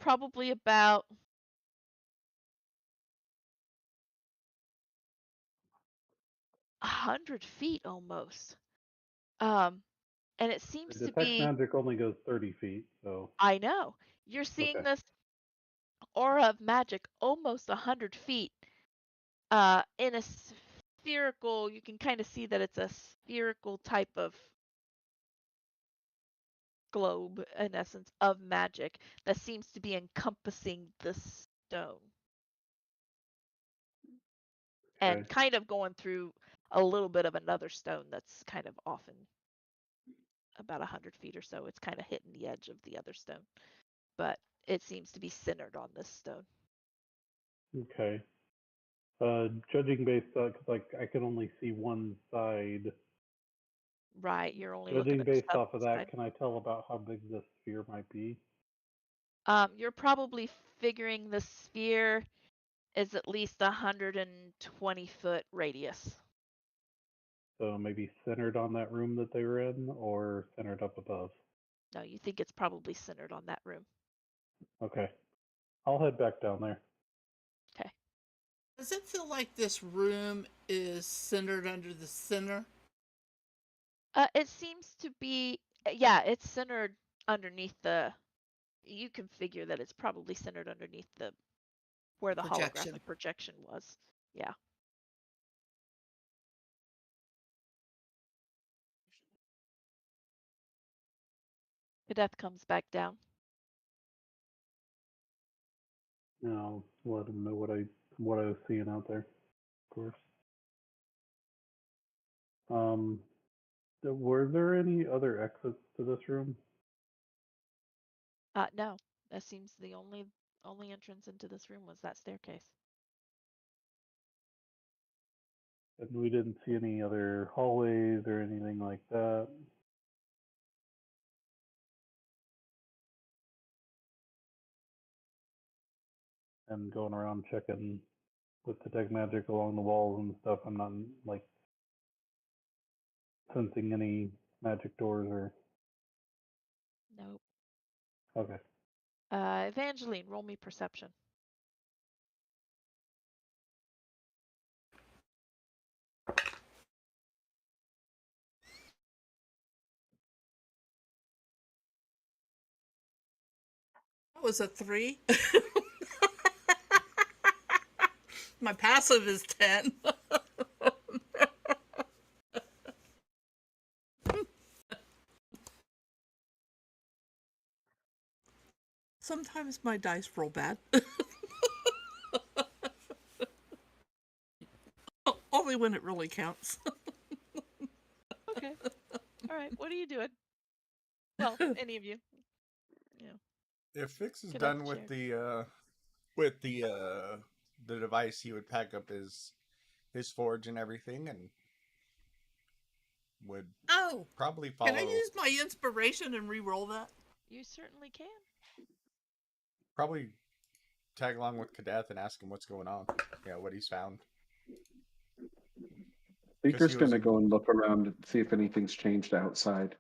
probably about 100 feet almost. And it seems to Detect be. magic only goes 30 feet, so. I know. You're seeing Okay. this aura of magic almost 100 feet in a spherical. You can kind of see that it's a spherical type of globe, in essence, of magic that seems to be encompassing the stone and Okay. kind of going through a little bit of another stone that's kind of often about 100 feet or so. It's kind of hitting the edge of the other stone, but it seems to be centered on this stone. Okay. Judging based on, cause like I can only see one side. Right, you're only looking Judging at the based south off of that, side. can I tell about how big this sphere might be? You're probably figuring the sphere is at least 120-foot radius. So maybe centered on that room that they were in, or centered up above? No, you think it's probably centered on that room. Okay. I'll head back down there. Okay. Does it feel like this room is centered under the center? It seems to be, yeah, it's centered underneath the. You can figure that it's probably centered underneath the where the Projection. holographic projection was. Yeah. Cadeth comes back down. I'll let them know what I was seeing out there, of course. Were there any other exits to this room? No, that seems the only entrance into this room was that staircase. And we didn't see any other hallways or anything like that. And going around checking with detect magic along the walls and stuff, I'm not like sensing any magic doors or. Nope. Okay. Evangeline, roll me perception. That was a 3. My passive is 10. Sometimes my dice roll bad. Only when it really counts. Okay. All right. What are you doing? Well, any of you. Yeah. If Fix is Get done up, with the device, he would pack up his forge and everything, and would probably follow. Can I use my inspiration and re-roll that? You certainly can. Probably tag along with Cadeth and ask him what's going on. Yeah, what he's found. Seeker's going to go and look around and see if anything's changed outside.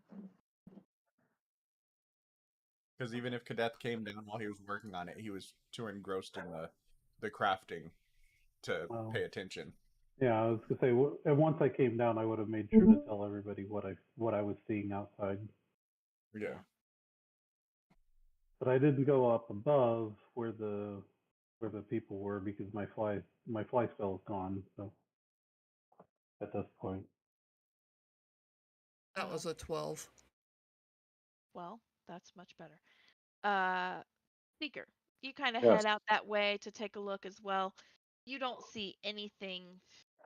Because even if Cadeth came down while he was working on it, he was too engrossed in the crafting to pay attention. Yeah, I was gonna say, and once I came down, I would have made sure to tell everybody what I was seeing outside. Yeah. But I didn't go up above where the people were because my fly spell is gone. So at this point, that was a 12. Well, that's much better. Seeker, you kind of Yes. head out that way to take a look as well. You don't see anything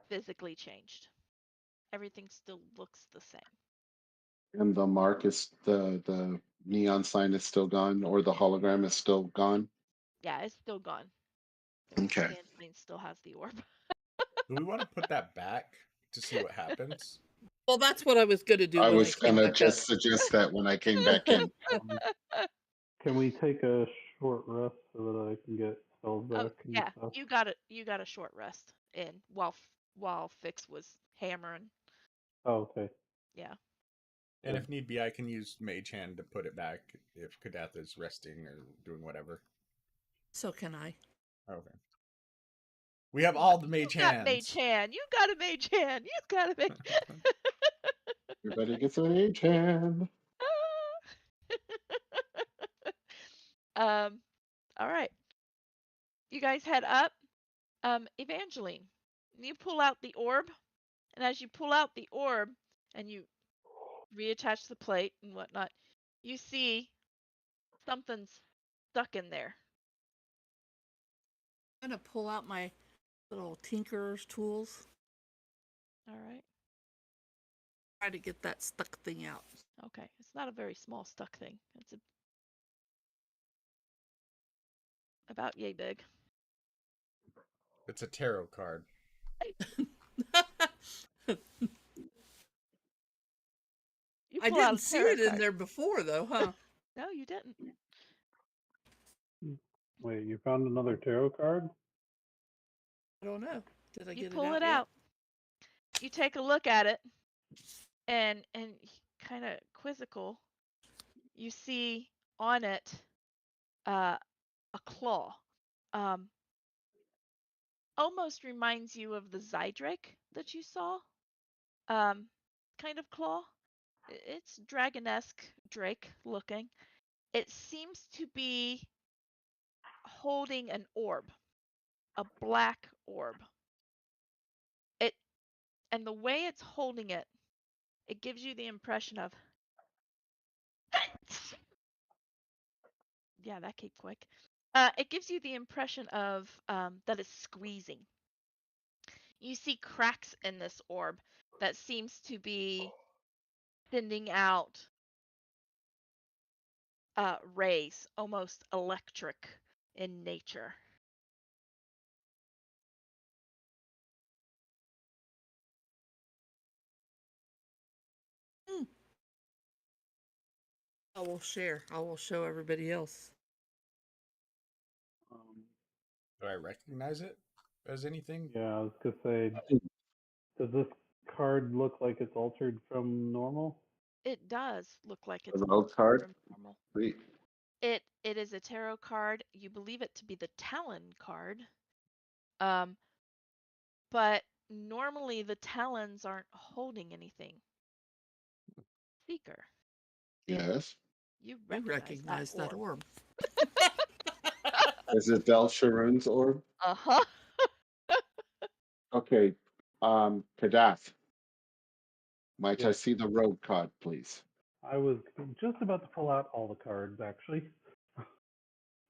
physically changed. Everything still looks the same. And the mark is the neon sign is still gone, or the hologram is still gone. Yeah, it's still gone. Okay. Evangeline still has the orb. Do we want to put that back to see what happens? Well, that's what I was going to do. I when was came gonna back just up. suggest that when I came back in. Can we take a short rest so that I can get spells back Oh and yeah, stuff? you got a short rest in while Fix was hammering. Oh, okay. Yeah. And if need be, I can use Mage Hand to put it back if Kadath is resting or doing whatever. So can I. Okay. We have all the Mage You got Mage Hands. Hand. You got a Mage Hand. You got a Mage. Everybody gets an Mage Hand. All right. You guys head up. Evangeline, you pull out the orb, and as you pull out the orb and you reattach the plate and whatnot, you see something's stuck in there. I'm going to pull out my little tinkerer's tools. All right. Try to get that stuck thing out. Okay. It's not a very small stuck thing. It's about yay big. It's a tarot card. You I pull out didn't a see tarot it in card. there before, though, huh? No, you didn't. Wait, you found another tarot card? I don't know. Did I You get pull it it out? out. You take a look at it, and kind of quizzical, you see on it a claw. Almost reminds you of the Zydrake that you saw. Kind of claw. It's dragonesque Drake looking. It seems to be holding an orb, a black orb. And the way it's holding it, it gives you the impression of yeah, that came quick. It gives you the impression of that it's squeezing. You see cracks in this orb that seems to be sending out rays, almost electric in nature. I will share. I will show everybody else. Do I recognize it as anything? Yeah, I was gonna say, does this card look like it's altered from normal? It does look like it's A rogue card. from normal. Sweet. It is a tarot card. You believe it to be the Talon card. But normally the Talons aren't holding anything. Seeker, Yes. you I recognize that orb. Is it Del Sharoon's orb? Uh-huh. Okay. Kadath. Might I Yes. see the rogue card, please? I was just about to pull out all the cards, actually.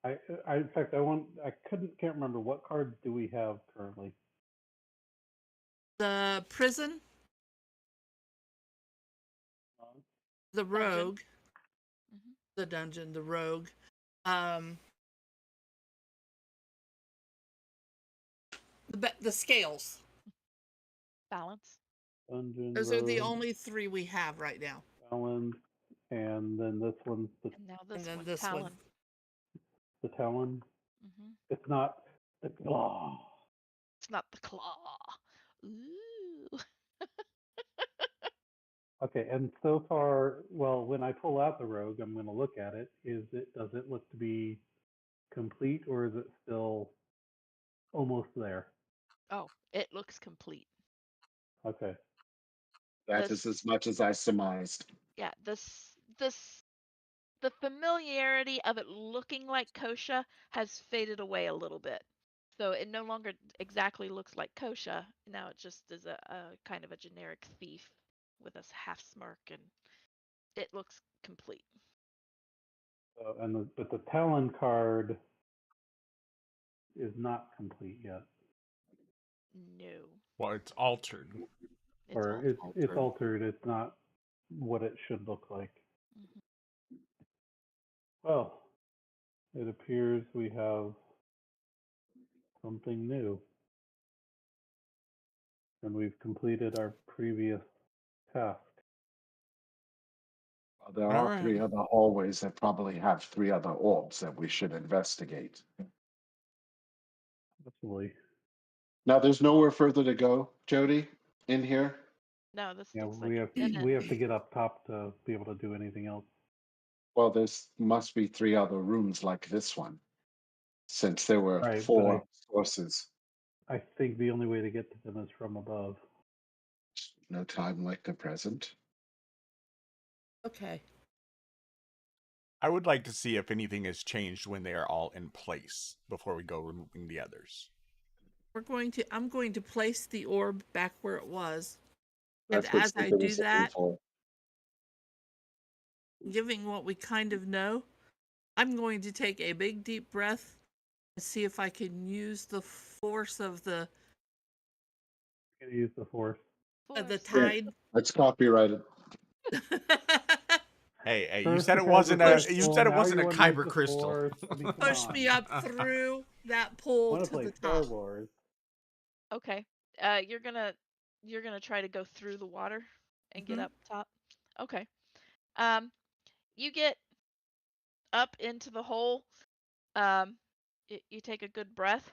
In fact, can't remember what cards do we have currently. The prison, the rogue, Mhm. the dungeon, the rogue. The scales. Balance. Dungeon, Those are the Rogue, only three we have right now. Talon, and then this one's And now this And then one, this one. Talon. the Talon. Mhm. It's not the claw. It's not the claw. Ooh. Okay, and so far, well, when I pull out the rogue, I'm going to look at it. Does it look to be complete, or is it still almost there? Oh, it looks complete. Okay. That This- is as much as I surmised. Yeah, the familiarity of it looking like Kosha has faded away a little bit. So it no longer exactly looks like Kosha. Now it just is a kind of a generic thief with a half smirk, and it looks complete. But the Talon card is not complete yet, No. Well, it's altered. It's or all it's altered. It's not what it should look like. Mhm. Well, it appears we have something new. And we've completed our previous task. There All are 3 right. other hallways that probably have 3 other orbs that we should investigate. Possibly. Now, there's nowhere further to go, Jody, in here. No, this Yeah, looks we like have a dead we end. have to get up top to be able to do anything else. Well, there's must be 3 other rooms like this one, since there were Right, but 4 sources. I think the only way to get to them is from above. No time like the present. Okay. I would like to see if anything has changed when they are all in place before we go removing the others. I'm going to place the orb back where it was. That's And what as I Stephen do was looking that, for. giving what we kind of know, I'm going to take a big deep breath and see if I can use the force of the I'm gonna use the force. Force. tide. Let's copyright it. Hey, you First said the it wasn't Kyber a crystal, now a you wanna use kyber the crystal. force. I mean, come Push on. me up through that I pole want to to play the Star top. Wars. Okay. You're gonna try to go through the water and get Mhm. up top. Okay. You get up into the hole. You take a good breath,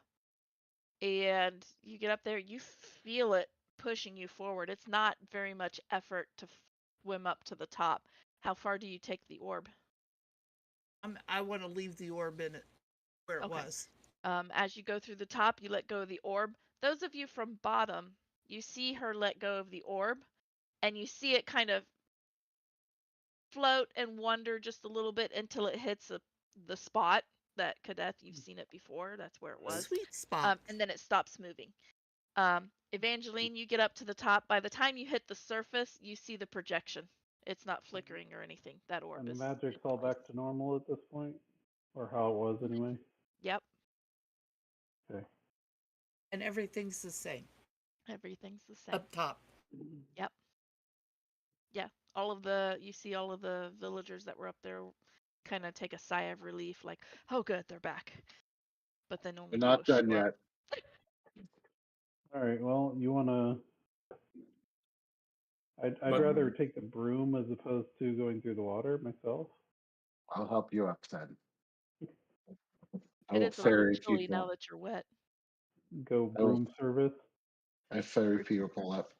and you get up there. You feel it pushing you forward. It's not very much effort to swim up to the top. How far do you take the orb? I want to leave the orb in it where it Okay. was. As you go through the top, you let go of the orb. Those of you from bottom, you see her let go of the orb, and you see it kind of float and wander just a little bit until it hits the spot that Kadeth, you've seen it before. That's where it was. Sweet spot. And then it stops moving. Evangeline, you get up to the top. By the time you hit the surface, you see the projection. It's not flickering or anything. That orb And the is magic's in all place. back to normal at this point? Or how it was anyway? Yep, Okay. And everything's the same everything's the same. up top. Yep. Yeah, you see all of the villagers that were up there kind of take a sigh of relief, like, oh good, they're back. But then only We're not two done show up. yet. Alright, well, you wanna... I'd But- rather take the broom as opposed to going through the water myself. I'll help you up then. I It will is a little ferry chilly now people. that you're wet. Go I will- broom service. I ferry people up,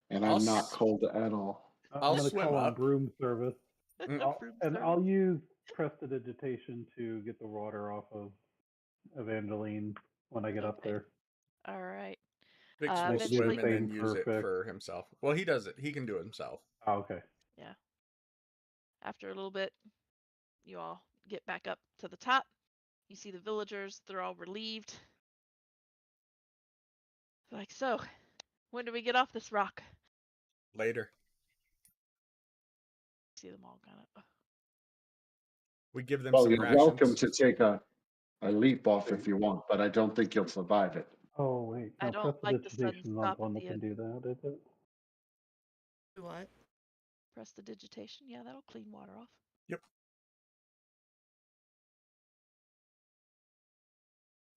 and I'll I'm not s- cold at all. I'm I'll gonna swim call on up. broom service. Mm. Broom And service. I'll use prestidigitation to get the water off of Evangeline when I get up Okay. there. All right. Vix will Eventually- swim and then Thing use it perfect. for himself. Well, he does it. He can do it himself. Oh, okay. Yeah. After a little bit, you all get back up to the top. You see the villagers. They're all relieved. Like, so, when do we get off this rock? Later. See them all kind of. We give them Well, some you're rations. welcome to take a leap off if you want, but I don't think you'll survive it. Oh, wait. I No, don't like the sun prestidigitation not the one that stopping can do that, is it? What? Prestidigitation. Yeah, that'll clean water off.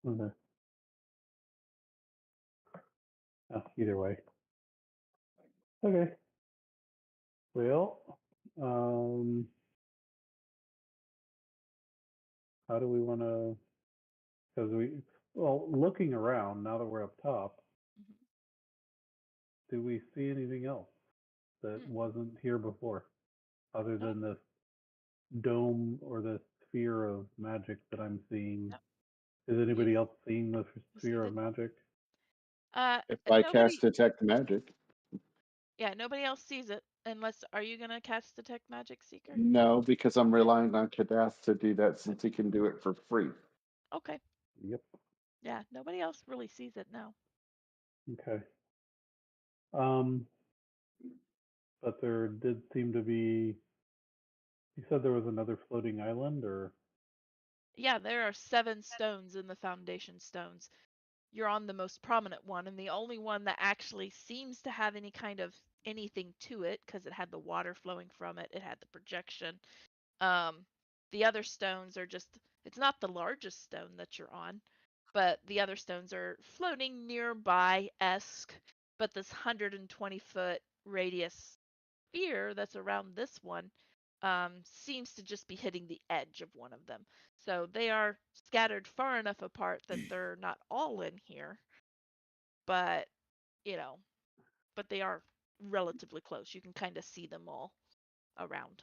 Okay. Oh, either way. Okay. Well, how do we want to? Because looking around now that we're up top, Mhm. do we see anything else that Hmm. wasn't here before, other No. than this dome or this sphere of magic that I'm seeing? No. Is anybody else seeing the You sphere of did. magic? If I Nobody. cast Detect Magic. Yeah, nobody else sees it unless. Are you gonna cast Detect Magic, Seeker? No, because I'm relying on Kadath to do that since he can do it for free. Okay. Yep. Yeah, nobody else really sees it now. Okay. But there did seem to be. You said there was another floating island, or? Yeah, there are 7 stones in the foundation stones. You're on the most prominent one, and the only one that actually seems to have any kind of anything to it, because it had the water flowing from it, it had the projection. The other stones are just, it's not the largest stone that you're on, but the other stones are floating nearby-esque. but this 120-foot radius sphere that's around this one seems to just be hitting the edge of one of them. So they are scattered far enough apart that they're not all in here, but but they are relatively close. You can kind of see them all around.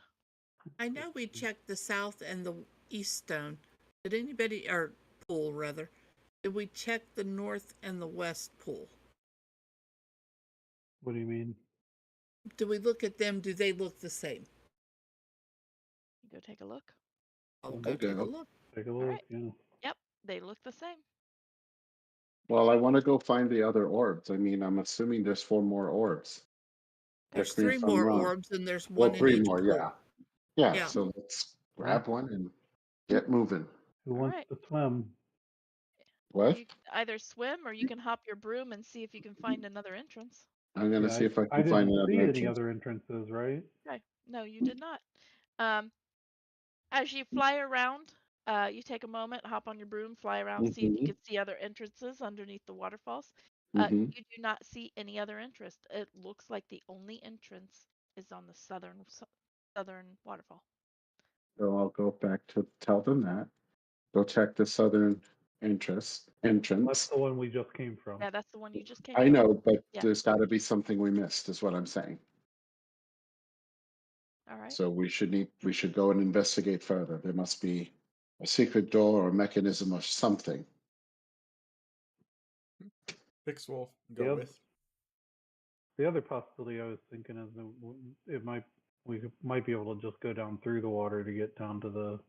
I know we checked the south and the east stone. Did anybody, or pool rather, did we check the north and the west pool? What do you mean? Do we look at them? Do they look the same? Go take a look. I'll Okay. go take a look. Take a All look. right. Yeah. Yep, they look the same. Well, I want to go find the other orbs. I mean, I'm assuming there's 4 more orbs. There's Correct me 3 if I'm more wrong. orbs, and there's Well, one in 3 each more, pool. yeah. Yeah, Yeah. so let's grab one and get moving. Who All wants right. to swim? What? You either swim or you can hop your broom and see if you can find another entrance. I'm gonna Yeah, see if I I can find didn't another see any entrance. other entrances, right? Okay. No, you did not. As you fly around, you take a moment, hop on your broom, fly around, see if you Mhm. can see other entrances underneath the waterfalls. Mhm. You do not see any other entrance. It looks like the only entrance is on the southern waterfall. So I'll go back to tell them that. Go check the southern That's entrance. the one we just came from. Yeah, that's the one you just came I from. know, but Yeah. there's got to be something we missed, is what I'm saying. All right. So we should go and investigate further. There must be a secret door or a mechanism or something. Fix will The go oth- with. The other possibility I was thinking is that we might be able to just go down through the water to get down to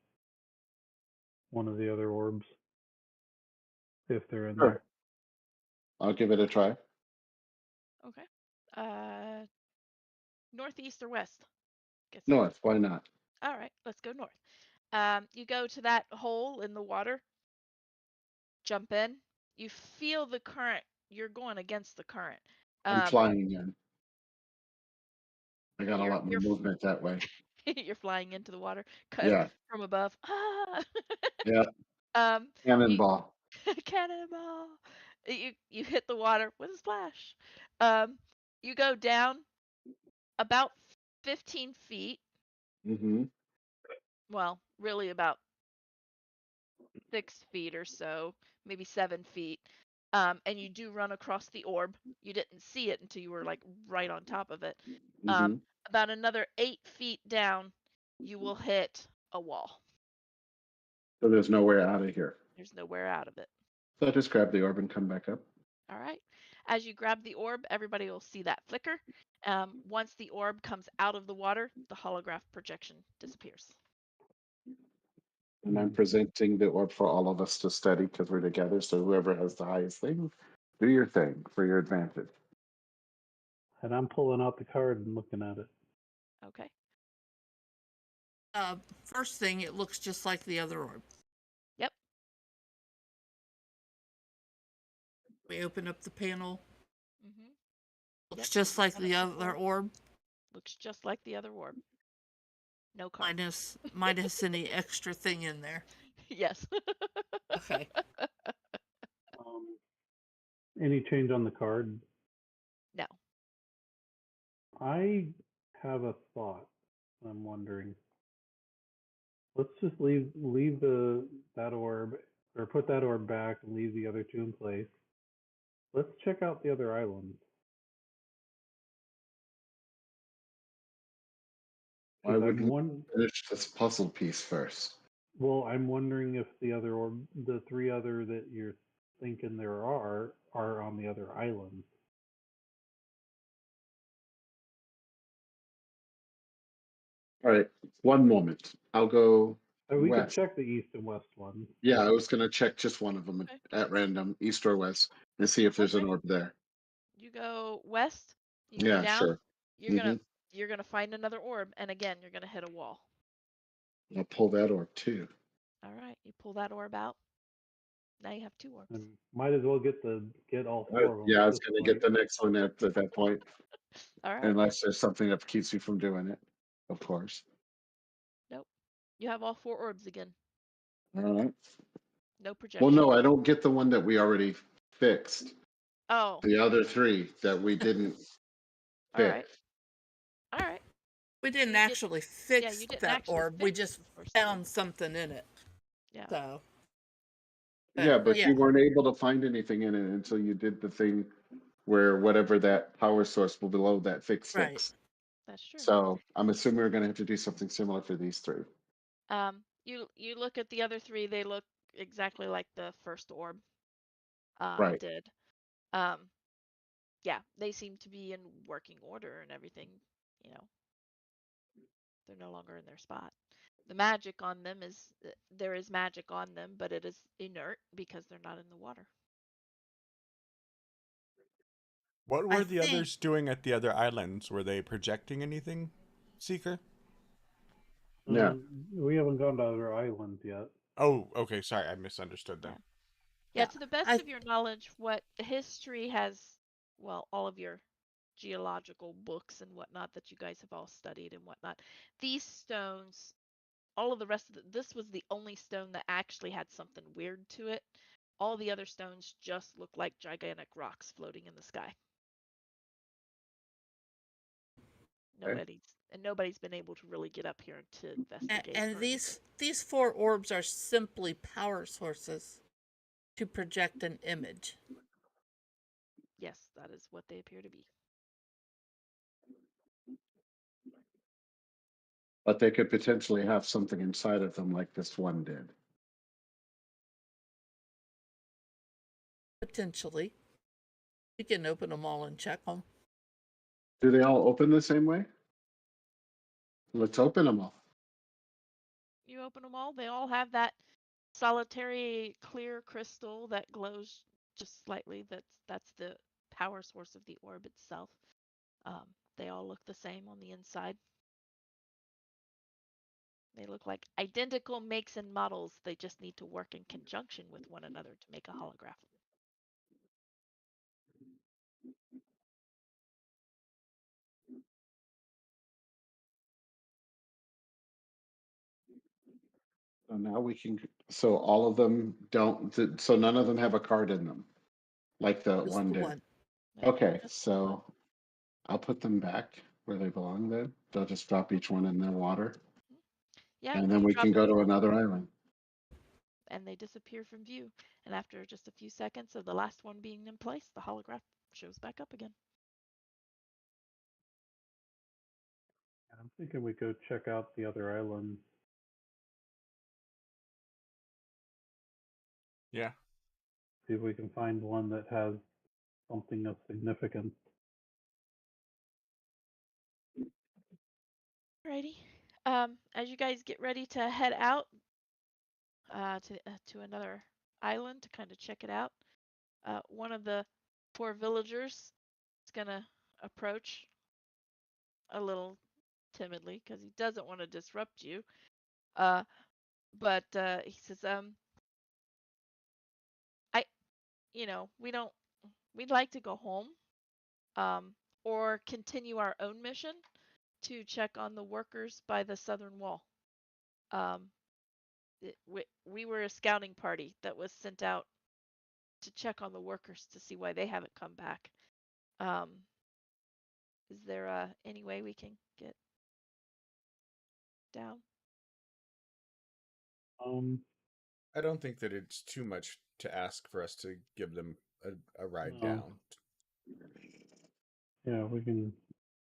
one of the other orbs if they're in Sure. there. I'll give it a try. Okay. Northeast or west? Guess. North, why not? All right, let's go north. You go to that hole in the water, jump in. You feel the current. You're going against the current. I'm flying in. I got a You're- lot more you're f- movement that way. You're flying into the water Yeah. from above. Ah! Yeah. You, Cannonball. cannonball. You hit the water with a splash. You go down about 15 feet. Mm-hmm. Well, really about 6 feet or so, maybe 7 feet. And you do run across the orb. You didn't see it until you were like right on top of it. Mm-hmm. About another 8 feet down, you will hit a wall. So there's nowhere out of here. There's nowhere out of it. So I just grab the orb and come back up. All right. As you grab the orb, everybody will see that flicker. Once the orb comes out of the water, the holograph projection disappears. And I'm presenting the orb for all of us to study because we're together. So whoever has the highest thing, do your thing for your advantage. And I'm pulling out the card and looking at it. Okay. First thing, it looks just like the other orb. Yep. We open up the panel. Mm-hmm. Looks Yep. just like the Open up the other orb, Looks just like the other orb. No card. minus any extra thing in there. Yes. Okay. Any change on the card? No. I have a thought. I'm wondering. Let's just leave that orb, or put that orb back and leave the other 2 in place. Let's check out the other islands. I would I'm finish this puzzle piece first. Well, I'm wondering if the 3 other that you're thinking there are on the other islands. All right, one moment. I'll go. We could West. check the east and west one. Yeah, I was gonna check just one of them Okay. at random, east or west, and see if there's an Okay. orb there. You go west. You Yeah, go down. sure. You're gonna find another orb, and again you're gonna hit a wall. I'll pull that orb too. All right. You pull that orb out. Now you have 2 orbs. And might as well get all 4 of them. Yeah, I at was this gonna point. get the next one at that point, All right. unless there's something that keeps you from doing it, of course. Nope. You have all 4 orbs again. All right. No projection. Well, no, I don't get the one that we already fixed. Oh, The other three that we didn't all right. fix. All right. We didn't You did- actually Yeah, fix you didn't that actually orb. We fix just the first one. found something in it. Yeah. So. Yeah, but yeah, you weren't able to find anything in it until you did the thing where whatever that power source below that fix right. fixed. That's true. So I'm assuming we're gonna have to do something similar for these three. You look at the other three, they look exactly like the first orb Right. did. Yeah, they seem to be in working order and everything, you know. They're no longer in their spot. The magic on them is there is magic on them, but it is inert because they're not in the water. What I were the think- others doing at the other islands? Were they projecting anything, Seeker? Yeah. We haven't gone to other islands yet. Oh, okay. Sorry, I misunderstood them. Yeah, Yeah, to the best I- of your knowledge, what history has, well, all of your geological books and whatnot that you guys have all studied and whatnot, these stones, all of the rest of this was the only stone that actually had something weird to it. All the other stones just look like gigantic rocks floating in the sky. Okay. Nobody's been able to really get up here to investigate. And or these 4 orbs are simply power sources to project an image. yes, that is what they appear to be. But they could potentially have something inside of them like this one did. Potentially. We can open them all and check them. Do they all open the same way? Let's open them all. You open them all, they all have that solitary clear crystal that glows just slightly. That's the power source of the orb itself. They all look the same on the inside. They look like identical makes and models. They just need to work in conjunction with one another to make a holograph. So now we can, so all of them don't, so none of them have a card in them, like the Just one the did. one. Okay, so I'll put them back where they belong then. They'll just drop each one in their water. Yeah, And then you we drop can go them to another island. and they disappear from view. And after just a few seconds of the last one being in place, the holograph shows back up again. I'm thinking we go check out the other islands. Yeah. See if we can find one that has something of significance. Alrighty. As you guys get ready to head out to another island to kind of check it out, one of the 4 villagers is gonna approach a little timidly because he doesn't want to disrupt you. But he says, we'd like to go home, or continue our own mission to check on the workers by the southern wall. We were a scouting party that was sent out to check on the workers to see why they haven't come back. Is there any way we can get down? I don't think that it's too much to ask for us to give them a ride No. down. Yeah, we can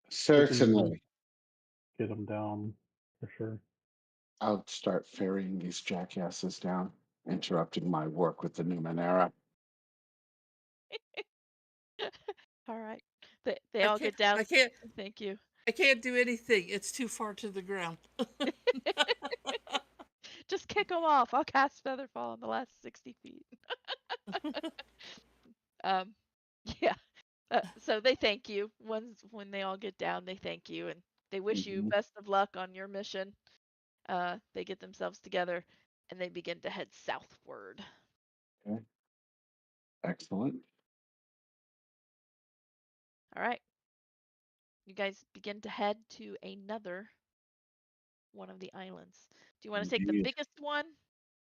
Certainly. get them down for sure. I'll start ferrying these jackasses down, interrupting my work with the Numenera. All right. They I all can't- get down. I can't. Thank you. I can't do anything. It's too far to the ground. Just kick them off. I'll cast Featherfall in the last 60 feet. Yeah. So they thank you. When they all get down, they thank you and they wish you Mhm. best of luck on your mission. They get themselves together and they begin to head southward. Excellent. All right. You guys begin to head to another one of the islands. Do you want to take the Indeed. biggest one?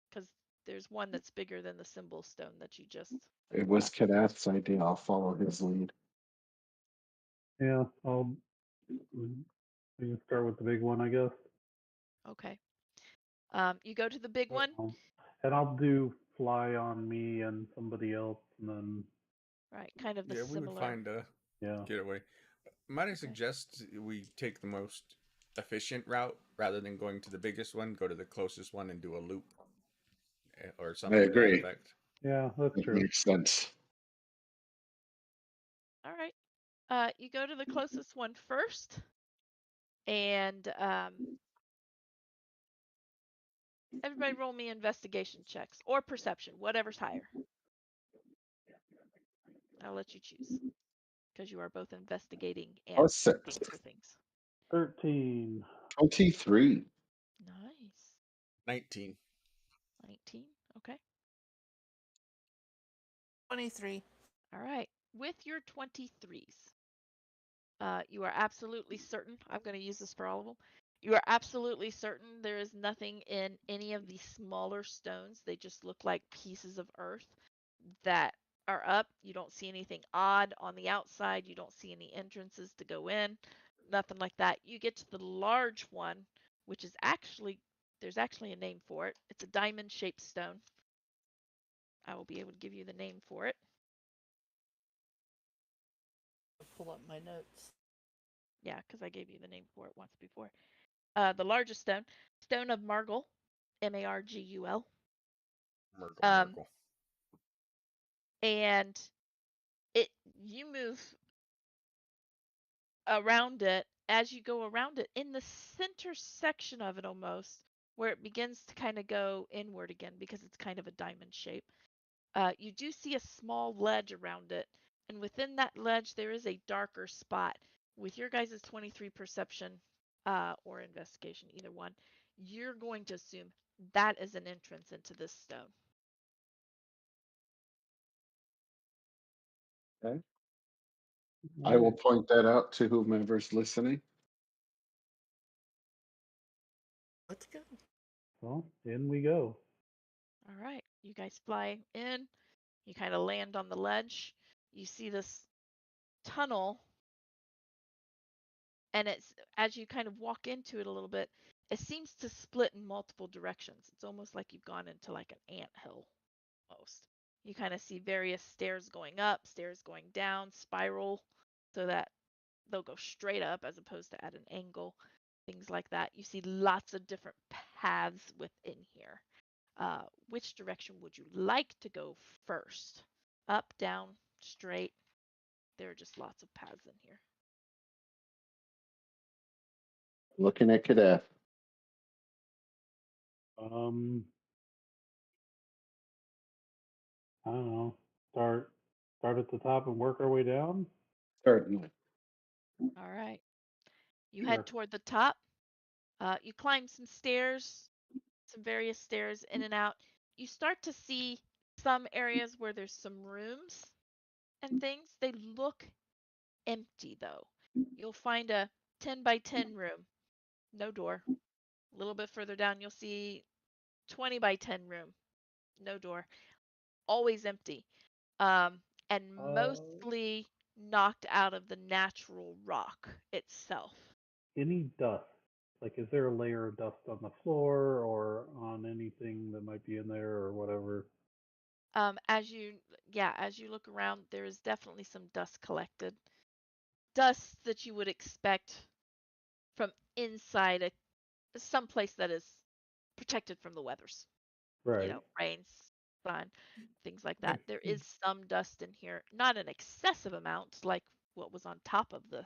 Because there's one that's bigger than the symbol stone that you just. It was Kadath's idea. I'll follow his lead. Yeah, we can start with the big one, I guess. Okay. You go to the big one. And I'll do fly on me and somebody else, and then Right, kind of the Yeah, we similar. would find a yeah. getaway. Might I suggest we take the most efficient route rather than going to the biggest one? Go to the closest one and do a loop or something to that agree. effect. Yeah, that's That true. makes sense. All right. You go to the closest one first, and everybody roll me investigation checks or perception, whatever's higher. I'll let you choose because you are both investigating and Oh, 6. looking for things. 13. 23. Nice. 19. 19. Okay. 23. All right. With your 23s, you are absolutely certain. I'm going to use this for all of them. You are absolutely certain there is nothing in any of these smaller stones. They just look like pieces of earth that are up. You don't see anything odd on the outside. You don't see any entrances to go in. Nothing like that. You get to the large one, which is actually, there's actually a name for it. It's a diamond shaped stone. I will be able to give you the name for it. I'll pull up my notes. Yeah, because I gave you the name for it once before. The largest stone, Stone of Margul, Margul. Murgle. And you move around it. As you go around it, in the center section of it almost, where it begins to kind of go inward again because it's kind of a diamond shape, you do see a small ledge around it. And within that ledge, there is a darker spot. With your guys' 23 perception or investigation, either one, you're going to assume that is an entrance into this stone. Okay. I will point that out to whomever's listening. Let's go. Well, in we go. All right, you guys fly in. You kind of land on the ledge. You see this tunnel, and it's as you kind of walk into it a little bit, it seems to split in multiple directions. It's almost like you've gone into like an anthill almost. You kind of see various stairs going up, stairs going down, spiral, so that they'll go straight up as opposed to at an angle, things like that. You see lots of different paths within here. Which direction would you like to go first? Up, down, straight? There are just lots of paths in here. Looking at Kadath. I don't know. Start at the top and work our way down. Certainly. All right. You Sure. head toward the top. You climb some stairs, some various stairs in and out. You start to see some areas where there's some rooms and things. They look empty though. You'll find a 10 by 10 room, no door. A little bit further down, you'll see 20 by 10 room, no door, always empty, and mostly knocked out of the natural rock itself. Any dust? Like, is there a layer of dust on the floor or on anything that might be in there or whatever? As you look around, there is definitely some dust collected. Dust that you would expect from inside some place that is protected from the weathers. Right. You know, rain, sun, things like that. There is some dust in here, not an excessive amount like what was on top of the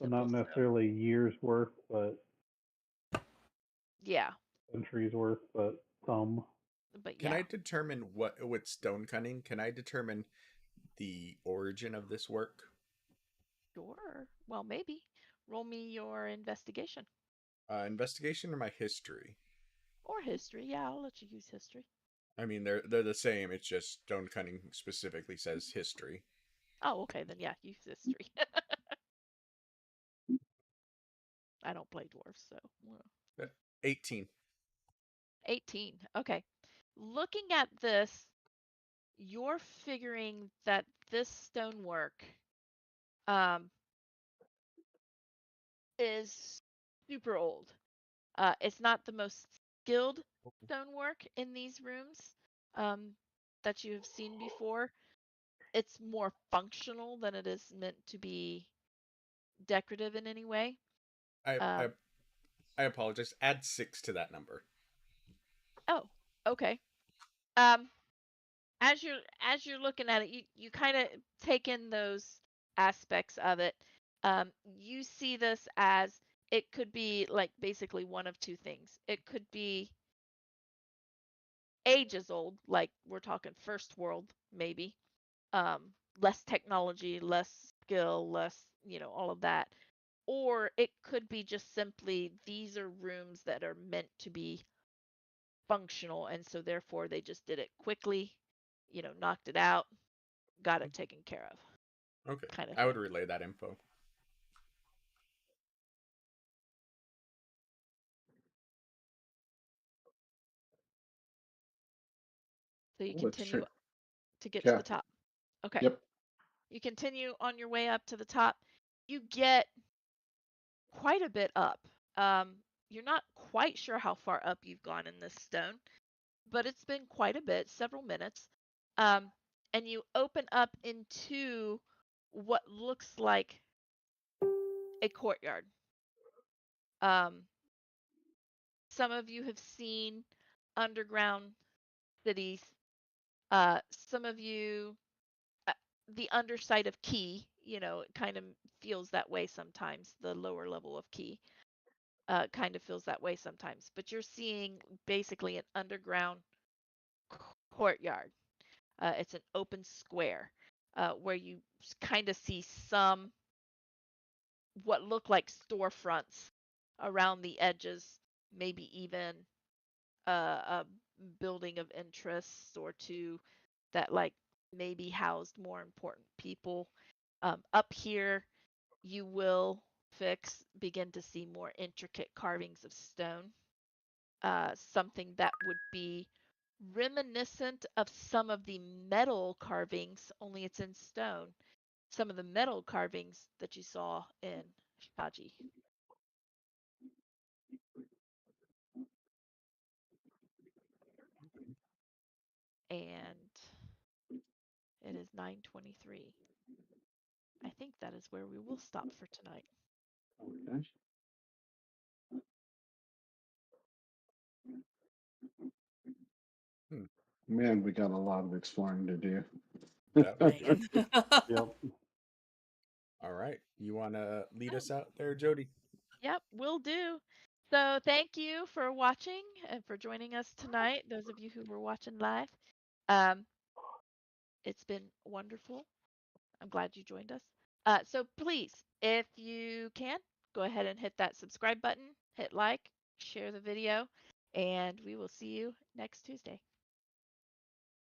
So not symbol stone. necessarily years worth, but Yeah, centuries worth, but some. but Can yeah. I determine what with stone cutting? Can I determine the origin of this work? Sure. Well, maybe. Roll me your investigation. Investigation or my history? Or history. Yeah, I'll let you use history. I mean, they're the same. It's just stone cutting specifically says history. Oh, okay, then yeah, use history. I don't play dwarves, so. 18. 18. Okay. looking at this, you're figuring that this stonework is super old. It's not the most skilled stonework in these rooms that you have seen before. It's more functional than it is meant to be decorative in any way. I Um, I apologize. Add 6 to that number. oh, okay. Um, as you're looking at it, you kind of take in those aspects of it. You see this as it could be like basically one of two things. It could be ages old, like we're talking first world, maybe. Less technology, less skill, less, all of that. Or it could be just simply these are rooms that are meant to be functional, and so therefore they just did it quickly, knocked it out, got it taken care of, Okay. kind of I would thing. relay that info. So you That's continue true. to get to Yeah. the top. Okay. Yep. You continue on your way up to the top. You get quite a bit up. You're not quite sure how far up you've gone in this stone, but it's been quite a bit, several minutes. Um, and you open up into what looks like a courtyard. Um, some of you have seen underground cities. Some of you, uh, the underside of Key, it kind of feels that way sometimes. The lower level of Key kind of feels that way sometimes. But you're seeing basically an underground courtyard. It's an open square where you kind of see some what look like storefronts around the edges, maybe even a building of interest or two that like maybe housed more important people. Up here, you will begin to see more intricate carvings of stone. Something that would be reminiscent of some of the metal carvings, only it's in stone. Some of the metal carvings that you saw in Shaji. And it is 9:23. I think that is where we will stop for tonight. Okay. Man, we got a lot of exploring to do. That we do. Man. Yep. All right. You want to lead us out there, Jody? Yep, will do. So thank you for watching and for joining us tonight, those of you who were watching live. Um, it's been wonderful. I'm glad you joined us. So please, if you can, go ahead and hit that subscribe button, hit like, share the video, and we will see you next Tuesday.